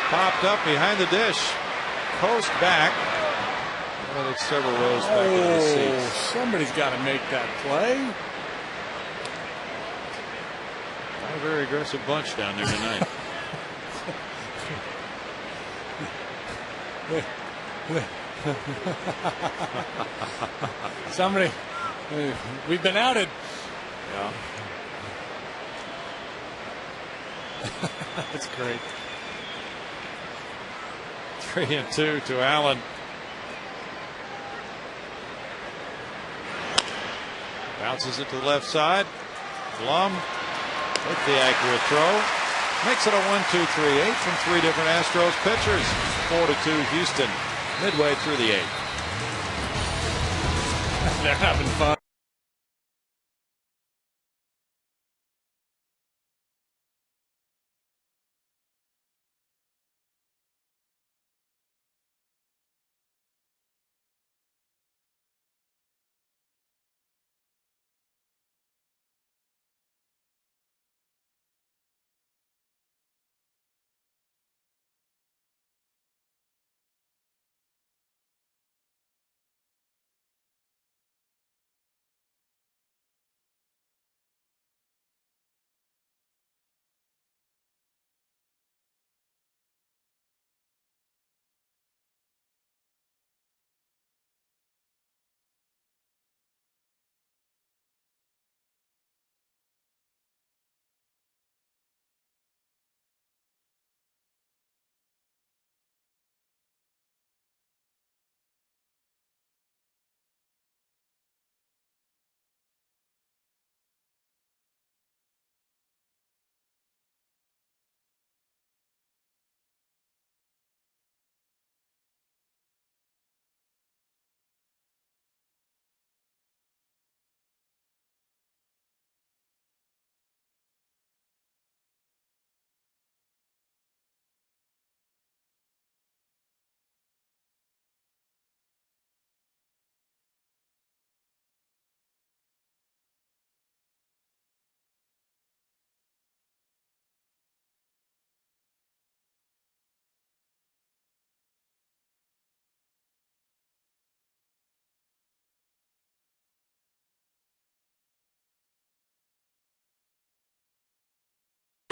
Popped up behind the dish. Coast back. Well, it's several rows back in the seats. Somebody's got to make that play. Not a very aggressive bunch down there tonight. Somebody, we've been outed. Yeah. That's great. 3-2 to Allen. Bounces it to the left side. Blum with the accurate throw. Makes it a 1-2-3-8 from 3 different Astros pitchers. 4-2 Houston midway through the 8th. They're having fun.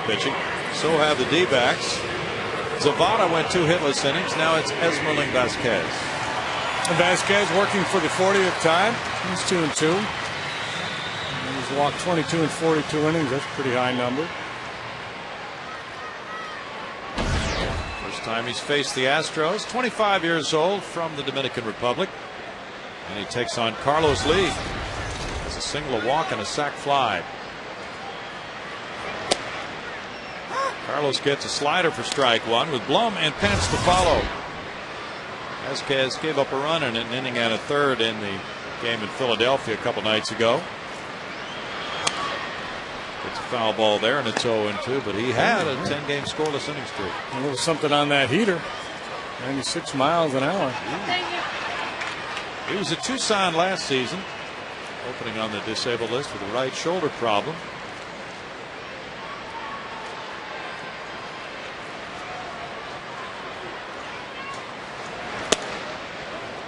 Pitching. So have the D-backs. Zavada went 2 hitless innings. Now it's Esmerling Vasquez. Vasquez working for the 40th time. He's 2-2. He's walked 22 in 42 innings. That's a pretty high number. First time he's faced the Astros. 25 years old, from the Dominican Republic. And he takes on Carlos Lee. Has a single, a walk, and a sac fly. Carlos gets a slider for strike 1 with Blum and Pence to follow. Vasquez gave up a run in an inning and a third in the game in Philadelphia a couple nights ago. It's a foul ball there, and it's 0-2, but he had a 10-game scoreless inning streak. A little something on that heater. 96 miles an hour. He was at Tucson last season, opening on the disabled list with a right shoulder problem.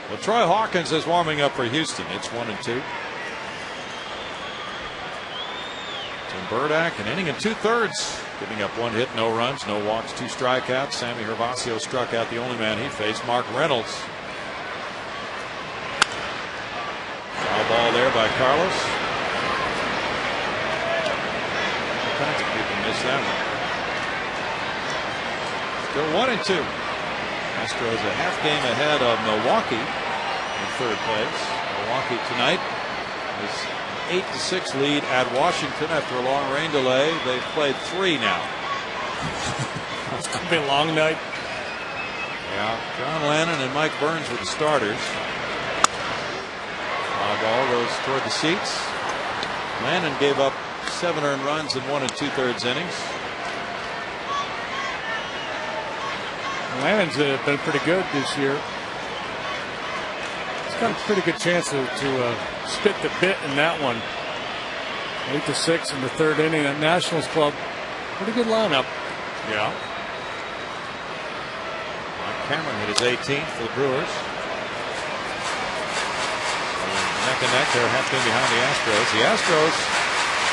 Well, Troy Hawkins is warming up for Houston. It's 1-2. Tim Burdack, an inning and 2/3, giving up 1 hit, no runs, no walks, 2 strikeouts. Sammy Hervasio struck out the only man he faced, Mark Reynolds. Foul ball there by Carlos. All kinds of people missed that one. Still 1-2. Astros a half game ahead of Milwaukee in 3rd place. Milwaukee tonight is an 8-6 lead at Washington after a long rain delay. They've played 3 now. It's going to be a long night. Yeah, John Lannon and Mike Burns were the starters. Fly ball goes toward the seats. Lannon gave up 7 earned runs in 1 2/3 innings. Lannon's been pretty good this year. He's got a pretty good chance to spit the bit in that one. 8-6 in the 3rd inning at Nationals Club. Pretty good lineup. Yeah. Mike Cameron hit his 18th for the Brewers. Neck and neck, they're half game behind the Astros. The Astros,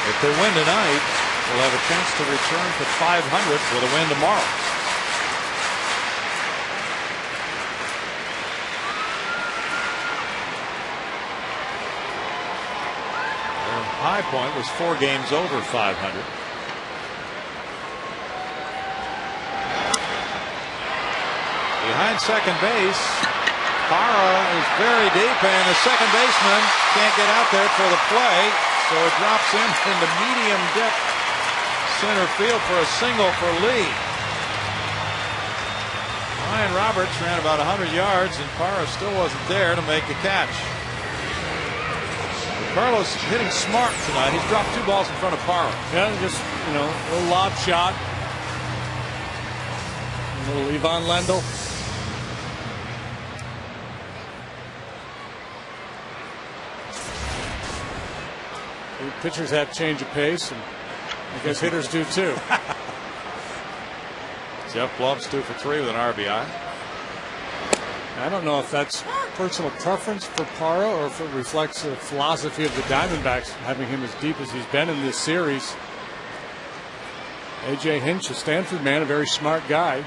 if they win tonight, will have a chance to return to 500 with a win tomorrow. High point was 4 games over 500. Behind second base, Parra is very deep, and the second baseman can't get out there for the play, so it drops in the medium depth center field for a single for Lee. Ryan Roberts ran about 100 yards, and Parra still wasn't there to make the catch. Carlos hitting smart tonight. He's dropped 2 balls in front of Parra. Yeah, just, you know, a little lob shot. A little Ivan Lendl. Pitchers have change of pace, and I guess hitters do too. Jeff Blum's 2 for 3 with an RBI. I don't know if that's personal preference for Parra or if it reflects the philosophy of the Diamondbacks, having him as deep as he's been in this series. A.J. Hinch, a Stanford man, a very smart guy.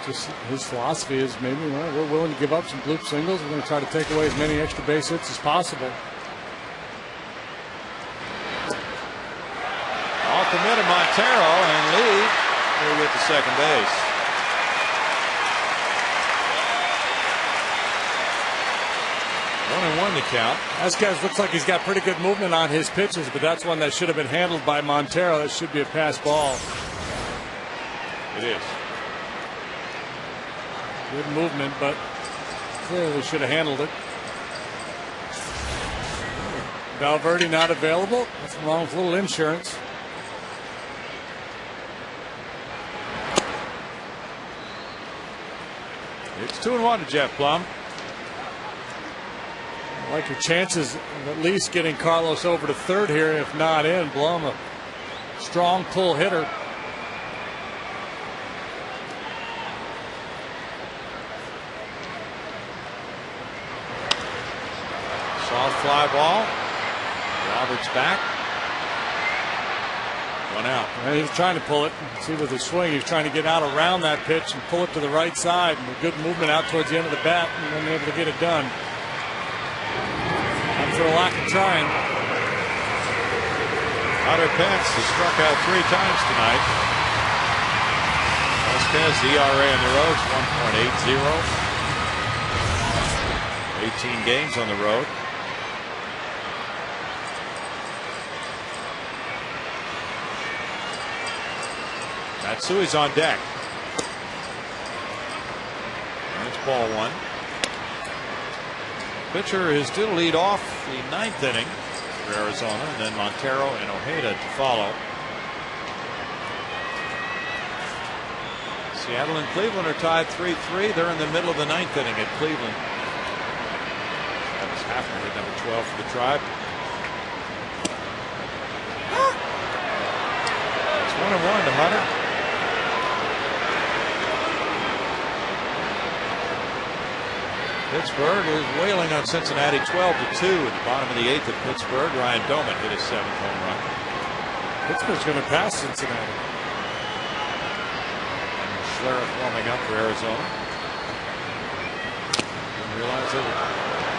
Just his philosophy is maybe, well, we're willing to give up some bloop singles. We're going to try to take away as many extra base hits as possible. All committed Montero, and Lee will get to second base. 1-1 to count. Vasquez looks like he's got pretty good movement on his pitches, but that's one that should have been handled by Montero. That should be a pass ball. It is. Good movement, but clearly should have handled it. Valverde not available. Nothing wrong with a little insurance. It's 2-1 to Jeff Blum. I like your chances of at least getting Carlos over to third here, if not in. Blum, a strong pull hitter. Soft fly ball. Roberts back. 1 out. And he's trying to pull it. See with his swing, he's trying to get out around that pitch and pull it to the right side. And a good movement out towards the end of the bat, and then able to get it done. Not for a lack of trying. Hunter Pence has struck out 3 times tonight. Vasquez, ERA on the road is 1.80. 18 games on the road. Matsui's on deck. That's ball 1. Pitcher is due to lead off the 9th inning for Arizona, and then Montero and Ojeda to follow. Seattle and Cleveland are tied 3-3. They're in the middle of the 9th inning at Cleveland. That was Hafner at number 12 for the Tribe. It's 1-1 to Hunter. Pittsburgh is wailing on Cincinnati 12-2 at the bottom of the 8th at Pittsburgh. Ryan Doman hit his 7th home run. Pittsburgh's going to pass Cincinnati. Schlereth warming up for Arizona. Didn't realize that.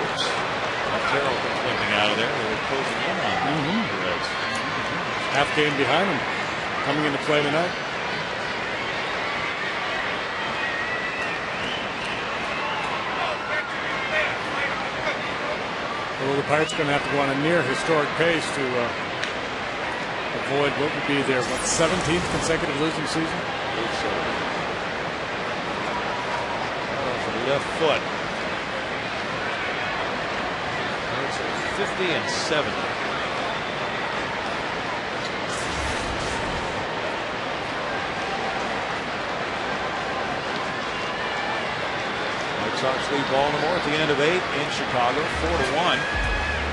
Oops. Montero coming out of there. They were closing in on the Reds. Half game behind him. Coming into play tonight. Well, the Pirates are going to have to go on a near historic pace to avoid what would be their 17th consecutive losing season. I believe so. For the left foot. Pirates are 50-70. Sox lead Baltimore at the end of 8 in Chicago, 4-1.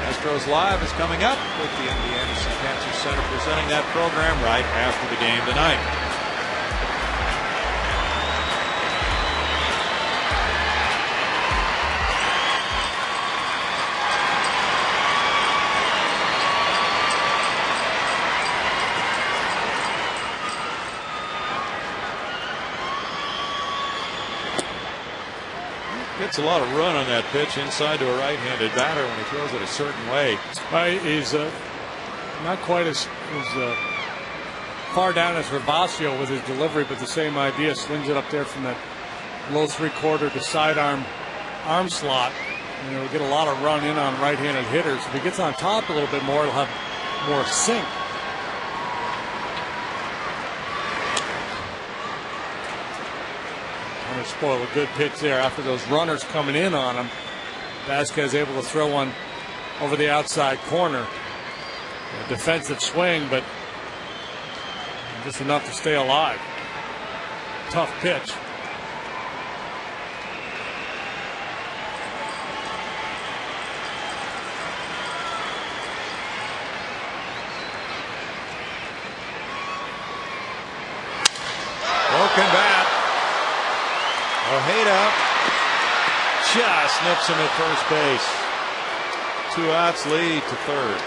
Astros Live is coming up with the MD Anderson Cancer Center presenting that program right after the game tonight. Gets a lot of run on that pitch inside to a right-handed batter when he throws it a certain way. He's not quite as far down as Ravasio with his delivery, but the same idea. Slings it up there from that low 3/4 to sidearm arm slot. You know, get a lot of run in on right-handed hitters. If he gets on top a little bit more, he'll have more sink. Hunter spoiled a good pitch there after those runners coming in on him. Vasquez able to throw one over the outside corner. A defensive swing, but just enough to stay alive. Tough pitch. Broken bat. Ojeda just nips him at first base. 2 outs, lead to third.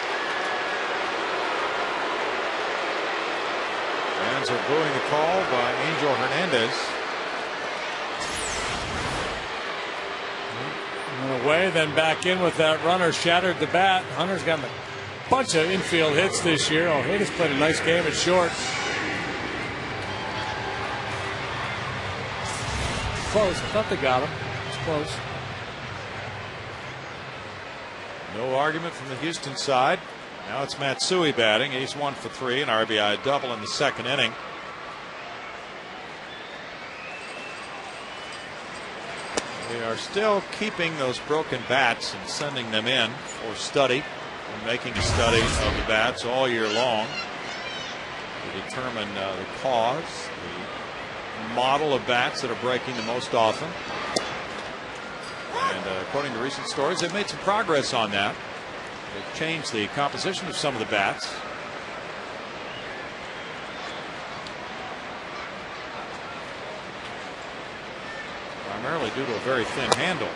Fans are booing the call by Angel Hernandez. Went away, then back in with that runner, shattered the bat. Hunter's got a bunch of infield hits this year. Ojeda's played a nice game at short. Close. I thought they got him. It's close. No argument from the Houston side. Now it's Matsui batting. He's 1 for 3, an RBI double in the second inning. They are still keeping those broken bats and sending them in for study and making a study of the bats all year long to determine the cause, the model of bats that are breaking the most often. And according to recent stories, they've made some progress on that. They've changed the composition of some of the bats. Primarily due to a very thin handle.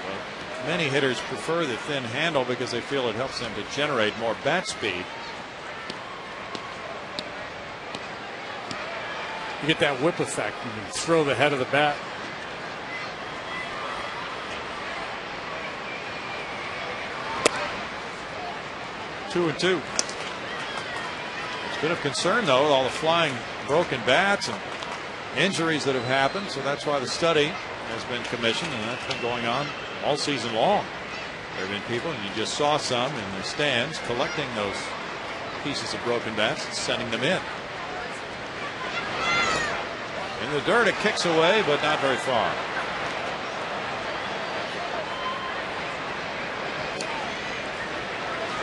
But many hitters prefer the thin handle because they feel it helps them to generate more bat speed. You get that whip effect. You can throw the head of the bat. Two and two. It's been of concern, though, with all the flying broken bats and injuries that have happened. So that's why the study has been commissioned, and that's been going on all season long. There have been people, and you just saw some in the stands, collecting those pieces of broken bats and sending them in. In the dirt, it kicks away, but not very far.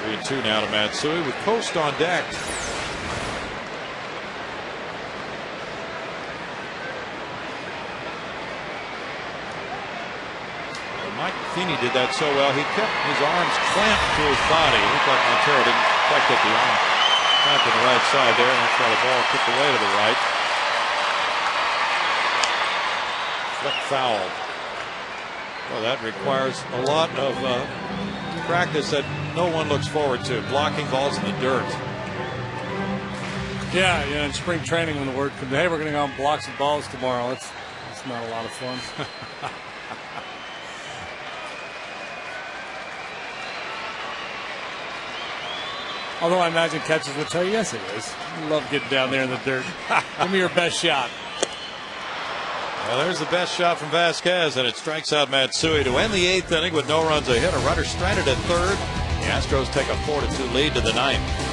Three and two now to Matsui with Post on deck. Mike Feeney did that so well. He kept his arms clamped to his body. It looked like Montero didn't quite get the arm clamped on the right side there, and that's why the ball kicked away to the right. Flick foul. Well, that requires a lot of practice that no one looks forward to. Blocking balls in the dirt. Yeah, in spring training when the word comes, hey, we're going to go out and block some balls tomorrow. It's not a lot of fun. Although I imagine catchers would tell you, yes, it is. You love getting down there in the dirt. Give me your best shot. Well, there's the best shot from Vasquez, and it strikes out Matsui to end the 8th inning with no runs a hit. A runner stranded at third. The Astros take a 4-2 lead to the 9th.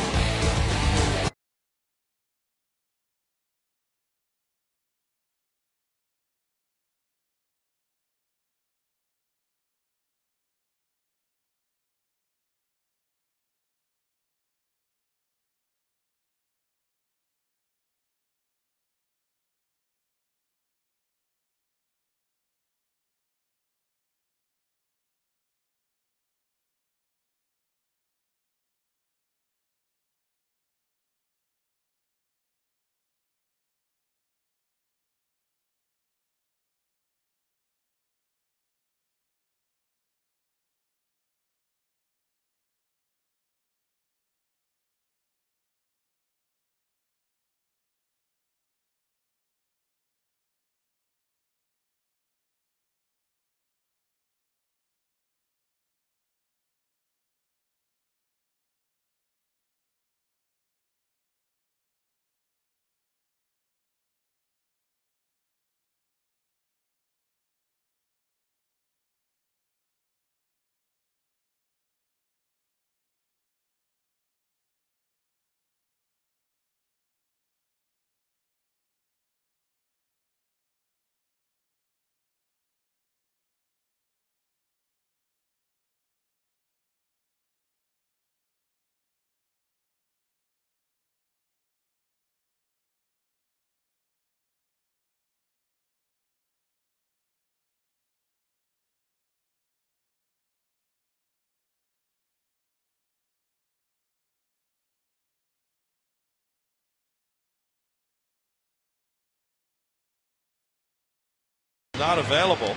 not available.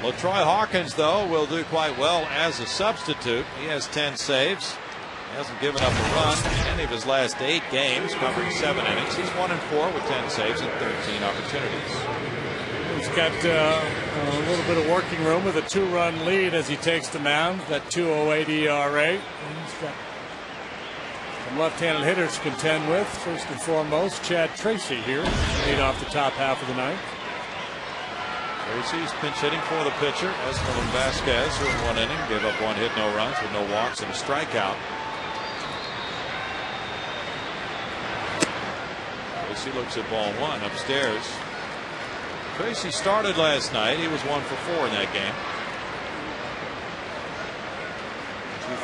LaTroy Hawkins, though, will do quite well as a substitute. He has 10 saves. He hasn't given up a run in any of his last 8 games, covering 7 innings. He's 1-4 with 10 saves and 13 opportunities. He's got a little bit of working room with a 2-run lead as he takes the mound. That 2.08 ERA. And he's got some left-handed hitters to contend with. First and foremost, Chad Tracy here, lead off the top half of the ninth. Tracy's pinch hitting for the pitcher, Esmeralda Vasquez, who in 1 inning gave up 1 hit, no runs with no walks and a strikeout. Tracy looks at ball 1 upstairs. Tracy started last night. He was 1 for 4 in that game.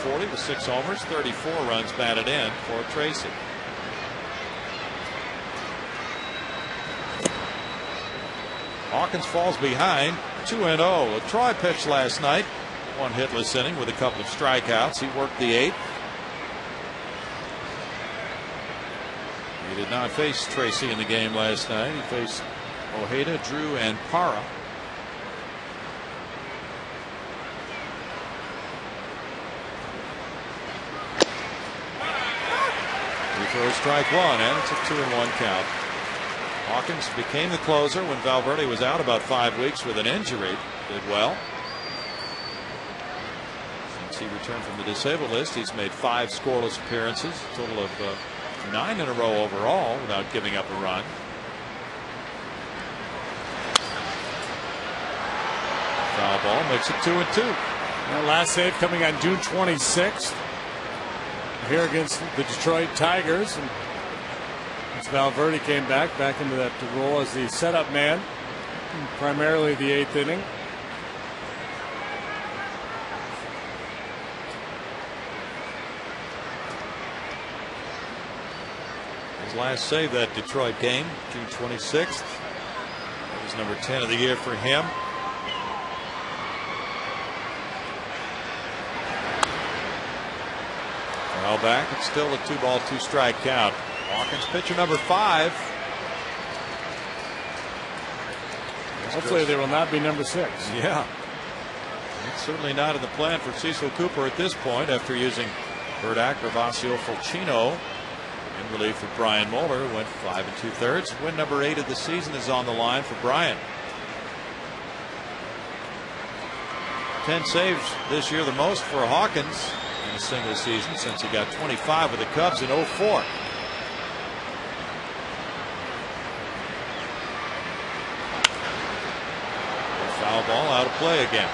240 with 6 homers, 34 runs batted in for Tracy. Hawkins falls behind 2-0. LaTroy pitched last night. 1 hitless inning with a couple of strikeouts. He worked the 8th. He did not face Tracy in the game last night. He faced Ojeda, Drew, and Parra. He throws strike 1, and it's a 2-1 count. Hawkins became the closer when Valverde was out about 5 weeks with an injury. Did well. Since he returned from the disabled list, he's made 5 scoreless appearances, a total of 9 in a row overall without giving up a run. Foul ball makes it 2-2. That last save coming on June 26th here against the Detroit Tigers. And as Valverde came back into that role as the setup man, primarily the 8th inning. His last save that Detroit game, June 26th. That was number 10 of the year for him. Foul back. It's still a 2-ball, 2-strike count. Hawkins, pitcher number 5. Hopefully there will not be number 6. Yeah. It's certainly not in the plan for Cecil Cooper at this point after using Burdack, Ravasio, Fulcino in relief of Brian Moeller, who went 5 2/3. Win number 8 of the season is on the line for Brian. 10 saves this year, the most for Hawkins in a single season since he got 25 with the Cubs in 04. Foul ball, out of play again.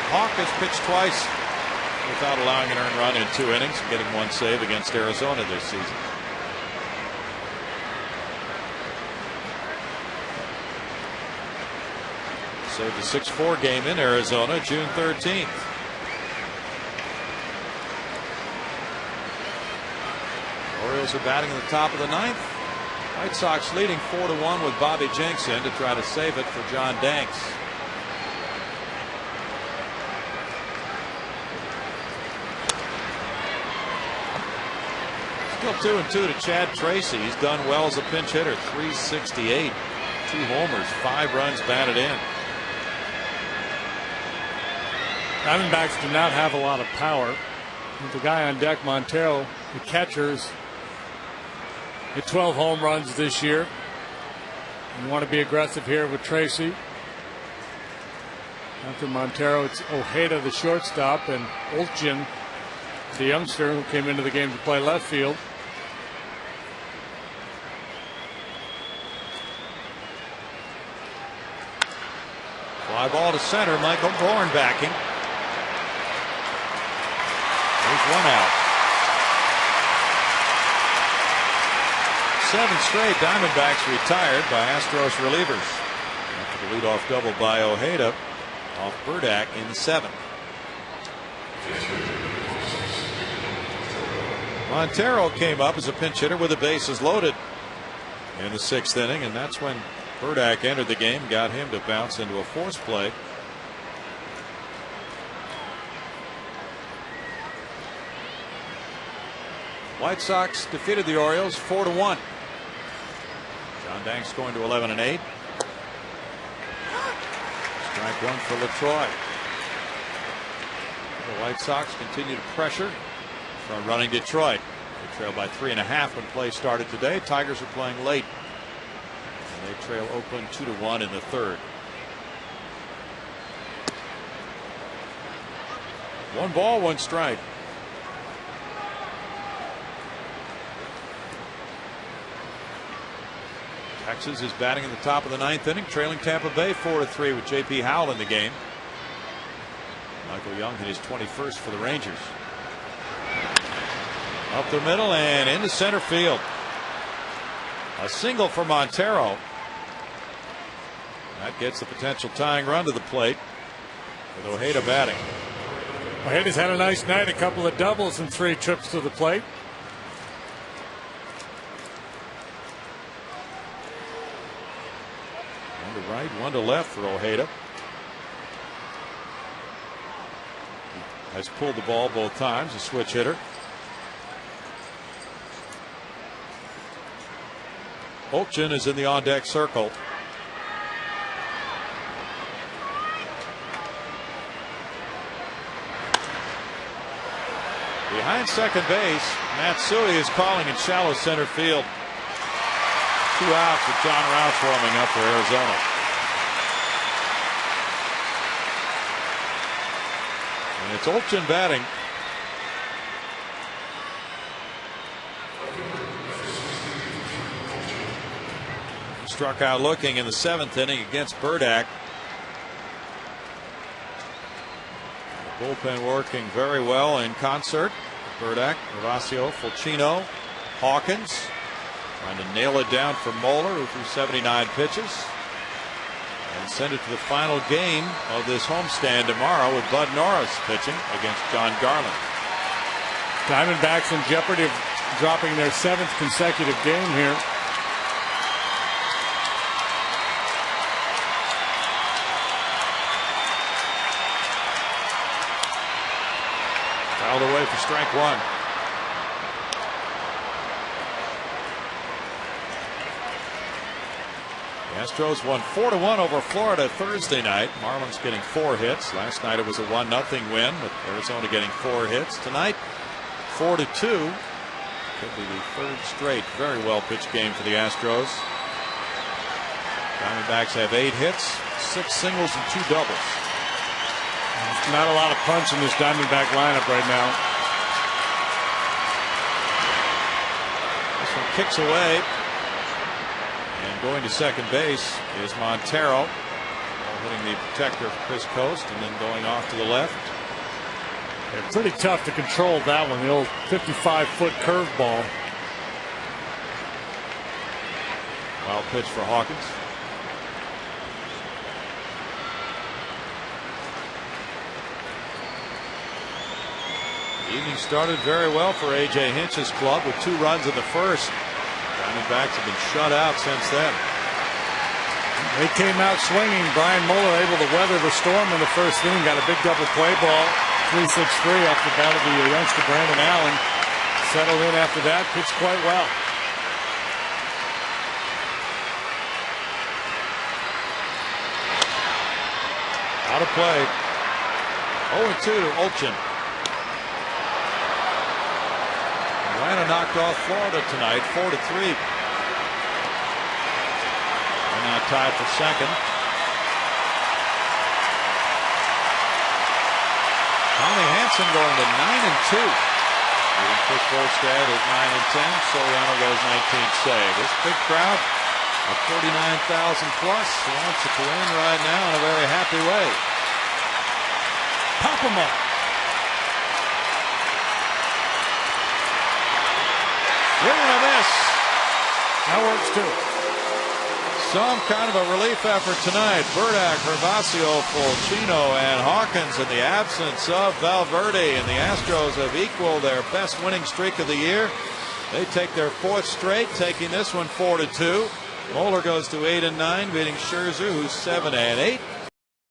Hawk has pitched twice without allowing an earned run in 2 innings and getting 1 save against Arizona this season. Saved the 6-4 game in Arizona June 13th. Orioles are batting in the top of the 9th. White Sox leading 4-1 with Bobby Jenks in to try to save it for John Danks. Still 2-2 to Chad Tracy. He's done well as a pinch hitter. 368, 2 homers, 5 runs batted in. Diamondbacks do not have a lot of power. The guy on deck, Montero, the catchers, hit 12 home runs this year. You want to be aggressive here with Tracy. After Montero, it's Ojeda, the shortstop, and Olchin, the youngster who came into the game to play left field. Fly ball to center. Michael Bourne backing. There's 1 out. 7 straight Diamondbacks retired by Astros relievers after the leadoff double by Ojeda off Burdack in the 7th. Montero came up as a pinch hitter with the bases loaded in the 6th inning, and that's when Burdack entered the game, got him to bounce into a force play. White Sox defeated the Orioles 4-1. John Danks going to 11 and 8. Strike one for LaTroy. The White Sox continue to pressure from running Detroit. They trail by 3.5 when play started today. Tigers are playing late. And they trail Oakland 2-1 in the third. One ball, one strike. Texas is batting in the top of the ninth inning, trailing Tampa Bay 4-3 with J.P. Howell in the game. Michael Young hit his 21st for the Rangers. Up the middle and into center field. A single for Montero. That gets the potential tying run to the plate with Ojeda batting. Ojeda's had a nice night, a couple of doubles and 3 trips to the plate. One to right, one to left for Ojeda. Has pulled the ball both times, a switch hitter. Olchin is in the on-deck circle. Behind second base, Matsui is calling in shallow center field. 2 outs with John Rouse warming up for Arizona. And it's Olchin batting. Struck out looking in the 7th inning against Burdack. The bullpen working very well in concert. Burdack, Ravasio, Fulcino, Hawkins trying to nail it down for Moeller, who threw 79 pitches, and send it to the final game of this homestand tomorrow with Bud Norris pitching against John Garland. Diamondbacks in jeopardy of dropping their 7th consecutive game here. Fouled away for strike one. The Astros won 4-1 over Florida Thursday night. Marlins getting 4 hits. Last night it was a 1-0 win with Arizona getting 4 hits. Tonight 4-2. Could be the 3rd straight very well pitched game for the Astros. Diamondbacks have 8 hits, 6 singles and 2 doubles. Not a lot of punch in this Diamondback lineup right now. This one kicks away. And going to second base is Montero. Hitting the protector of Chris Coast and then going off to the left. Yeah, pretty tough to control that one, the old 55-foot curveball. Wild pitch for Hawkins. Evening started very well for A.J. Hinch's club with 2 runs in the first. Diamondbacks have been shut out since then. They came out swinging. Brian Mueller able to weather the storm in the first inning. Got a big double play ball. 3-6-3 off the bat of the youngster Brandon Allen. Settled in after that. Pitched quite well. Out of play. 0-2 to Olchin. Atlanta knocked off Florida tonight 4-3. They're now tied for second. Tommy Hanson going to 9-2. Leading Chris Volstad is 9-10. Soriano goes 19th save. This big crowd of 49,000 plus wants it to win right now in a very happy way. Pop 'em up. Swing and a miss. That works too. Some kind of a relief effort tonight. Burdack, Ravasio, Fulcino, and Hawkins in the absence of Valverde. And the Astros have equaled their best winning streak of the year. They take their 4th straight, taking this one 4-2. Moeller goes to 8-9, beating Scherzer, who's 7-8.